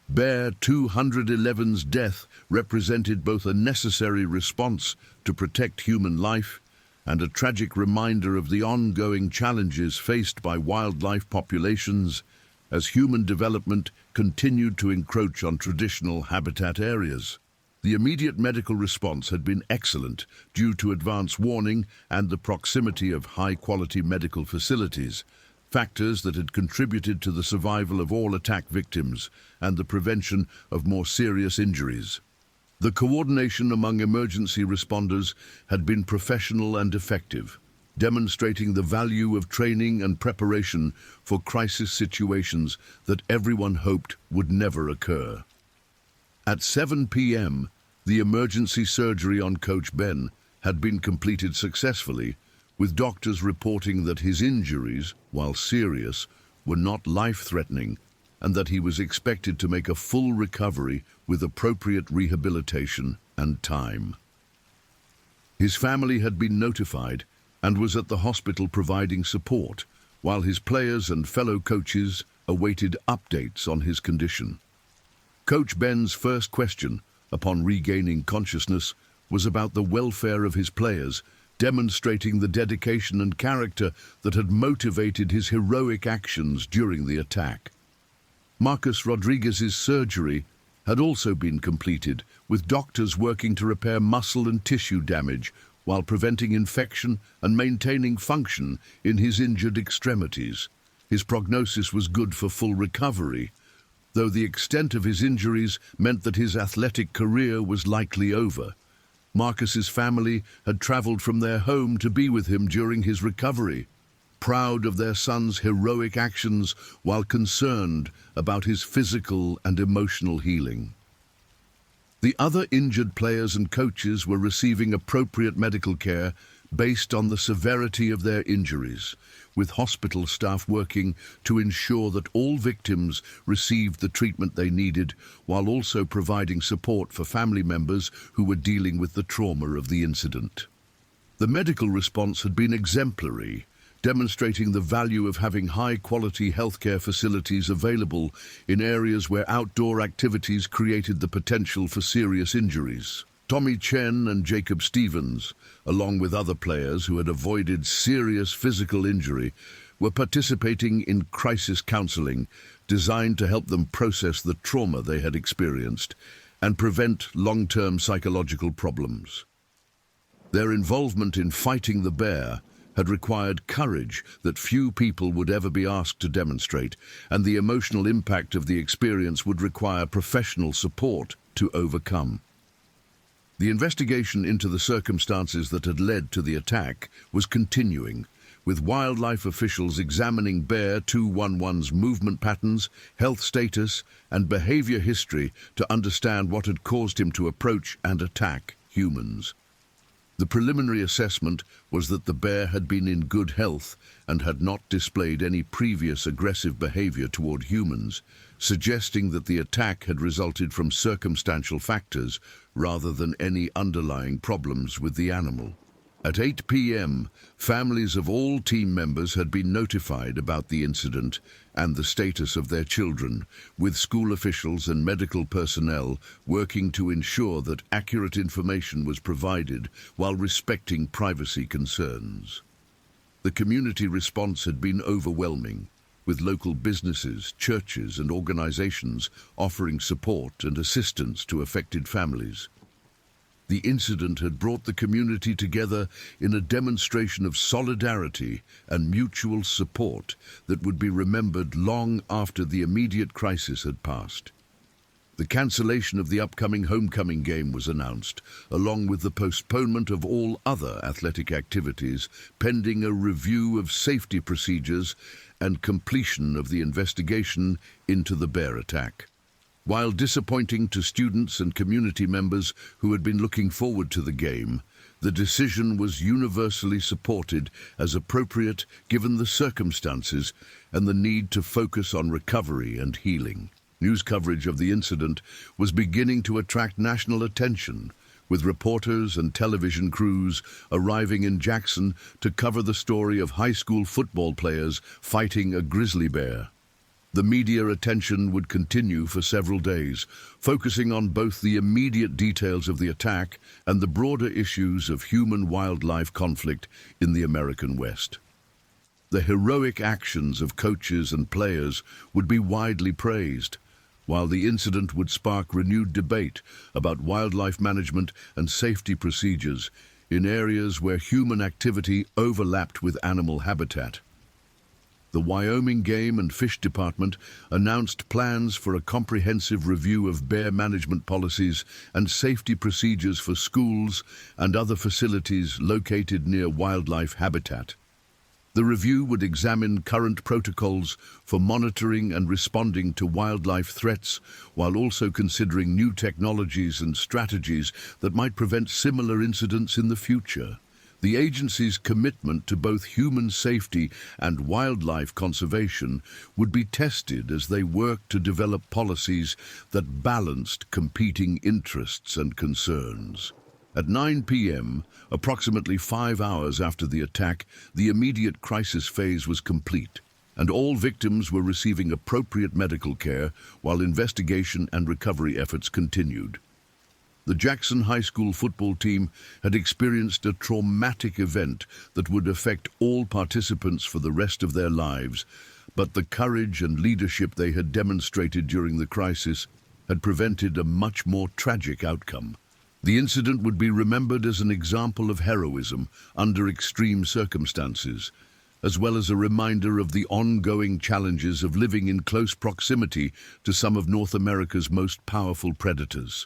Bear 211's death represented both a necessary response to protect human life and a tragic reminder of the ongoing challenges faced by wildlife populations as human development continued to encroach on traditional habitat areas. The immediate medical response had been excellent due to advance warning and the proximity of high-quality medical facilities, factors that had contributed to the survival of all attack victims and the prevention of more serious injuries. The coordination among emergency responders had been professional and effective, demonstrating the value of training and preparation for crisis situations that everyone hoped would never occur. At 7 p.m., the emergency surgery on Coach Ben had been completed successfully, with doctors reporting that his injuries, while serious, were not life-threatening and that he was expected to make a full recovery with appropriate rehabilitation and time. His family had been notified and was at the hospital providing support, while his players and fellow coaches awaited updates on his condition. Coach Ben's first question, upon regaining consciousness, was about the welfare of his players, demonstrating the dedication and character that had motivated his heroic actions during the attack. Marcus Rodriguez's surgery had also been completed, with doctors working to repair muscle and tissue damage while preventing infection and maintaining function in his injured extremities. His prognosis was good for full recovery, though the extent of his injuries meant that his athletic career was likely over. Marcus's family had traveled from their home to be with him during his recovery, proud of their son's heroic actions while concerned about his physical and emotional healing. The other injured players and coaches were receiving appropriate medical care based on the severity of their injuries, with hospital staff working to ensure that all victims received the treatment they needed, while also providing support for family members who were dealing with the trauma of the incident. The medical response had been exemplary, demonstrating the value of having high-quality healthcare facilities available in areas where outdoor activities created the potential for serious injuries. Tommy Chen and Jacob Stevens, along with other players who had avoided serious physical injury, were participating in crisis counseling designed to help them process the trauma they had experienced and prevent long-term psychological problems. Their involvement in fighting the bear had required courage that few people would ever be asked to demonstrate, and the emotional impact of the experience would require professional support to overcome. The investigation into the circumstances that had led to the attack was continuing, with wildlife officials examining Bear 211's movement patterns, health status, and behavior history to understand what had caused him to approach and attack humans. The preliminary assessment was that the bear had been in good health and had not displayed any previous aggressive behavior toward humans, suggesting that the attack had resulted from circumstantial factors rather than any underlying problems with the animal. At 8 p.m., families of all team members had been notified about the incident and the status of their children, with school officials and medical personnel working to ensure that accurate information was provided while respecting privacy concerns. The community response had been overwhelming, with local businesses, churches, and organizations offering support and assistance to affected families. The incident had brought the community together in a demonstration of solidarity and mutual support that would be remembered long after the immediate crisis had passed. The cancellation of the upcoming homecoming game was announced, along with the postponement of all other athletic activities, pending a review of safety procedures and completion of the investigation into the bear attack. While disappointing to students and community members who had been looking forward to the game, the decision was universally supported as appropriate given the circumstances and the need to focus on recovery and healing. News coverage of the incident was beginning to attract national attention, with reporters and television crews arriving in Jackson to cover the story of high school football players fighting a grizzly bear. The media attention would continue for several days, focusing on both the immediate details of the attack and the broader issues of human-wildlife conflict in the American West. The heroic actions of coaches and players would be widely praised, while the incident would spark renewed debate about wildlife management and safety procedures in areas where human activity overlapped with animal habitat. The Wyoming Game and Fish Department announced plans for a comprehensive review of bear management policies and safety procedures for schools and other facilities located near wildlife habitat. The review would examine current protocols for monitoring and responding to wildlife threats, while also considering new technologies and strategies that might prevent similar incidents in the future. The agency's commitment to both human safety and wildlife conservation would be tested as they work to develop policies that balanced competing interests and concerns. At 9 p.m., approximately 5 hours after the attack, the immediate crisis phase was complete, and all victims were receiving appropriate medical care while investigation and recovery efforts continued. The Jackson High School football team had experienced a traumatic event that would affect all participants for the rest of their lives, but the courage and leadership they had demonstrated during the crisis had prevented a much more tragic outcome. The incident would be remembered as an example of heroism under extreme circumstances, as well as a reminder of the ongoing challenges of living in close proximity to some of North America's most powerful predators.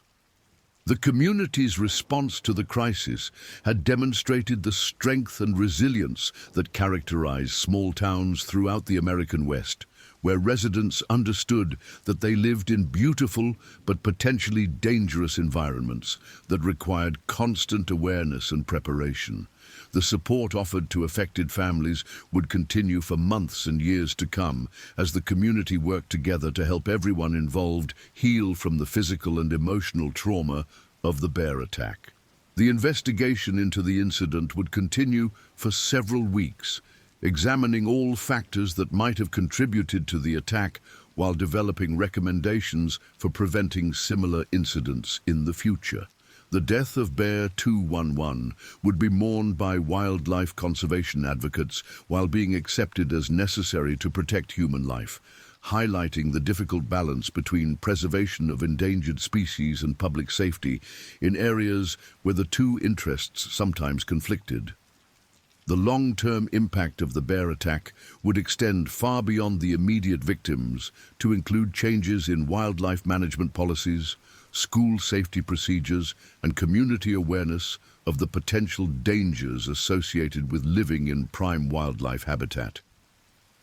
The community's response to the crisis had demonstrated the strength and resilience that characterize small towns throughout the American West, where residents understood that they lived in beautiful but potentially dangerous environments that required constant awareness and preparation. The support offered to affected families would continue for months and years to come as the community worked together to help everyone involved heal from the physical and emotional trauma of the bear attack. The investigation into the incident would continue for several weeks, examining all factors that might have contributed to the attack while developing recommendations for preventing similar incidents in the future. The death of Bear 211 would be mourned by wildlife conservation advocates while being accepted as necessary to protect human life, highlighting the difficult balance between preservation of endangered species and public safety in areas where the two interests sometimes conflicted. The long-term impact of the bear attack would extend far beyond the immediate victims to include changes in wildlife management policies, school safety procedures, and community awareness of the potential dangers associated with living in prime wildlife habitat.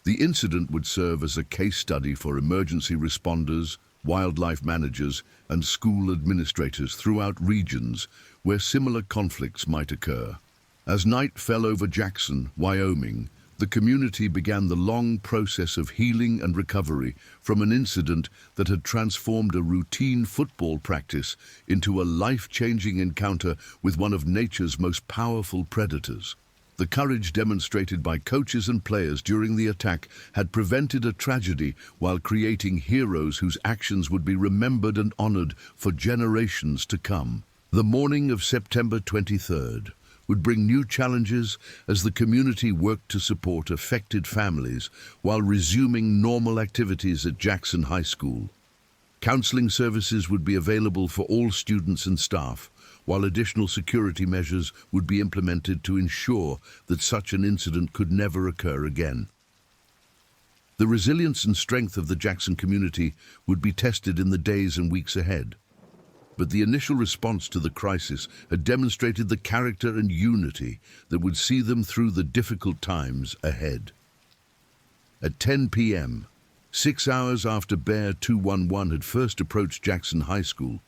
The incident would serve as a case study for emergency responders, wildlife managers, and school administrators throughout regions where similar conflicts might occur. As night fell over Jackson, Wyoming, the community began the long process of healing and recovery from an incident that had transformed a routine football practice into a life-changing encounter with one of nature's most powerful predators. The courage demonstrated by coaches and players during the attack had prevented a tragedy while creating heroes whose actions would be remembered and honored for generations to come. The morning of September 23rd would bring new challenges as the community worked to support affected families while resuming normal activities at Jackson High School. Counseling services would be available for all students and staff, while additional security measures would be implemented to ensure that such an incident could never occur again. The resilience and strength of the Jackson community would be tested in the days and weeks ahead. But the initial response to the crisis had demonstrated the character and unity that would see them through the difficult times ahead. At 10 p.m., 6 hours after Bear 211 had first approached Jackson High School,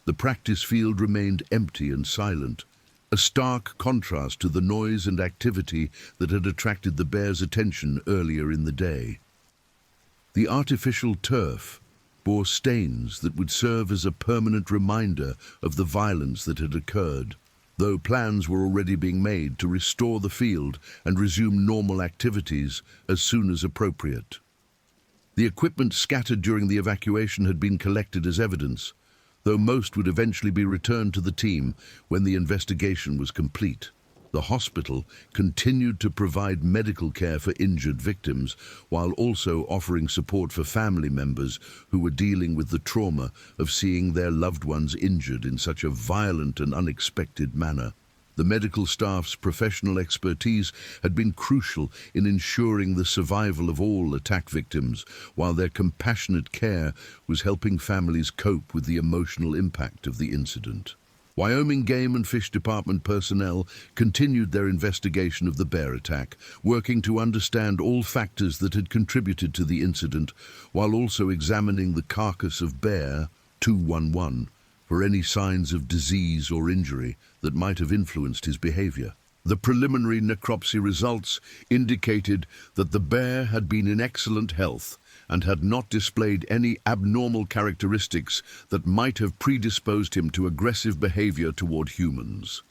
the practice field remained empty and silent, a stark contrast to the noise and activity that had attracted the Bears' attention earlier in the day. The artificial turf bore stains that would serve as a permanent reminder of the violence that had occurred, though plans were already being made to restore the field and resume normal activities as soon as appropriate. The equipment scattered during the evacuation had been collected as evidence, though most would eventually be returned to the team when the investigation was complete. The hospital continued to provide medical care for injured victims, while also offering support for family members who were dealing with the trauma of seeing their loved ones injured in such a violent and unexpected manner. The medical staff's professional expertise had been crucial in ensuring the survival of all attack victims, while their compassionate care was helping families cope with the emotional impact of the incident. Wyoming Game and Fish Department personnel continued their investigation of the bear attack, working to understand all factors that had contributed to the incident, while also examining the carcass of Bear 211 for any signs of disease or injury that might have influenced his behavior. The preliminary necropsy results indicated that the bear had been in excellent health and had not displayed any abnormal characteristics that might have predisposed him to aggressive behavior toward humans.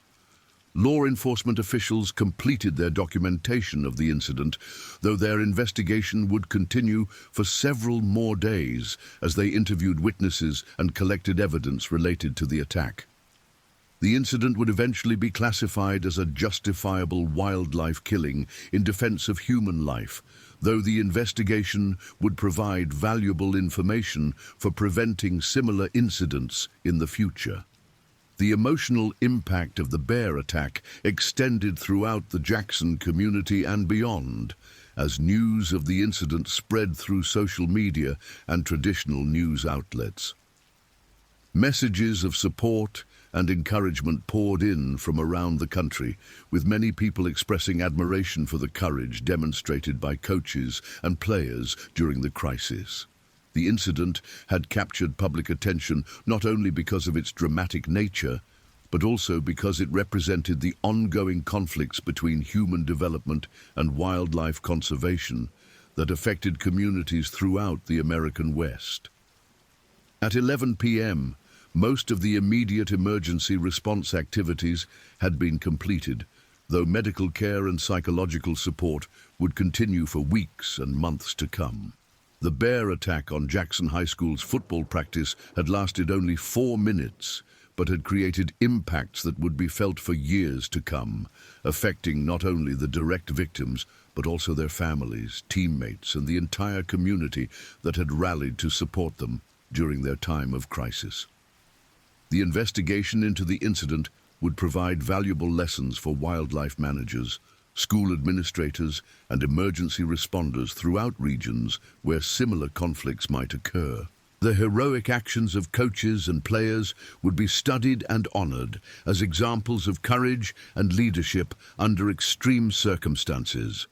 Law enforcement officials completed their documentation of the incident, though their investigation would continue for several more days as they interviewed witnesses and collected evidence related to the attack. The incident would eventually be classified as a justifiable wildlife killing in defense of human life, though the investigation would provide valuable information for preventing similar incidents in the future. The emotional impact of the bear attack extended throughout the Jackson community and beyond, as news of the incident spread through social media and traditional news outlets. Messages of support and encouragement poured in from around the country, with many people expressing admiration for the courage demonstrated by coaches and players during the crisis. The incident had captured public attention not only because of its dramatic nature, but also because it represented the ongoing conflicts between human development and wildlife conservation that affected communities throughout the American West. At 11 p.m., most of the immediate emergency response activities had been completed, though medical care and psychological support would continue for weeks and months to come. The bear attack on Jackson High School's football practice had lasted only 4 minutes, but had created impacts that would be felt for years to come, affecting not only the direct victims, but also their families, teammates, and the entire community that had rallied to support them during their time of crisis. The investigation into the incident would provide valuable lessons for wildlife managers, school administrators, and emergency responders throughout regions where similar conflicts might occur. The heroic actions of coaches and players would be studied and honored as examples of courage and leadership under extreme circumstances,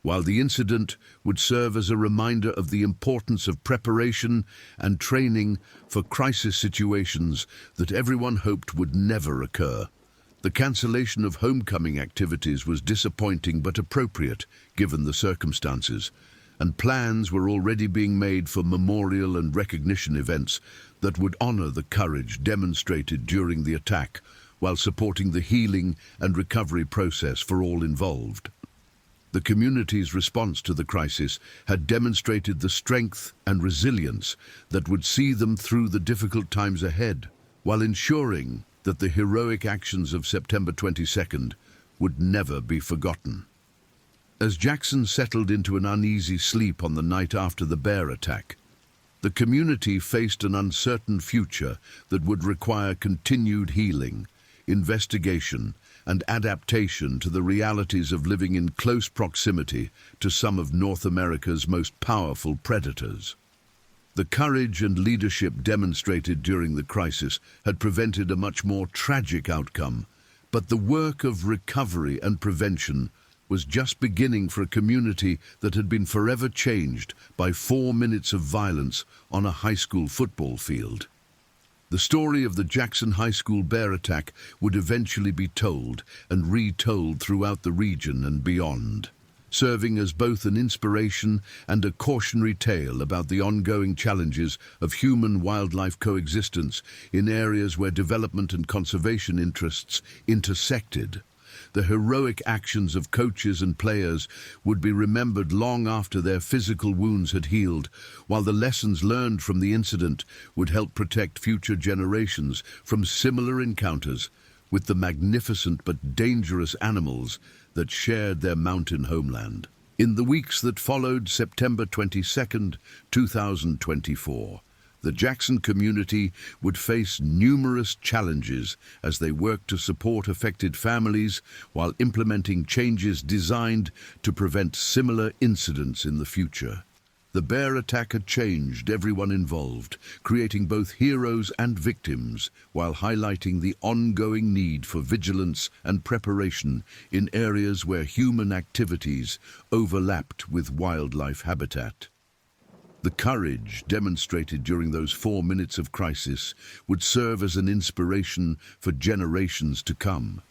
while the incident would serve as a reminder of the importance of preparation and training for crisis situations that everyone hoped would never occur. The cancellation of homecoming activities was disappointing but appropriate, given the circumstances, and plans were already being made for memorial and recognition events that would honor the courage demonstrated during the attack, while supporting the healing and recovery process for all involved. The community's response to the crisis had demonstrated the strength and resilience that would see them through the difficult times ahead, while ensuring that the heroic actions of September 22nd would never be forgotten. As Jackson settled into an uneasy sleep on the night after the bear attack, the community faced an uncertain future that would require continued healing, investigation, and adaptation to the realities of living in close proximity to some of North America's most powerful predators. The courage and leadership demonstrated during the crisis had prevented a much more tragic outcome, but the work of recovery and prevention was just beginning for a community that had been forever changed by 4 minutes of violence on a high school football field. The story of the Jackson High School bear attack would eventually be told and retold throughout the region and beyond, serving as both an inspiration and a cautionary tale about the ongoing challenges of human-wildlife coexistence in areas where development and conservation interests intersected. The heroic actions of coaches and players would be remembered long after their physical wounds had healed, while the lessons learned from the incident would help protect future generations from similar encounters with the magnificent but dangerous animals that shared their mountain homeland. In the weeks that followed September 22nd, 2024, the Jackson community would face numerous challenges as they worked to support affected families while implementing changes designed to prevent similar incidents in the future. The bear attack had changed everyone involved, creating both heroes and victims, while highlighting the ongoing need for vigilance and preparation in areas where human activities overlapped with wildlife habitat. The courage demonstrated during those 4 minutes of crisis would serve as an inspiration for generations to come,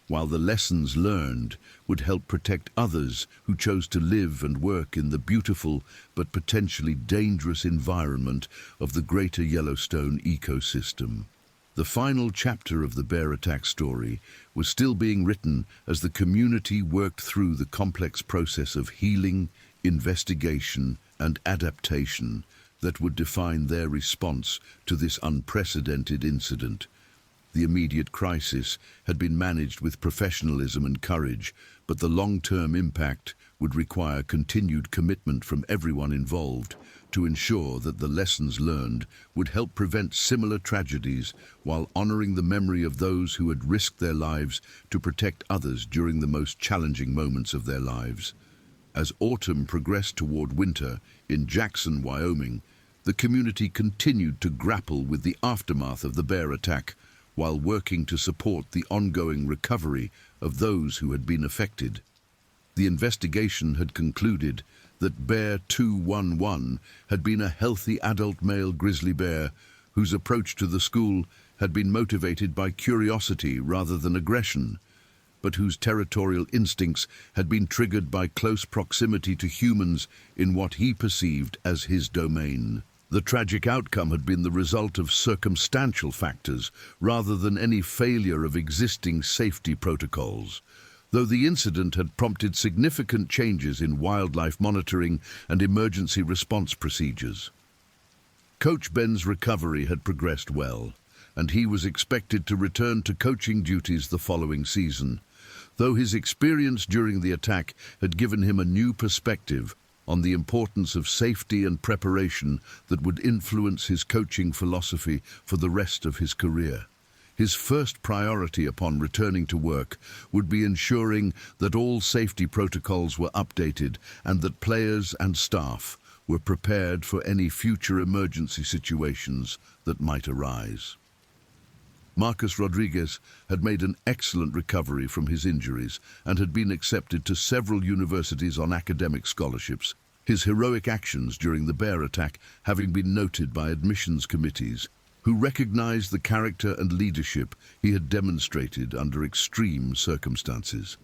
while the lessons learned would help protect others who chose to live and work in the beautiful but potentially dangerous environment of the Greater Yellowstone ecosystem. The final chapter of the bear attack story was still being written as the community worked through the complex process of healing, investigation, and adaptation that would define their response to this unprecedented incident. The immediate crisis had been managed with professionalism and courage, but the long-term impact would require continued commitment from everyone involved to ensure that the lessons learned would help prevent similar tragedies while honoring the memory of those who had risked their lives to protect others during the most challenging moments of their lives. As autumn progressed toward winter in Jackson, Wyoming, the community continued to grapple with the aftermath of the bear attack while working to support the ongoing recovery of those who had been affected. The investigation had concluded that Bear 211 had been a healthy adult male grizzly bear whose approach to the school had been motivated by curiosity rather than aggression, but whose territorial instincts had been triggered by close proximity to humans in what he perceived as his domain. The tragic outcome had been the result of circumstantial factors rather than any failure of existing safety protocols, though the incident had prompted significant changes in wildlife monitoring and emergency response procedures. Coach Ben's recovery had progressed well, and he was expected to return to coaching duties the following season, though his experience during the attack had given him a new perspective on the importance of safety and preparation that would influence his coaching philosophy for the rest of his career. His first priority upon returning to work would be ensuring that all safety protocols were updated and that players and staff were prepared for any future emergency situations that might arise. Marcus Rodriguez had made an excellent recovery from his injuries and had been accepted to several universities on academic scholarships, his heroic actions during the bear attack having been noted by admissions committees, who recognized the character and leadership he had demonstrated under extreme circumstances.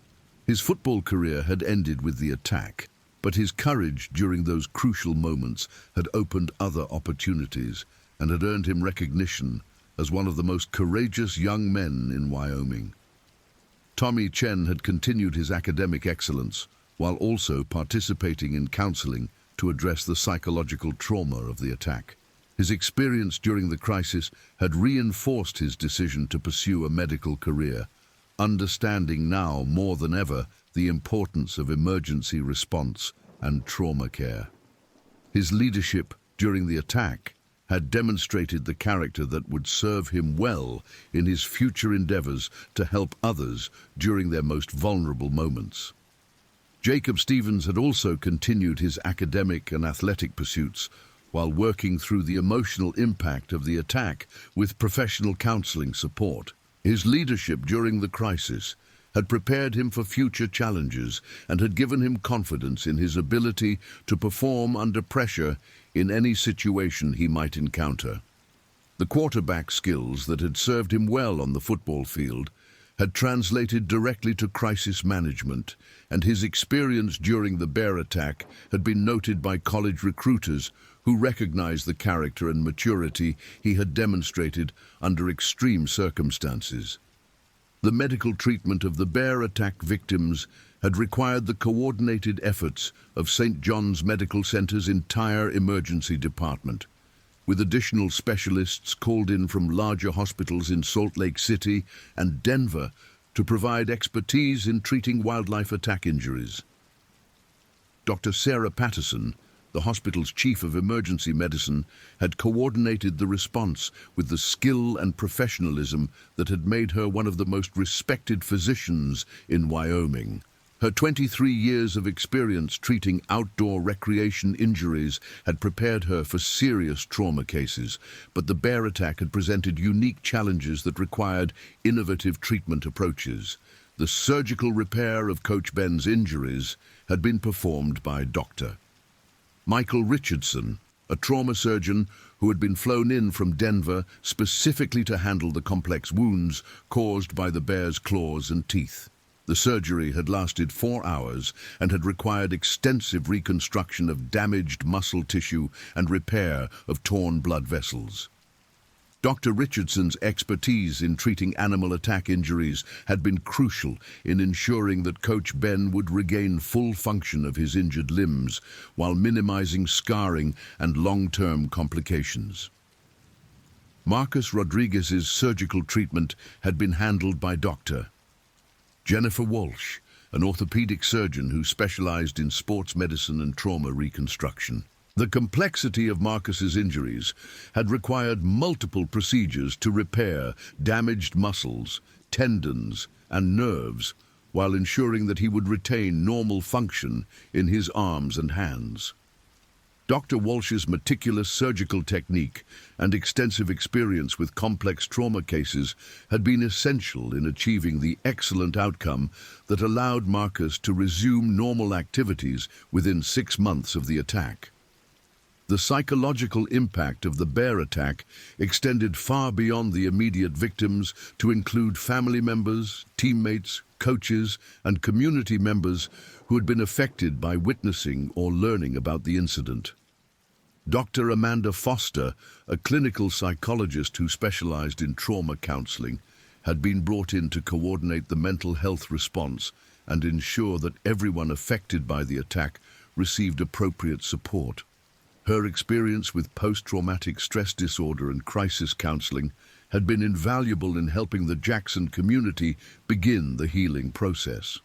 His football career had ended with the attack, but his courage during those crucial moments had opened other opportunities and had earned him recognition as one of the most courageous young men in Wyoming. Tommy Chen had continued his academic excellence while also participating in counseling to address the psychological trauma of the attack. His experience during the crisis had reinforced his decision to pursue a medical career, understanding now more than ever the importance of emergency response and trauma care. His leadership during the attack had demonstrated the character that would serve him well in his future endeavors to help others during their most vulnerable moments. Jacob Stevens had also continued his academic and athletic pursuits while working through the emotional impact of the attack with professional counseling support. His leadership during the crisis had prepared him for future challenges and had given him confidence in his ability to perform under pressure in any situation he might encounter. The quarterback skills that had served him well on the football field had translated directly to crisis management, and his experience during the bear attack had been noted by college recruiters who recognized the character and maturity he had demonstrated under extreme circumstances. The medical treatment of the bear attack victims had required the coordinated efforts of St. John's Medical Center's entire emergency department, with additional specialists called in from larger hospitals in Salt Lake City and Denver to provide expertise in treating wildlife attack injuries. Dr. Sarah Patterson, the hospital's chief of emergency medicine, had coordinated the response with the skill and professionalism that had made her one of the most respected physicians in Wyoming. Her 23 years of experience treating outdoor recreation injuries had prepared her for serious trauma cases, but the bear attack had presented unique challenges that required innovative treatment approaches. The surgical repair of Coach Ben's injuries had been performed by Dr. Michael Richardson, a trauma surgeon who had been flown in from Denver specifically to handle the complex wounds caused by the bear's claws and teeth. The surgery had lasted 4 hours and had required extensive reconstruction of damaged muscle tissue and repair of torn blood vessels. Dr. Richardson's expertise in treating animal attack injuries had been crucial in ensuring that Coach Ben would regain full function of his injured limbs while minimizing scarring and long-term complications. Marcus Rodriguez's surgical treatment had been handled by Dr. Jennifer Walsh, an orthopedic surgeon who specialized in sports medicine and trauma reconstruction. The complexity of Marcus's injuries had required multiple procedures to repair damaged muscles, tendons, and nerves, while ensuring that he would retain normal function in his arms and hands. Dr. Walsh's meticulous surgical technique and extensive experience with complex trauma cases had been essential in achieving the excellent outcome that allowed Marcus to resume normal activities within 6 months of the attack. The psychological impact of the bear attack extended far beyond the immediate victims to include family members, teammates, coaches, and community members who had been affected by witnessing or learning about the incident. Dr. Amanda Foster, a clinical psychologist who specialized in trauma counseling, had been brought in to coordinate the mental health response and ensure that everyone affected by the attack received appropriate support. Her experience with post-traumatic stress disorder and crisis counseling had been invaluable in helping the Jackson community begin the healing process.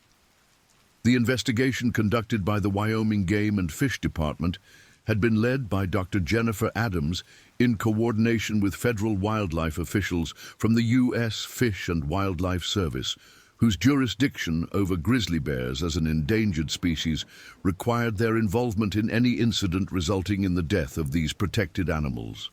The investigation conducted by the Wyoming Game and Fish Department had been led by Dr. Jennifer Adams in coordination with federal wildlife officials from the U.S. Fish and Wildlife Service, whose jurisdiction over grizzly bears as an endangered species required their involvement in any incident resulting in the death of these protected animals.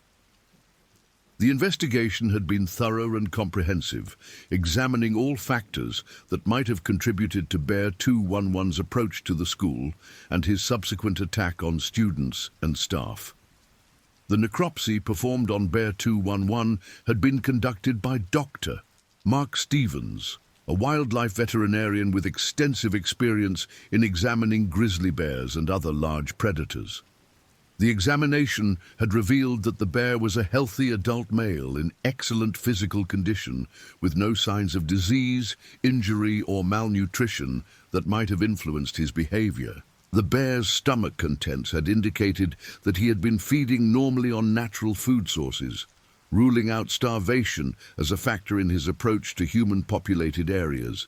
The investigation had been thorough and comprehensive, examining all factors that might have contributed to Bear 211's approach to the school and his subsequent attack on students and staff. The necropsy performed on Bear 211 had been conducted by Dr. Mark Stevens, a wildlife veterinarian with extensive experience in examining grizzly bears and other large predators. The examination had revealed that the bear was a healthy adult male in excellent physical condition, with no signs of disease, injury, or malnutrition that might have influenced his behavior. The bear's stomach contents had indicated that he had been feeding normally on natural food sources, ruling out starvation as a factor in his approach to human-populated areas.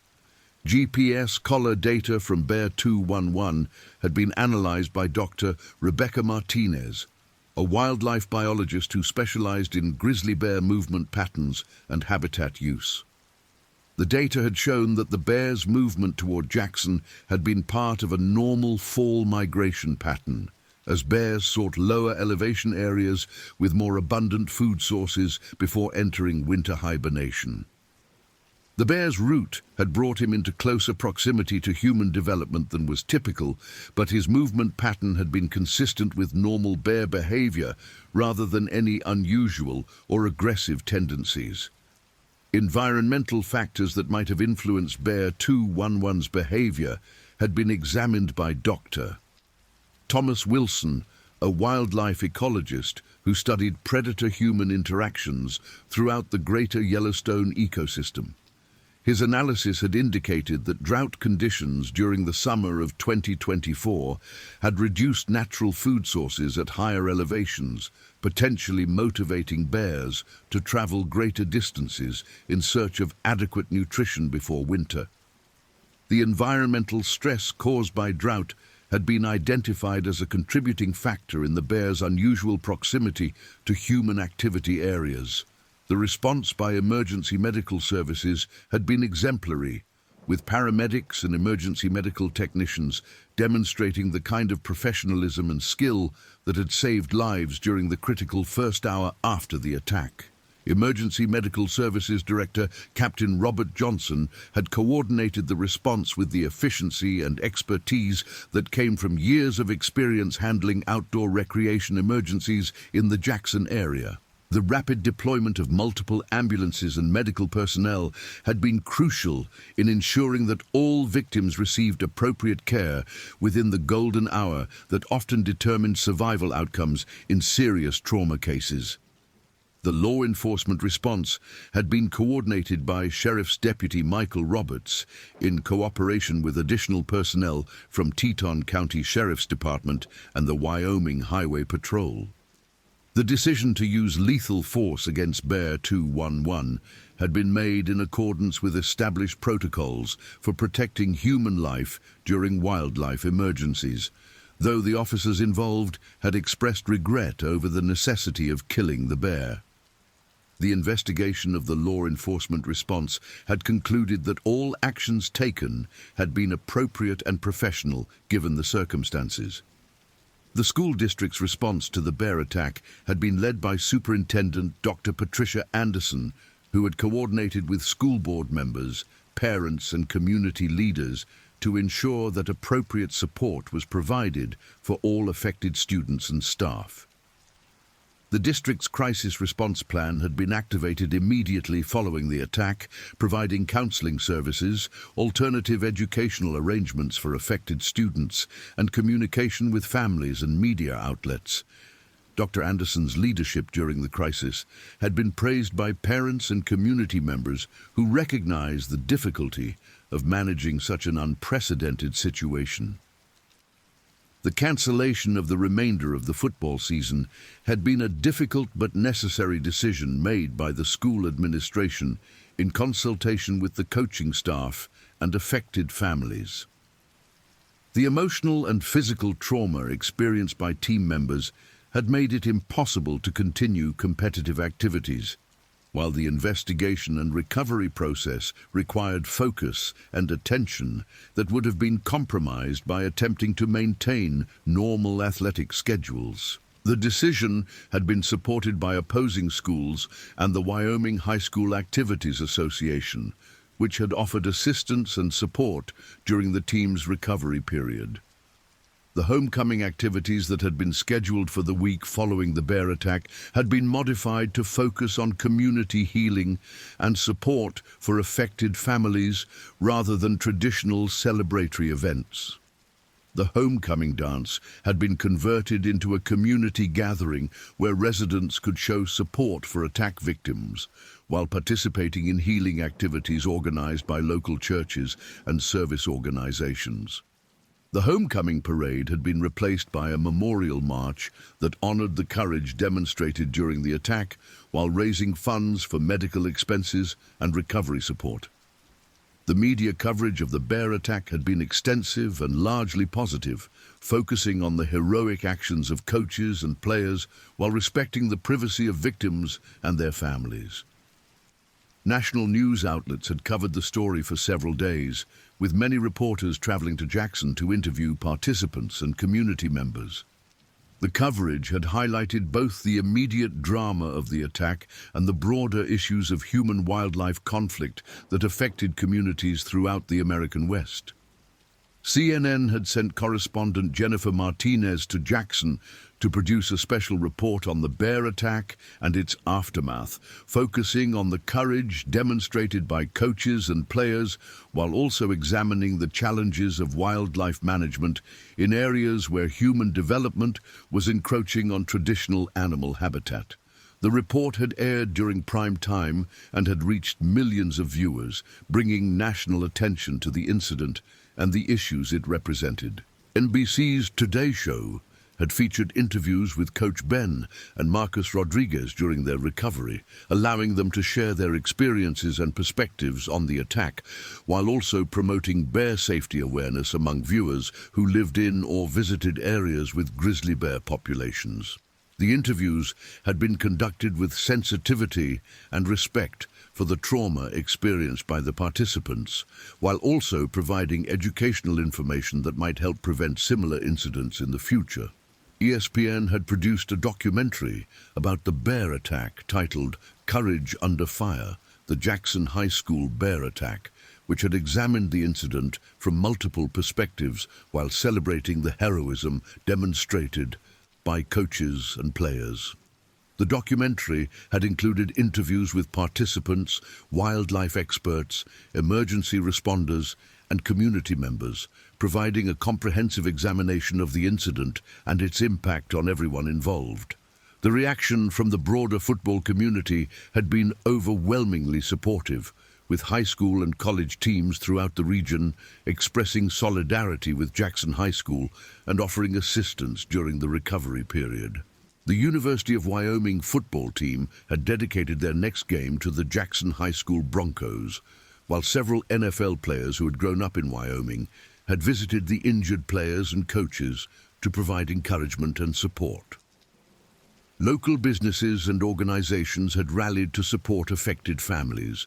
GPS collar data from Bear 211 had been analyzed by Dr. Rebecca Martinez, a wildlife biologist who specialized in grizzly bear movement patterns and habitat use. The data had shown that the bear's movement toward Jackson had been part of a normal fall migration pattern, as bears sought lower elevation areas with more abundant food sources before entering winter hibernation. The bear's route had brought him into closer proximity to human development than was typical, but his movement pattern had been consistent with normal bear behavior rather than any unusual or aggressive tendencies. Environmental factors that might have influenced Bear 211's behavior had been examined by Dr. Thomas Wilson, a wildlife ecologist who studied predator-human interactions throughout the greater Yellowstone ecosystem. His analysis had indicated that drought conditions during the summer of 2024 had reduced natural food sources at higher elevations, potentially motivating bears to travel greater distances in search of adequate nutrition before winter. The environmental stress caused by drought had been identified as a contributing factor in the bear's unusual proximity to human activity areas. The response by emergency medical services had been exemplary, with paramedics and emergency medical technicians demonstrating the kind of professionalism and skill that had saved lives during the critical first hour after the attack. Emergency Medical Services Director Captain Robert Johnson had coordinated the response with the efficiency and expertise that came from years of experience handling outdoor recreation emergencies in the Jackson area. The rapid deployment of multiple ambulances and medical personnel had been crucial in ensuring that all victims received appropriate care within the golden hour that often determined survival outcomes in serious trauma cases. The law enforcement response had been coordinated by Sheriff's Deputy Michael Roberts in cooperation with additional personnel from Teton County Sheriff's Department and the Wyoming Highway Patrol. The decision to use lethal force against Bear 211 had been made in accordance with established protocols for protecting human life during wildlife emergencies, though the officers involved had expressed regret over the necessity of killing the bear. The investigation of the law enforcement response had concluded that all actions taken had been appropriate and professional given the circumstances. The school district's response to the bear attack had been led by Superintendent Dr. Patricia Anderson, who had coordinated with school board members, parents, and community leaders to ensure that appropriate support was provided for all affected students and staff. The district's crisis response plan had been activated immediately following the attack, providing counseling services, alternative educational arrangements for affected students, and communication with families and media outlets. Dr. Anderson's leadership during the crisis had been praised by parents and community members who recognized the difficulty of managing such an unprecedented situation. The cancellation of the remainder of the football season had been a difficult but necessary decision made by the school administration in consultation with the coaching staff and affected families. The emotional and physical trauma experienced by team members had made it impossible to continue competitive activities, while the investigation and recovery process required focus and attention that would have been compromised by attempting to maintain normal athletic schedules. The decision had been supported by opposing schools and the Wyoming High School Activities Association, which had offered assistance and support during the team's recovery period. The homecoming activities that had been scheduled for the week following the bear attack had been modified to focus on community healing and support for affected families rather than traditional celebratory events. The homecoming dance had been converted into a community gathering where residents could show support for attack victims while participating in healing activities organized by local churches and service organizations. The homecoming parade had been replaced by a memorial march that honored the courage demonstrated during the attack while raising funds for medical expenses and recovery support. The media coverage of the bear attack had been extensive and largely positive, focusing on the heroic actions of coaches and players while respecting the privacy of victims and their families. National news outlets had covered the story for several days, with many reporters traveling to Jackson to interview participants and community members. The coverage had highlighted both the immediate drama of the attack and the broader issues of human-wildlife conflict that affected communities throughout the American West. CNN had sent correspondent Jennifer Martinez to Jackson to produce a special report on the bear attack and its aftermath, focusing on the courage demonstrated by coaches and players while also examining the challenges of wildlife management in areas where human development was encroaching on traditional animal habitat. The report had aired during prime time and had reached millions of viewers, bringing national attention to the incident and the issues it represented. NBC's Today Show had featured interviews with Coach Ben and Marcus Rodriguez during their recovery, allowing them to share their experiences and perspectives on the attack, while also promoting bear safety awareness among viewers who lived in or visited areas with grizzly bear populations. The interviews had been conducted with sensitivity and respect for the trauma experienced by the participants, while also providing educational information that might help prevent similar incidents in the future. ESPN had produced a documentary about the bear attack titled Courage Under Fire, the Jackson High School Bear Attack, which had examined the incident from multiple perspectives while celebrating the heroism demonstrated by coaches and players. The documentary had included interviews with participants, wildlife experts, emergency responders, and community members, providing a comprehensive examination of the incident and its impact on everyone involved. The reaction from the broader football community had been overwhelmingly supportive, with high school and college teams throughout the region expressing solidarity with Jackson High School and offering assistance during the recovery period. The University of Wyoming football team had dedicated their next game to the Jackson High School Broncos, while several NFL players who had grown up in Wyoming had visited the injured players and coaches to provide encouragement and support. Local businesses and organizations had rallied to support affected families,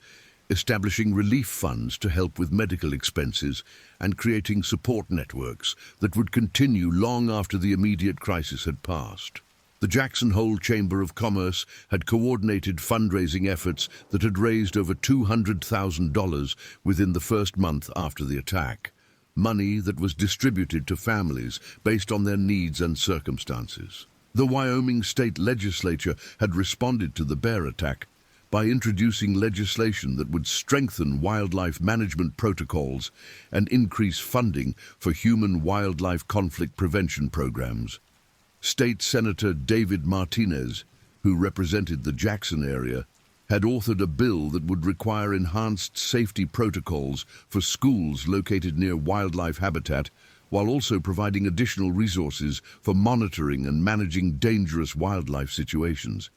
establishing relief funds to help with medical expenses and creating support networks that would continue long after the immediate crisis had passed. The Jackson Hole Chamber of Commerce had coordinated fundraising efforts that had raised over $200,000 within the first month after the attack, money that was distributed to families based on their needs and circumstances. The Wyoming State Legislature had responded to the bear attack by introducing legislation that would strengthen wildlife management protocols and increase funding for human-wildlife conflict prevention programs. State Senator David Martinez, who represented the Jackson area, had authored a bill that would require enhanced safety protocols for schools located near wildlife habitat, while also providing additional resources for monitoring and managing dangerous wildlife situations.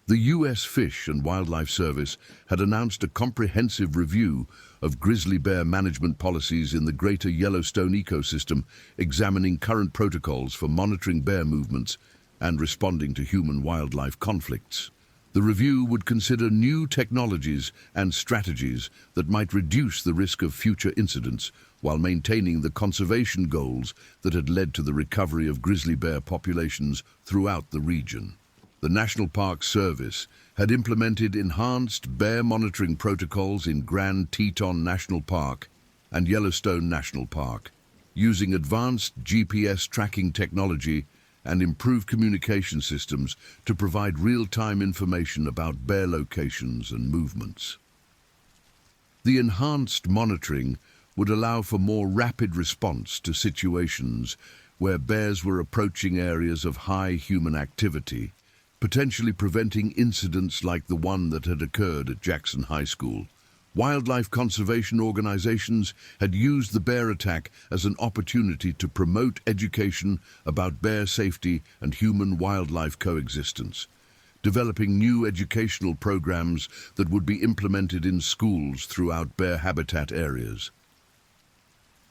The U.S. Fish and Wildlife Service had announced a comprehensive review of grizzly bear management policies in the greater Yellowstone ecosystem, examining current protocols for monitoring bear movements and responding to human-wildlife conflicts. The review would consider new technologies and strategies that might reduce the risk of future incidents while maintaining the conservation goals that had led to the recovery of grizzly bear populations throughout the region. The National Park Service had implemented enhanced bear monitoring protocols in Grand Teton National Park and Yellowstone National Park, using advanced GPS tracking technology and improved communication systems to provide real-time information about bear locations and movements. The enhanced monitoring would allow for more rapid response to situations where bears were approaching areas of high human activity, potentially preventing incidents like the one that had occurred at Jackson High School. Wildlife conservation organizations had used the bear attack as an opportunity to promote education about bear safety and human-wildlife coexistence. developing new educational programs that would be implemented in schools throughout bear habitat areas.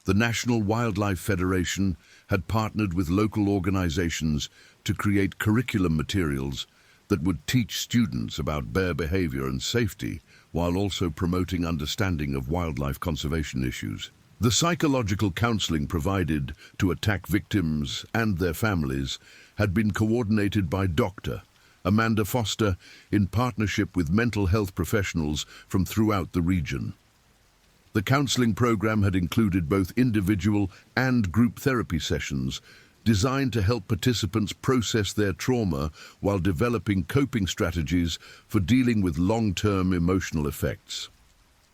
The National Wildlife Federation had partnered with local organizations to create curriculum materials that would teach students about bear behavior and safety, while also promoting understanding of wildlife conservation issues. The psychological counseling provided to attack victims and their families had been coordinated by Dr. Amanda Foster in partnership with mental health professionals from throughout the region. The counseling program had included both individual and group therapy sessions designed to help participants process their trauma while developing coping strategies for dealing with long-term emotional effects.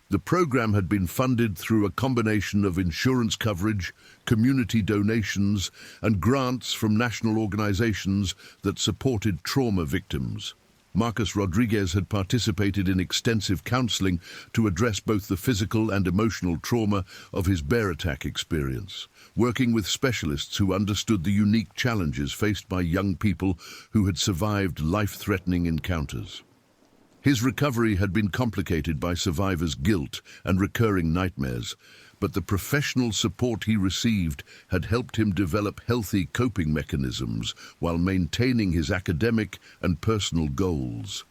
The program had been funded through a combination of insurance coverage, community donations, and grants from national organizations that supported trauma victims. Marcus Rodriguez had participated in extensive counseling to address both the physical and emotional trauma of his bear attack experience, working with specialists who understood the unique challenges faced by young people who had survived life-threatening encounters. His recovery had been complicated by survivors' guilt and recurring nightmares, but the professional support he received had helped him develop healthy coping mechanisms while maintaining his academic and personal goals.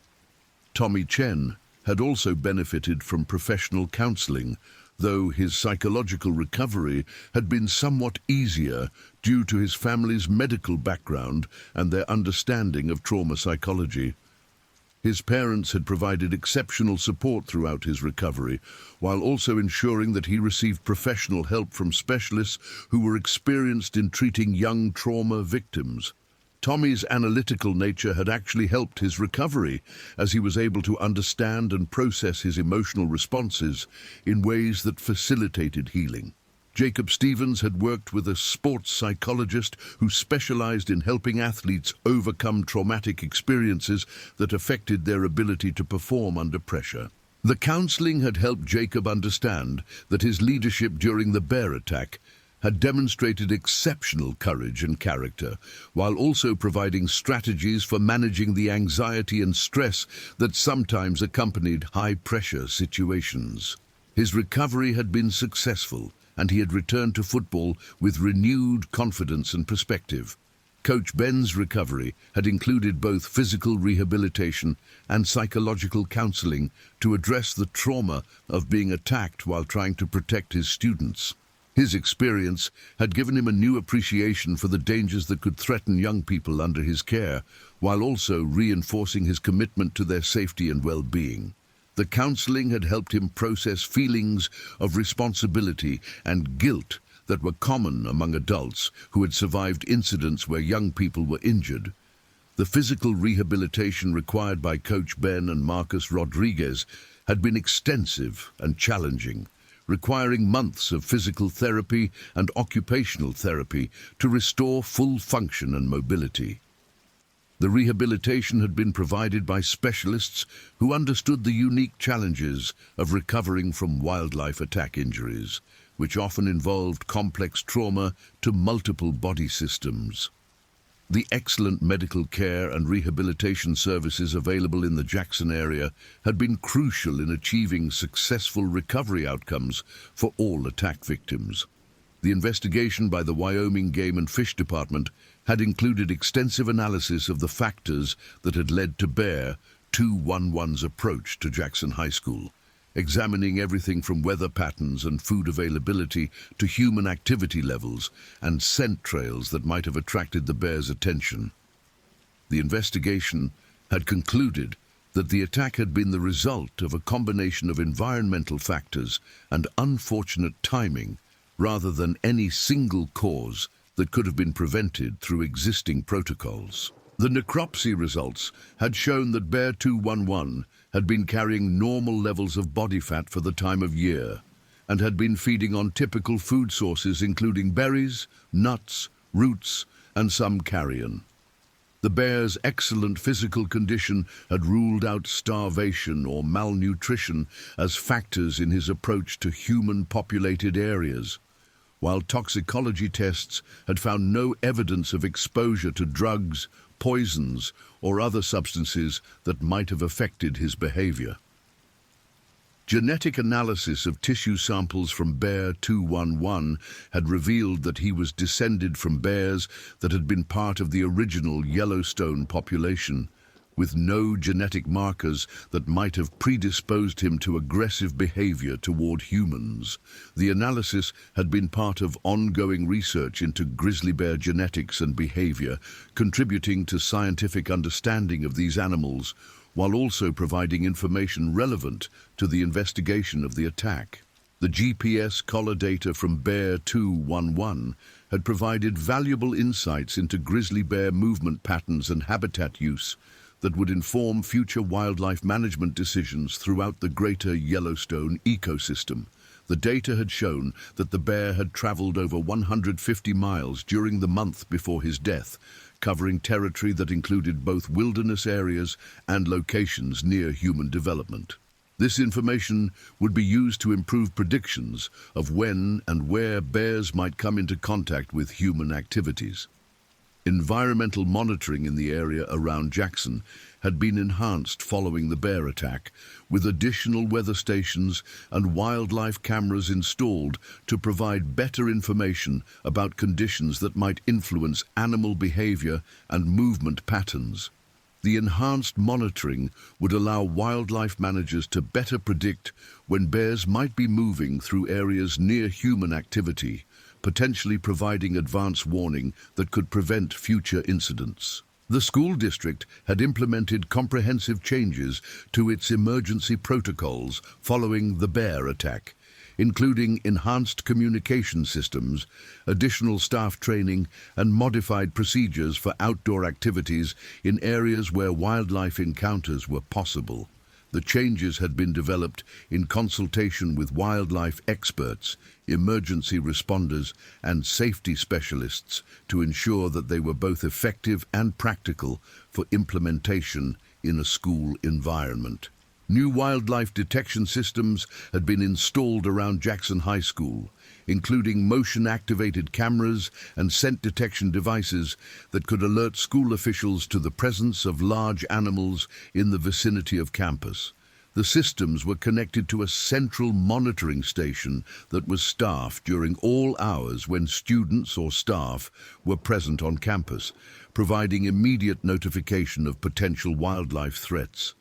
Tommy Chen had also benefited from professional counseling, though his psychological recovery had been somewhat easier due to his family's medical background and their understanding of trauma psychology. His parents had provided exceptional support throughout his recovery, while also ensuring that he received professional help from specialists who were experienced in treating young trauma victims. Tommy's analytical nature had actually helped his recovery, as he was able to understand and process his emotional responses in ways that facilitated healing. Jacob Stevens had worked with a sports psychologist who specialized in helping athletes overcome traumatic experiences that affected their ability to perform under pressure. The counseling had helped Jacob understand that his leadership during the bear attack had demonstrated exceptional courage and character, while also providing strategies for managing the anxiety and stress that sometimes accompanied high-pressure situations. His recovery had been successful, and he had returned to football with renewed confidence and perspective. Coach Ben's recovery had included both physical rehabilitation and psychological counseling to address the trauma of being attacked while trying to protect his students. His experience had given him a new appreciation for the dangers that could threaten young people under his care, while also reinforcing his commitment to their safety and well-being. The counseling had helped him process feelings of responsibility and guilt that were common among adults who had survived incidents where young people were injured. The physical rehabilitation required by Coach Ben and Marcus Rodriguez had been extensive and challenging, requiring months of physical therapy and occupational therapy to restore full function and mobility. The rehabilitation had been provided by specialists who understood the unique challenges of recovering from wildlife attack injuries, which often involved complex trauma to multiple body systems. The excellent medical care and rehabilitation services available in the Jackson area had been crucial in achieving successful recovery outcomes for all attack victims. The investigation by the Wyoming Game and Fish Department had included extensive analysis of the factors that had led to Bear 211's approach to Jackson High School, examining everything from weather patterns and food availability to human activity levels and scent trails that might have attracted the bear's attention. The investigation had concluded that the attack had been the result of a combination of environmental factors and unfortunate timing rather than any single cause that could have been prevented through existing protocols. The necropsy results had shown that Bear 211 had been carrying normal levels of body fat for the time of year and had been feeding on typical food sources including berries, nuts, roots, and some carrion. The bear's excellent physical condition had ruled out starvation or malnutrition as factors in his approach to human-populated areas, while toxicology tests had found no evidence of exposure to drugs, poisons, or other substances that might have affected his behavior. Genetic analysis of tissue samples from Bear 211 had revealed that he was descended from bears that had been part of the original Yellowstone population, with no genetic markers that might have predisposed him to aggressive behavior toward humans. The analysis had been part of ongoing research into grizzly bear genetics and behavior, contributing to scientific understanding of these animals, while also providing information relevant to the investigation of the attack. The GPS collar data from Bear 211 had provided valuable insights into grizzly bear movement patterns and habitat use that would inform future wildlife management decisions throughout the greater Yellowstone ecosystem. The data had shown that the bear had traveled over 150 miles during the month before his death, covering territory that included both wilderness areas and locations near human development. This information would be used to improve predictions of when and where bears might come into contact with human activities. Environmental monitoring in the area around Jackson had been enhanced following the bear attack, with additional weather stations and wildlife cameras installed to provide better information about conditions that might influence animal behavior and movement patterns. The enhanced monitoring would allow wildlife managers to better predict when bears might be moving through areas near human activity, potentially providing advance warning that could prevent future incidents. The school district had implemented comprehensive changes to its emergency protocols following the bear attack, including enhanced communication systems, additional staff training, and modified procedures for outdoor activities in areas where wildlife encounters were possible. The changes had been developed in consultation with wildlife experts, emergency responders, and safety specialists to ensure that they were both effective and practical for implementation in a school environment. New wildlife detection systems had been installed around Jackson High School, including motion-activated cameras and scent detection devices that could alert school officials to the presence of large animals in the vicinity of campus. The systems were connected to a central monitoring station that was staffed during all hours when students or staff were present on campus, providing immediate notification of potential wildlife threats.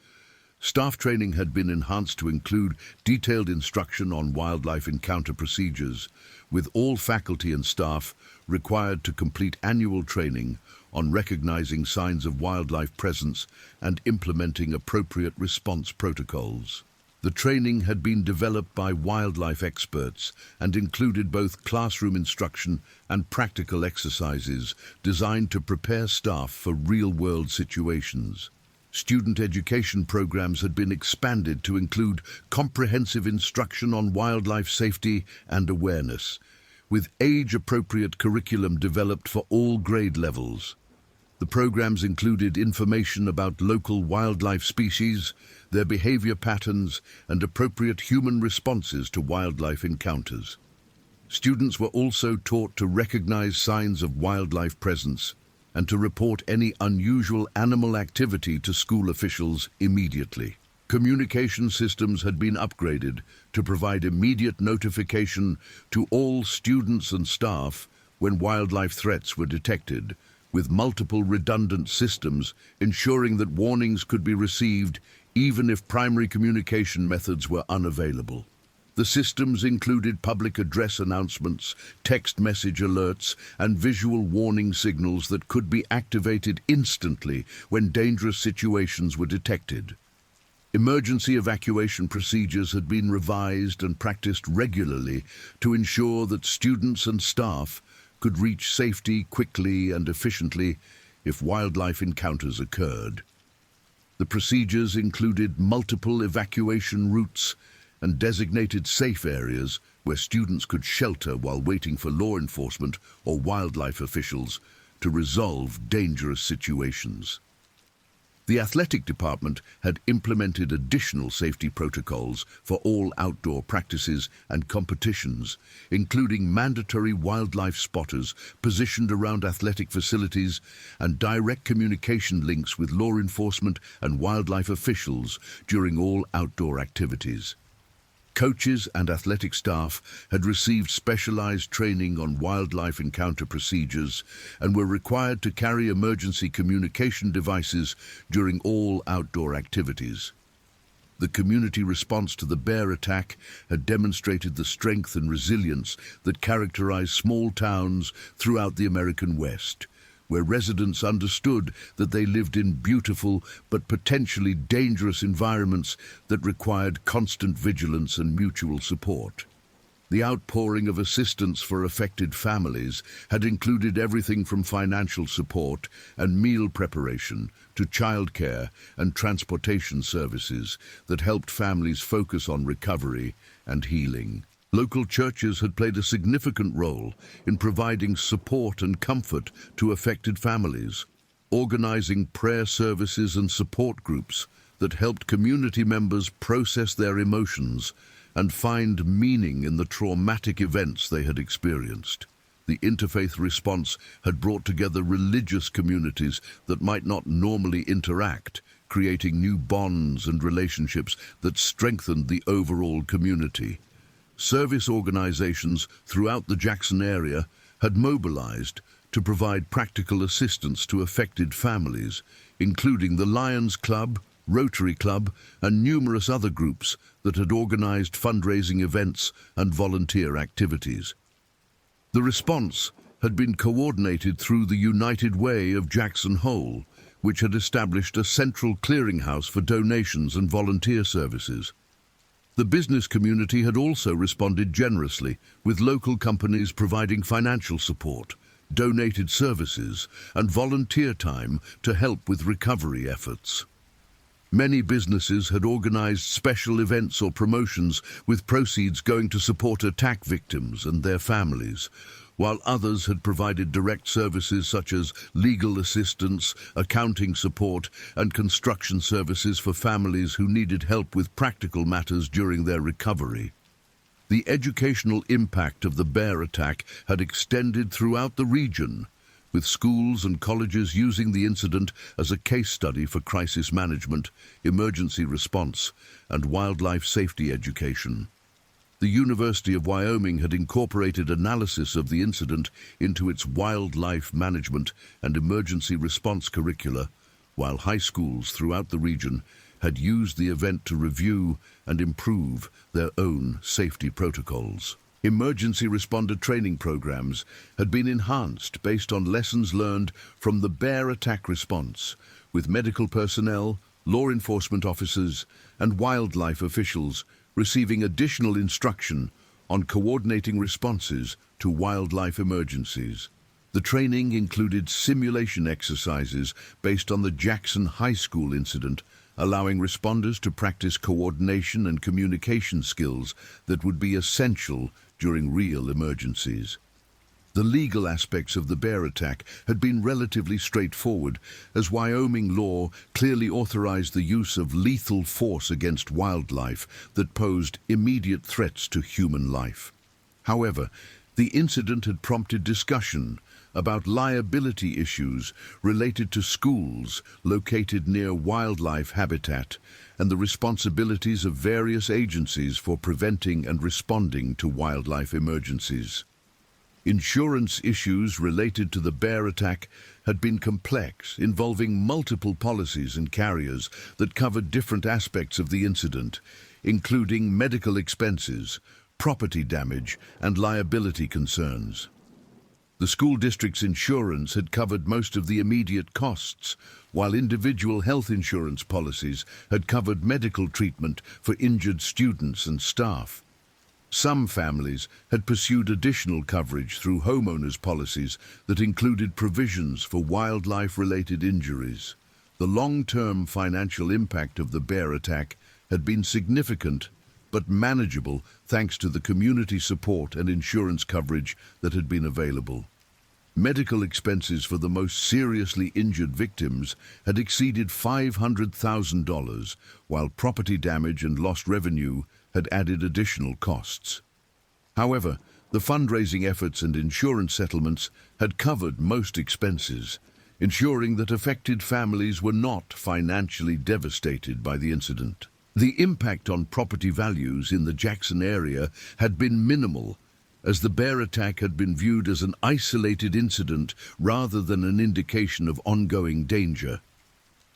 Staff training had been enhanced to include detailed instruction on wildlife encounter procedures, with all faculty and staff required to complete annual training on recognizing signs of wildlife presence and implementing appropriate response protocols. The training had been developed by wildlife experts and included both classroom instruction and practical exercises designed to prepare staff for real-world situations. Student education programs had been expanded to include comprehensive instruction on wildlife safety and awareness, with age-appropriate curriculum developed for all grade levels. The programs included information about local wildlife species, their behavior patterns, and appropriate human responses to wildlife encounters. Students were also taught to recognize signs of wildlife presence and to report any unusual animal activity to school officials immediately. Communication systems had been upgraded to provide immediate notification to all students and staff when wildlife threats were detected, with multiple redundant systems ensuring that warnings could be received even if primary communication methods were unavailable. The systems included public address announcements, text message alerts, and visual warning signals that could be activated instantly when dangerous situations were detected. Emergency evacuation procedures had been revised and practiced regularly to ensure that students and staff could reach safety quickly and efficiently if wildlife encounters occurred. The procedures included multiple evacuation routes and designated safe areas where students could shelter while waiting for law enforcement or wildlife officials to resolve dangerous situations. The athletic department had implemented additional safety protocols for all outdoor practices and competitions, including mandatory wildlife spotters positioned around athletic facilities and direct communication links with law enforcement and wildlife officials during all outdoor activities. Coaches and athletic staff had received specialized training on wildlife encounter procedures and were required to carry emergency communication devices during all outdoor activities. The community response to the bear attack had demonstrated the strength and resilience that characterize small towns throughout the American West, where residents understood that they lived in beautiful but potentially dangerous environments that required constant vigilance and mutual support. The outpouring of assistance for affected families had included everything from financial support and meal preparation to childcare and transportation services that helped families focus on recovery and healing. Local churches had played a significant role in providing support and comfort to affected families, organizing prayer services and support groups that helped community members process their emotions and find meaning in the traumatic events they had experienced. The interfaith response had brought together religious communities that might not normally interact, creating new bonds and relationships that strengthened the overall community. Service organizations throughout the Jackson area had mobilized to provide practical assistance to affected families, including the Lions Club, Rotary Club, and numerous other groups that had organized fundraising events and volunteer activities. The response had been coordinated through the United Way of Jackson Hole, which had established a central clearinghouse for donations and volunteer services. The business community had also responded generously, with local companies providing financial support, donated services, and volunteer time to help with recovery efforts. Many businesses had organized special events or promotions with proceeds going to support attack victims and their families, while others had provided direct services such as legal assistance, accounting support, and construction services for families who needed help with practical matters during their recovery. The educational impact of the bear attack had extended throughout the region, with schools and colleges using the incident as a case study for crisis management, emergency response, and wildlife safety education. The University of Wyoming had incorporated analysis of the incident into its wildlife management and emergency response curricula, while high schools throughout the region had used the event to review and improve their own safety protocols. Emergency responder training programs had been enhanced based on lessons learned from the bear attack response, with medical personnel, law enforcement officers, and wildlife officials receiving additional instruction on coordinating responses to wildlife emergencies. The training included simulation exercises based on the Jackson High School incident, allowing responders to practice coordination and communication skills that would be essential during real emergencies. The legal aspects of the bear attack had been relatively straightforward, as Wyoming law clearly authorized the use of lethal force against wildlife that posed immediate threats to human life. However, the incident had prompted discussion about liability issues related to schools located near wildlife habitat and the responsibilities of various agencies for preventing and responding to wildlife emergencies. Insurance issues related to the bear attack had been complex, involving multiple policies and carriers that covered different aspects of the incident, including medical expenses, property damage, and liability concerns. The school district's insurance had covered most of the immediate costs, while individual health insurance policies had covered medical treatment for injured students and staff. Some families had pursued additional coverage through homeowners' policies that included provisions for wildlife-related injuries. The long-term financial impact of the bear attack had been significant but manageable thanks to the community support and insurance coverage that had been available. Medical expenses for the most seriously injured victims had exceeded $500,000, while property damage and lost revenue had added additional costs. However, the fundraising efforts and insurance settlements had covered most expenses, ensuring that affected families were not financially devastated by the incident. The impact on property values in the Jackson area had been minimal, as the bear attack had been viewed as an isolated incident rather than an indication of ongoing danger.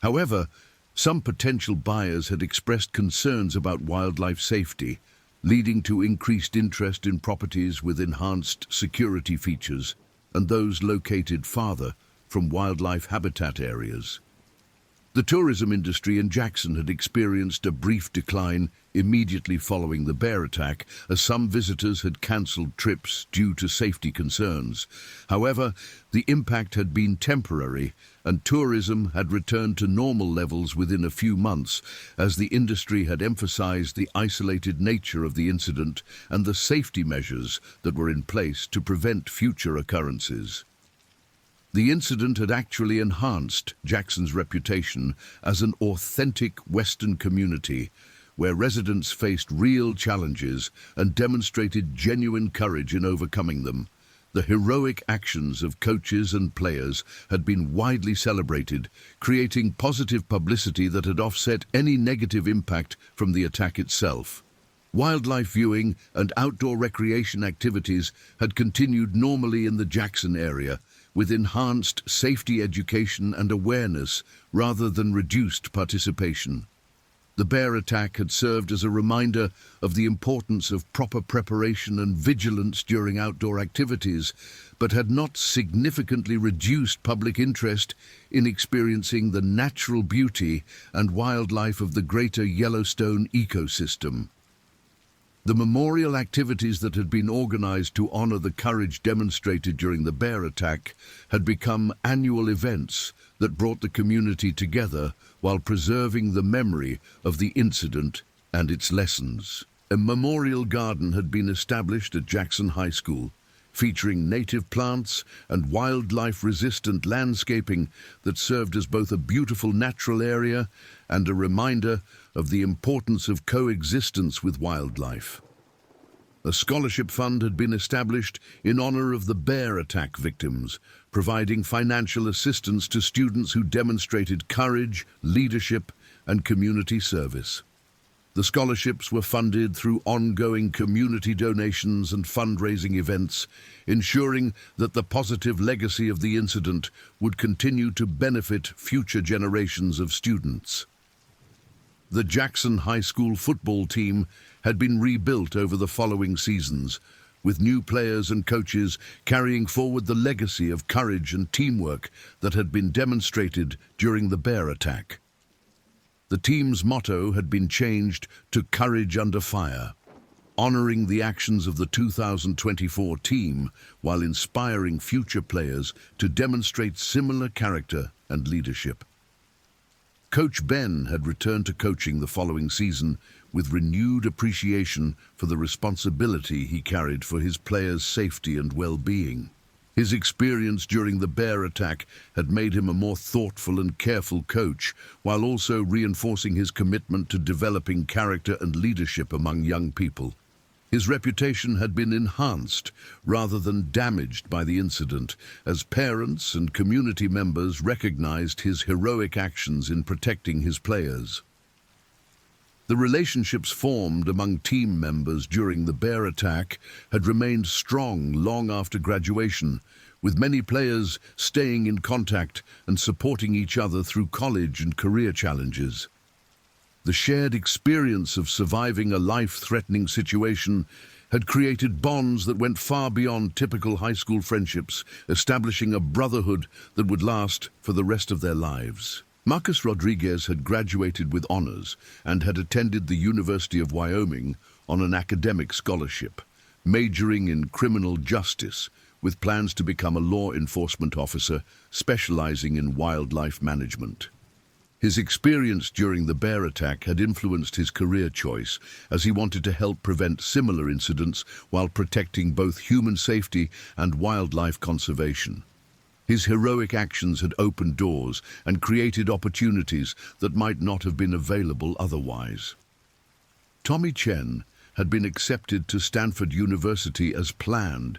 However, some potential buyers had expressed concerns about wildlife safety, leading to increased interest in properties with enhanced security features and those located farther from wildlife habitat areas. The tourism industry in Jackson had experienced a brief decline immediately following the bear attack, as some visitors had cancelled trips due to safety concerns. However, the impact had been temporary, and tourism had returned to normal levels within a few months, as the industry had emphasized the isolated nature of the incident and the safety measures that were in place to prevent future occurrences. The incident had actually enhanced Jackson's reputation as an authentic Western community, where residents faced real challenges and demonstrated genuine courage in overcoming them. The heroic actions of coaches and players had been widely celebrated, creating positive publicity that had offset any negative impact from the attack itself. Wildlife viewing and outdoor recreation activities had continued normally in the Jackson area, with enhanced safety education and awareness rather than reduced participation. The bear attack had served as a reminder of the importance of proper preparation and vigilance during outdoor activities, but had not significantly reduced public interest in experiencing the natural beauty and wildlife of the greater Yellowstone ecosystem. The memorial activities that had been organized to honor the courage demonstrated during the bear attack had become annual events that brought the community together while preserving the memory of the incident and its lessons. A memorial garden had been established at Jackson High School, featuring native plants and wildlife-resistant landscaping that served as both a beautiful natural area and a reminder of the importance of coexistence with wildlife. A scholarship fund had been established in honor of the bear attack victims, providing financial assistance to students who demonstrated courage, leadership, and community service. The scholarships were funded through ongoing community donations and fundraising events, ensuring that the positive legacy of the incident would continue to benefit future generations of students. The Jackson High School football team had been rebuilt over the following seasons, with new players and coaches carrying forward the legacy of courage and teamwork that had been demonstrated during the bear attack. The team's motto had been changed to Courage Under Fire, honoring the actions of the 2024 team while inspiring future players to demonstrate similar character and leadership. Coach Ben had returned to coaching the following season with renewed appreciation for the responsibility he carried for his players' safety and well-being. His experience during the bear attack had made him a more thoughtful and careful coach, while also reinforcing his commitment to developing character and leadership among young people. His reputation had been enhanced rather than damaged by the incident, as parents and community members recognized his heroic actions in protecting his players. The relationships formed among team members during the bear attack had remained strong long after graduation, with many players staying in contact and supporting each other through college and career challenges. The shared experience of surviving a life-threatening situation had created bonds that went far beyond typical high school friendships, establishing a brotherhood that would last for the rest of their lives. Marcus Rodriguez had graduated with honors and had attended the University of Wyoming on an academic scholarship, majoring in criminal justice, with plans to become a law enforcement officer specializing in wildlife management. His experience during the bear attack had influenced his career choice, as he wanted to help prevent similar incidents while protecting both human safety and wildlife conservation. His heroic actions had opened doors and created opportunities that might not have been available otherwise. Tommy Chen had been accepted to Stanford University as planned,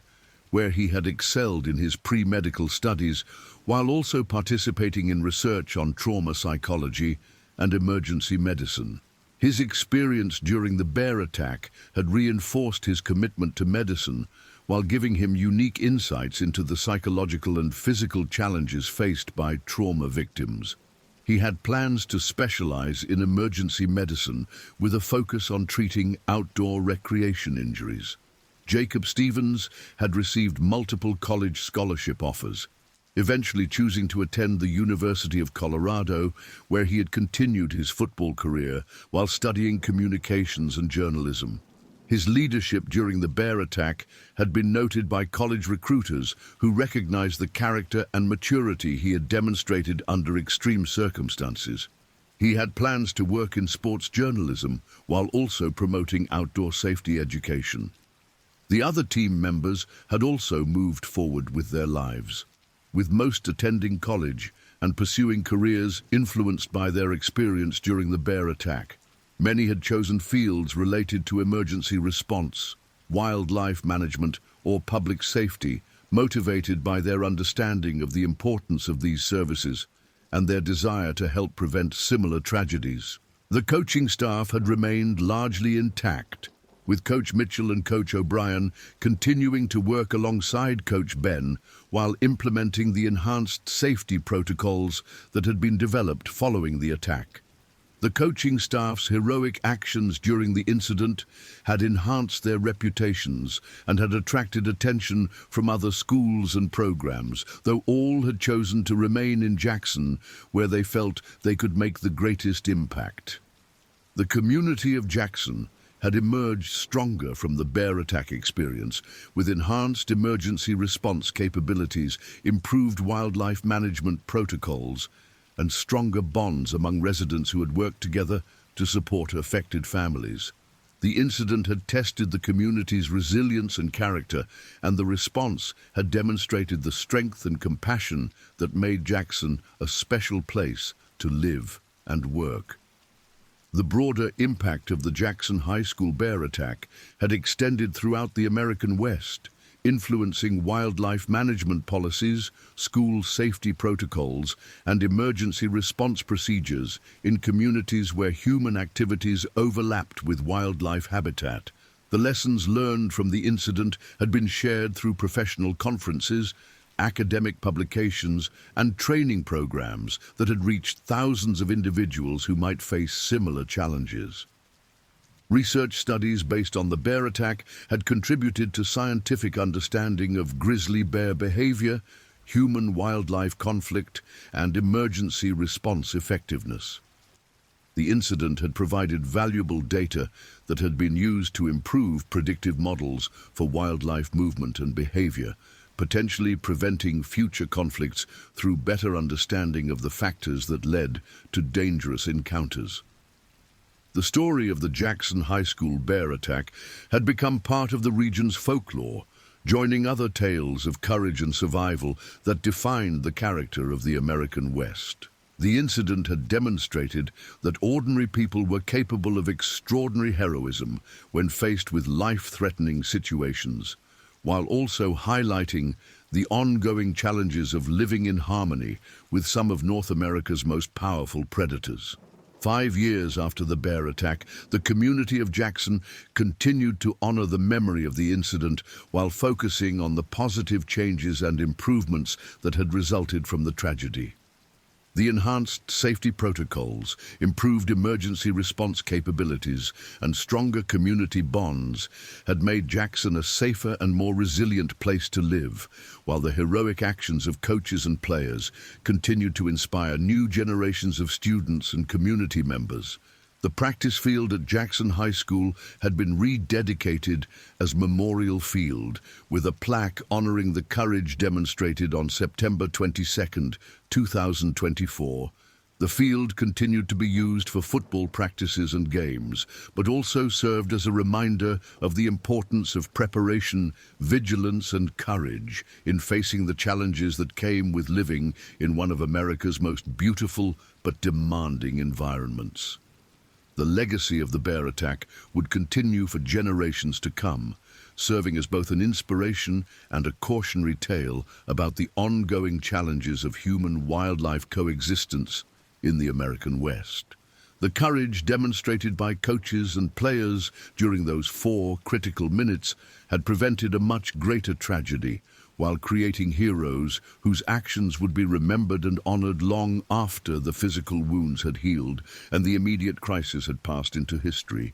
where he had excelled in his pre-medical studies while also participating in research on trauma psychology and emergency medicine. His experience during the bear attack had reinforced his commitment to medicine while giving him unique insights into the psychological and physical challenges faced by trauma victims. He had plans to specialize in emergency medicine with a focus on treating outdoor recreation injuries. Jacob Stevens had received multiple college scholarship offers, eventually choosing to attend the University of Colorado, where he had continued his football career while studying communications and journalism. His leadership during the bear attack had been noted by college recruiters who recognized the character and maturity he had demonstrated under extreme circumstances. He had plans to work in sports journalism while also promoting outdoor safety education. The other team members had also moved forward with their lives, with most attending college and pursuing careers influenced by their experience during the bear attack. Many had chosen fields related to emergency response, wildlife management, or public safety, motivated by their understanding of the importance of these services and their desire to help prevent similar tragedies. The coaching staff had remained largely intact, with Coach Mitchell and Coach O'Brien continuing to work alongside Coach Ben while implementing the enhanced safety protocols that had been developed following the attack. The coaching staff's heroic actions during the incident had enhanced their reputations and had attracted attention from other schools and programs, though all had chosen to remain in Jackson, where they felt they could make the greatest impact. The community of Jackson had emerged stronger from the bear attack experience, with enhanced emergency response capabilities, improved wildlife management protocols, and stronger bonds among residents who had worked together to support affected families. The incident had tested the community's resilience and character, and the response had demonstrated the strength and compassion that made Jackson a special place to live and work. The broader impact of the Jackson High School bear attack had extended throughout the American West, influencing wildlife management policies, school safety protocols, and emergency response procedures in communities where human activities overlapped with wildlife habitat. The lessons learned from the incident had been shared through professional conferences, academic publications, and training programs that had reached thousands of individuals who might face similar challenges. Research studies based on the bear attack had contributed to scientific understanding of grizzly bear behavior, human-wildlife conflict, and emergency response effectiveness. The incident had provided valuable data that had been used to improve predictive models for wildlife movement and behavior, potentially preventing future conflicts through better understanding of the factors that led to dangerous encounters. The story of the Jackson High School bear attack had become part of the region's folklore, joining other tales of courage and survival that defined the character of the American West. The incident had demonstrated that ordinary people were capable of extraordinary heroism when faced with life-threatening situations, while also highlighting the ongoing challenges of living in harmony with some of North America's most powerful predators. 5 years after the bear attack, the community of Jackson continued to honor the memory of the incident while focusing on the positive changes and improvements that had resulted from the tragedy. The enhanced safety protocols, improved emergency response capabilities, and stronger community bonds had made Jackson a safer and more resilient place to live, while the heroic actions of coaches and players continued to inspire new generations of students and community members. The practice field at Jackson High School had been rededicated as Memorial Field, with a plaque honoring the courage demonstrated on September 22, 2024. The field continued to be used for football practices and games, but also served as a reminder of the importance of preparation, vigilance, and courage in facing the challenges that came with living in one of America's most beautiful but demanding environments. The legacy of the bear attack would continue for generations to come, serving as both an inspiration and a cautionary tale about the ongoing challenges of human-wildlife coexistence in the American West. The courage demonstrated by coaches and players during those 4 critical minutes had prevented a much greater tragedy, while creating heroes whose actions would be remembered and honored long after the physical wounds had healed and the immediate crisis had passed into history.